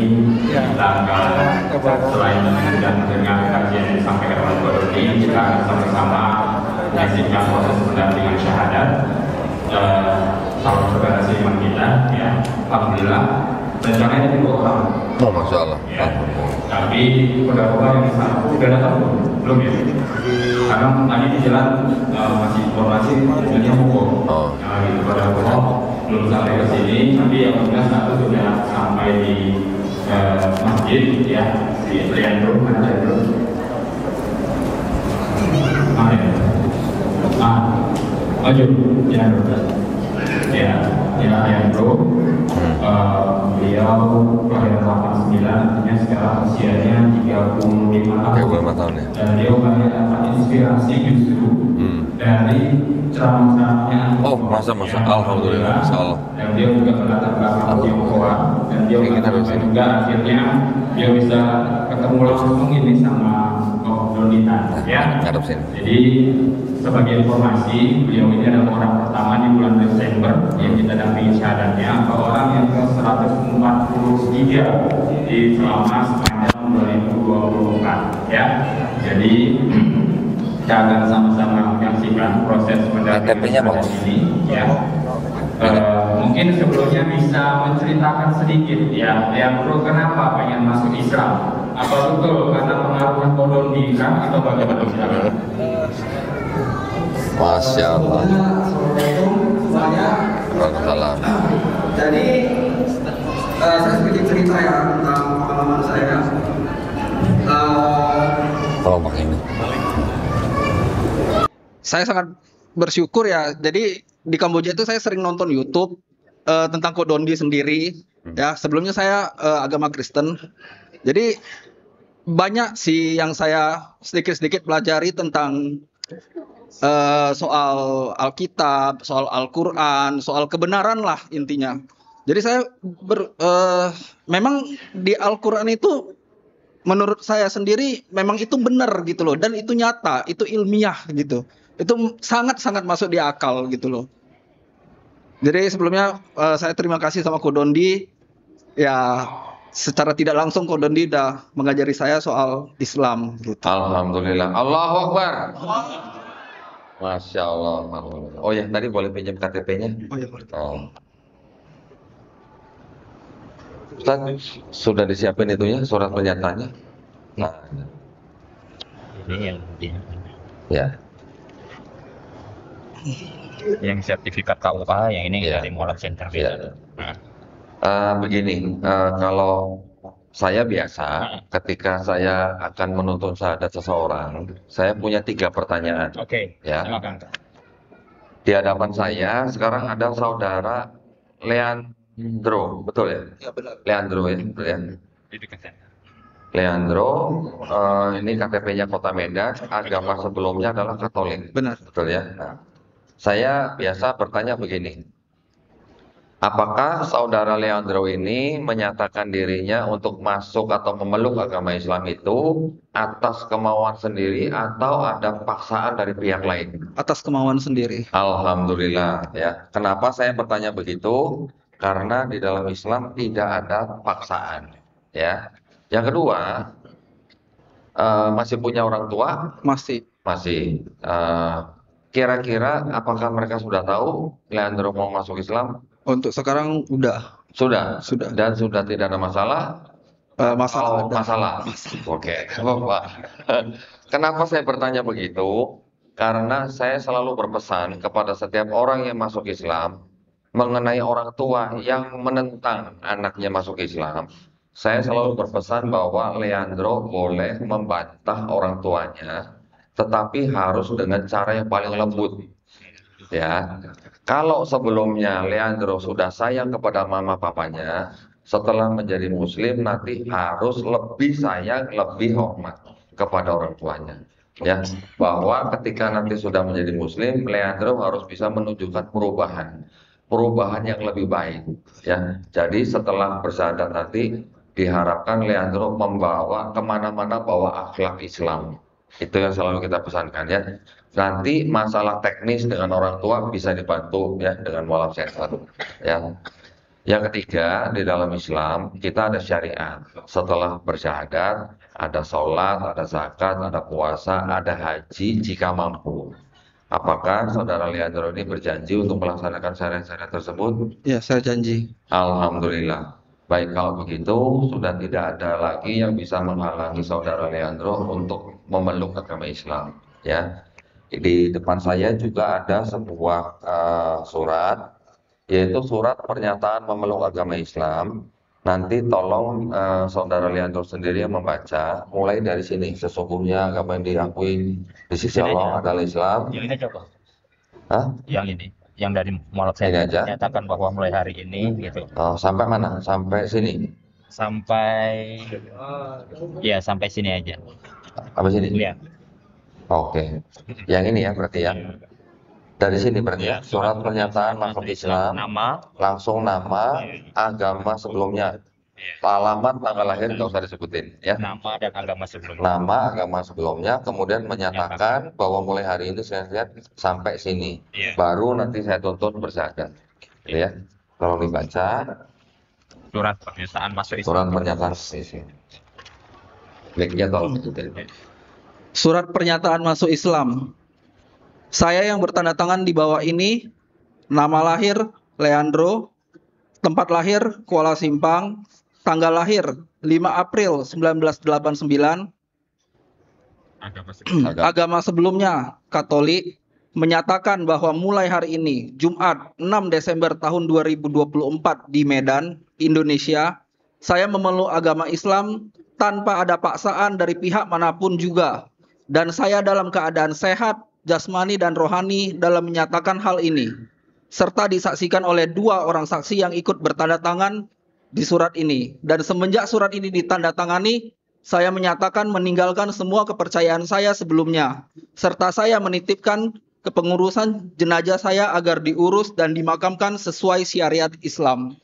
kita akan selain dan dengan kajian yang disampaikan oleh Pak Dodi, kita akan sama-sama menyaksikan proses pendampingan syahadat salah saudara seiman kita. Ya, alhamdulillah. Rencananya itu 2 orang. Oh, Masya Allah. Ya. Tapi saudara yang sana sudah datang belum ya? Karena tadi di jalan masih informasi mobilnya mogok. Nah, gitu pada belum sampai ke sini. Tapi alhamdulillah satu sudah sampai di masjid ya, di Leandro, mana Leandro? Maju, Leandro. Ya. ya Leandro. Beliau kelahiran 89, artinya sekarang usianya 35 tahun. Ya. Dan beliau banyak dapat inspirasi justru dari ceramah-ceramahnya. Oh, masa. Alhamdulillah, Masya Allah. Dan beliau juga berlatar belakang Tionghoa, dan dia juga akhirnya dia bisa ketemu langsung ini sama Donitan, ya. Jadi sebagai informasi, beliau ini adalah orang pertama di bulan Desember yang kita dampingi syahadatnya, atau orang yang ke 143 di selama sepanjang 2024, ya. Jadi kita akan sama-sama menyaksikan proses pendampingan ini, ya. Mungkin sebelumnya bisa menceritakan sedikit, ya, Leandro kenapa pengen masuk Islam? Apa betul karena pengaruh Kodondi kan atau bagaimana? Masya Allah. Waalaikumsalam. Jadi saya sedikit cerita ya tentang pengalaman saya. Tolong pakai ini. Saya sangat bersyukur ya. Jadi di Kamboja itu saya sering nonton YouTube tentang Kodondi sendiri. Ya, sebelumnya saya agama Kristen. Jadi banyak sih yang saya sedikit-sedikit pelajari tentang soal Alkitab, soal Al-Quran, soal kebenaran lah intinya. Jadi saya memang di Al-Quran itu menurut saya sendiri memang itu benar gitu loh, dan itu nyata, itu ilmiah gitu. Itu sangat-sangat masuk di akal gitu loh. Jadi sebelumnya saya terima kasih sama Kodondi. Ya, secara tidak langsung Kodondi udah mengajari saya soal Islam gitu. Alhamdulillah. Allahu Akbar. Masya Allah. Oh ya, tadi boleh pinjam KTP-nya? Oh ya, boleh. Ustaz, sudah disiapin itu ya, surat pernyataannya? Nah, ini yang ya. Yang sertifikat KUA, yang ini Ya. dari Mualaf Center. Ya. Begini, kalau saya biasa ketika saya akan menuntut syahadat seseorang, saya punya 3 pertanyaan. Oke, Ya. silakan. Di hadapan saya sekarang ada saudara Leandro, betul ya? Ya benar. Leandro ya, betul ya? Di dekat sana. Leandro, ini KTP-nya Kota Medan, agama sebelumnya adalah Katolik. Benar. Betul ya? Nah, saya biasa bertanya begini. Apakah saudara Leandro ini menyatakan dirinya untuk masuk atau memeluk agama Islam itu atas kemauan sendiri atau ada paksaan dari pihak lain? Atas kemauan sendiri. Alhamdulillah ya. Kenapa saya bertanya begitu? Karena di dalam Islam tidak ada paksaan. Ya. Yang kedua, masih punya orang tua? Masih. Masih. Kira-kira apakah mereka sudah tahu Leandro mau masuk Islam? Untuk sekarang udah. Sudah. Sudah. Dan sudah tidak ada masalah? Masalah ada. Masalah. Oke. Bapak. Kenapa saya bertanya begitu? Karena saya selalu berpesan kepada setiap orang yang masuk Islam mengenai orang tua yang menentang anaknya masuk Islam. Saya selalu berpesan bahwa Leandro boleh membantah orang tuanya, tetapi harus dengan cara yang paling lembut. Ya, kalau sebelumnya Leandro sudah sayang kepada mama papanya, setelah menjadi Muslim nanti harus lebih sayang, lebih hormat kepada orang tuanya. Ya, bahwa ketika nanti sudah menjadi Muslim, Leandro harus bisa menunjukkan perubahan yang lebih baik. Ya, jadi setelah bersyahadat nanti diharapkan Leandro membawa kemana-mana bawa akhlak Islam. Itu yang selalu kita pesankan ya. Nanti masalah teknis dengan orang tua bisa dibantu ya dengan Mualaf Center. Ya. Yang ketiga, di dalam Islam kita ada syariat. Setelah bersyahadat, ada sholat, ada zakat, ada puasa, ada haji jika mampu. Apakah saudara Leandro ini berjanji untuk melaksanakan syariat-syariat tersebut? Ya, saya janji. Alhamdulillah. Baik, kalau begitu sudah tidak ada lagi yang bisa menghalangi saudara Leandro untuk memeluk agama Islam. Ya, di depan saya juga ada sebuah surat, yaitu surat pernyataan memeluk agama Islam. Nanti tolong saudara Leandro sendiri yang membaca, mulai dari sini. Sesungguhnya agama yang diakui di sisi Allah adalah Islam. Yang ini coba. Hah? Yang ini. yang dari Mualaf Ini saya aja. menyatakan bahwa mulai hari ini gitu. Oh, sampai mana? Sampai sini. Sampai ya sampai sini aja. Sampai sini. Iya. Oke. Yang ini ya berarti ya. Dari sini berarti ya. Surat pernyataan masuk Islam. Nama, Langsung nama, agama sebelumnya. Alamat, tanggal lahir nggak usah disebutin ya. nama dan agama sebelumnya. Nama, agama sebelumnya, kemudian menyatakan bahwa mulai hari ini saya lihat sampai sini. Iya. Baru nanti saya tuntut bersyahadat. Ya. Kalau dibaca Surat pernyataan masuk Islam. surat pernyataan sini. Baiknya tolong disebutin. Surat pernyataan masuk Islam. Saya yang bertanda tangan di bawah ini, nama lahir Leandro, tempat lahir Kuala Simpang, tanggal lahir 5 April 1989, agama sebelumnya Katolik, menyatakan bahwa mulai hari ini, Jumat 6 Desember tahun 2024 di Medan, Indonesia, saya memeluk agama Islam tanpa ada paksaan dari pihak manapun juga. Dan saya dalam keadaan sehat, jasmani dan rohani dalam menyatakan hal ini. Serta disaksikan oleh 2 orang saksi yang ikut bertanda tangan di surat ini. Dan semenjak surat ini ditandatangani, saya menyatakan meninggalkan semua kepercayaan saya sebelumnya. Serta saya menitipkan kepengurusan jenazah saya agar diurus dan dimakamkan sesuai syariat Islam.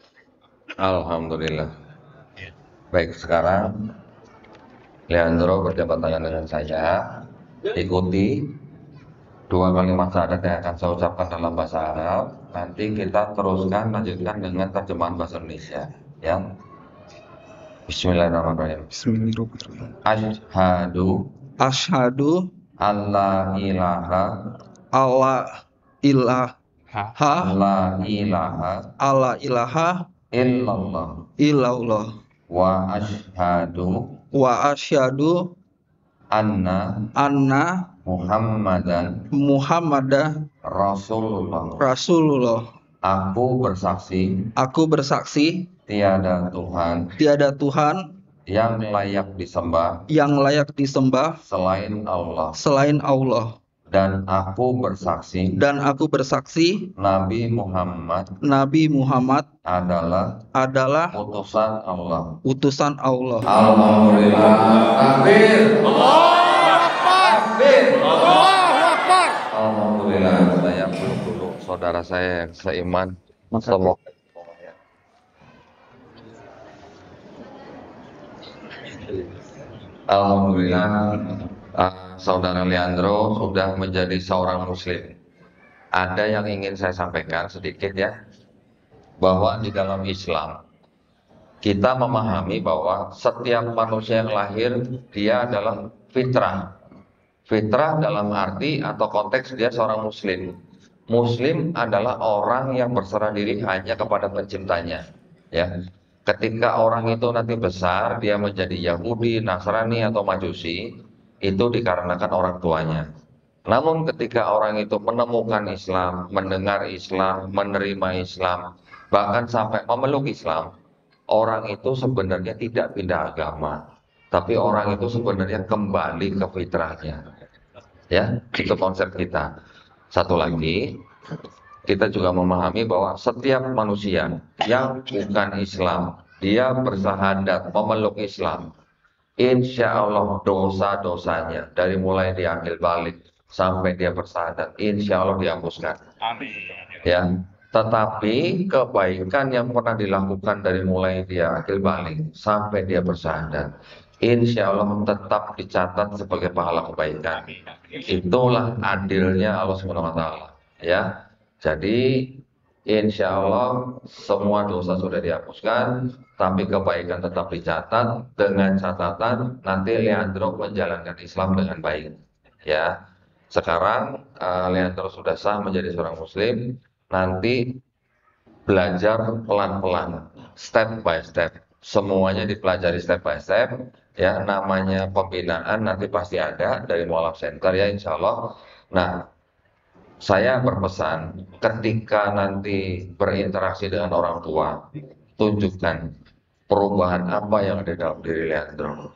Alhamdulillah. Baik, sekarang Leandro berjabat tangan dengan saya. Ikuti 2 kalimat syahadat yang akan saya ucapkan dalam bahasa Arab. Nanti kita teruskan lanjutkan dengan terjemahan bahasa Indonesia. Ya. Bismillahirrahmanirrahim. Bismillahirrahmanirrahim. Asyhadu Asyhadu alla ilaha alla ilaha la ilaha alla ilaha illallah illallah wa asyhadu wa asyhadu anna anna Muhammadan Muhammadan Rasulullah. Rasulullah. Aku bersaksi tiada Tuhan yang layak disembah selain Allah. Dan aku bersaksi Nabi Muhammad adalah utusan Allah. Alhamdulillah. Takbir. Alhamdulillah, saya peluk dulu saudara saya yang seiman. Semoga Alhamdulillah, saudara Leandro sudah menjadi seorang muslim. Ada yang ingin saya sampaikan sedikit ya, bahwa di dalam Islam kita memahami bahwa setiap manusia yang lahir dia adalah fitrah. Fitrah dalam arti atau konteks dia seorang muslim. Muslim adalah orang yang berserah diri hanya kepada penciptanya. Ya, ketika orang itu nanti besar dia menjadi Yahudi, Nasrani atau Majusi, itu dikarenakan orang tuanya. Namun ketika orang itu menemukan Islam, mendengar Islam, menerima Islam, bahkan sampai memeluk Islam, orang itu sebenarnya tidak pindah agama, tapi orang itu sebenarnya kembali ke fitrahnya. Ya, itu konsep kita. Satu lagi, kita juga memahami bahwa setiap manusia yang bukan Islam, dia bersyahadat memeluk Islam, insya Allah dosa-dosanya dari mulai dia akil balik sampai dia bersyahadat, insya Allah dihapuskan. Amin. Ya, tetapi kebaikan yang pernah dilakukan dari mulai dia akil balik sampai dia bersyahadat, insya Allah tetap dicatat sebagai pahala kebaikan. Itulah adilnya Allah SWT. Ya, jadi insya Allah semua dosa sudah dihapuskan, tapi kebaikan tetap dicatat dengan catatan nanti Leandro menjalankan Islam dengan baik. Ya, sekarang Leandro sudah sah menjadi seorang Muslim. Nanti belajar pelan-pelan, step by step. Semuanya dipelajari step by step. Ya, namanya pembinaan nanti pasti ada dari Mualaf Center ya, insya Allah. Nah, saya berpesan ketika nanti berinteraksi dengan orang tua, tunjukkan perubahan apa yang ada dalam diri Leandro.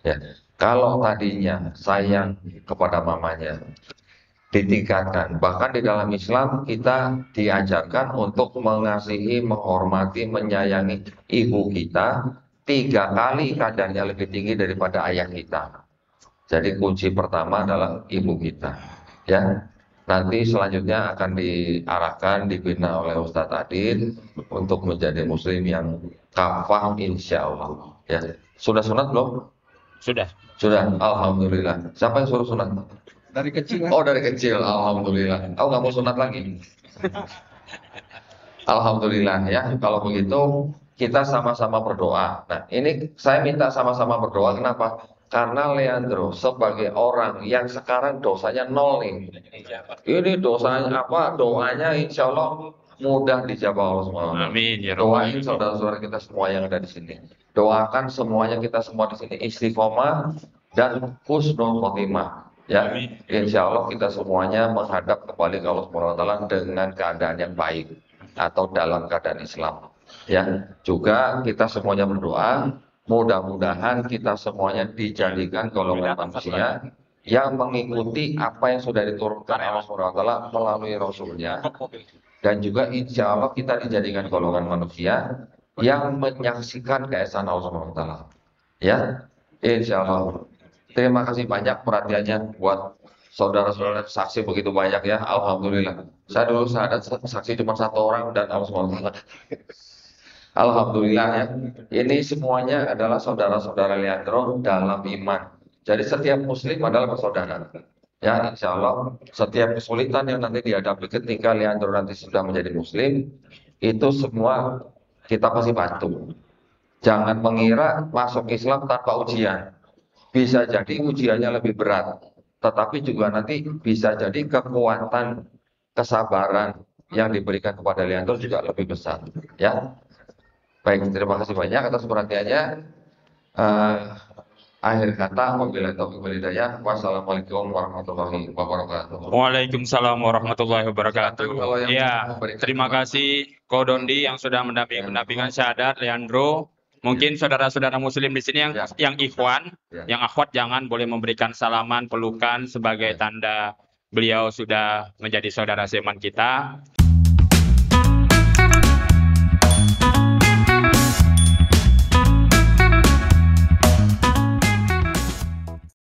Ya, kalau tadinya sayang kepada mamanya, ditingkatkan. Bahkan di dalam Islam kita diajarkan untuk mengasihi, menghormati, menyayangi ibu kita 3 kali kadarnya lebih tinggi daripada ayah kita. Jadi kunci pertama adalah ibu kita, ya. Nanti selanjutnya akan diarahkan, dibina oleh Ustadz Adin untuk menjadi muslim yang kafah insya Allah. Ya. Sudah sunat belum? Sudah. Sudah, alhamdulillah. Siapa yang suruh sunat? Dari kecil. Oh, dari kecil, alhamdulillah. Nggak mau sunat lagi? Alhamdulillah ya. Kalau begitu kita sama-sama berdoa. Nah, ini saya minta sama-sama berdoa. Kenapa? Karena Leandro sebagai orang yang sekarang dosanya 0 nih. Ini dosanya apa? Doanya insya Allah mudah dijawab Allah SWT. Amin ya Rabbal Doain saudara-saudara kita semua yang ada di sini. Doakan semuanya kita semua di sini istiqomah dan husnul khotimah. Ya, insya Allah kita semuanya menghadap kembali ke Allah SWT dengan keadaan yang baik atau dalam keadaan Islam. Ya, juga kita semuanya berdoa. Mudah-mudahan kita semuanya dijadikan golongan manusia yang mengikuti apa yang sudah diturunkan Allah SWT melalui Rasulnya. Dan juga insya Allah kita dijadikan golongan manusia yang menyaksikan keesaan Allah SWT. Ya, insya Allah. Terima kasih banyak perhatiannya buat saudara-saudara saksi begitu banyak ya. Alhamdulillah. Saya dulu syahadat saksi cuma 1 orang dan Allah SWT. Alhamdulillah ya. Ini semuanya adalah saudara-saudara Leandro dalam iman. Jadi setiap muslim adalah bersaudara. Ya, insya Allah setiap kesulitan yang nanti dihadapi ketika Leandro nanti sudah menjadi muslim, itu semua kita pasti bantu. Jangan mengira masuk Islam tanpa ujian. Bisa jadi ujiannya lebih berat, tetapi juga nanti bisa jadi kekuatan kesabaran yang diberikan kepada Leandro juga lebih besar. Ya. Baik, terima kasih banyak atas perhatiannya. Akhir kata, wabillahi taufiq wal hidayah. Wassalamualaikum warahmatullahi wabarakatuh. Waalaikumsalam warahmatullahi wabarakatuh. Ya, terima kasih Ko Dondi yang sudah mendampingi syahadat Leandro. Mungkin saudara-saudara muslim di sini yang ikhwan, yang akhwat jangan boleh memberikan salaman, pelukan sebagai tanda beliau sudah menjadi saudara seiman kita.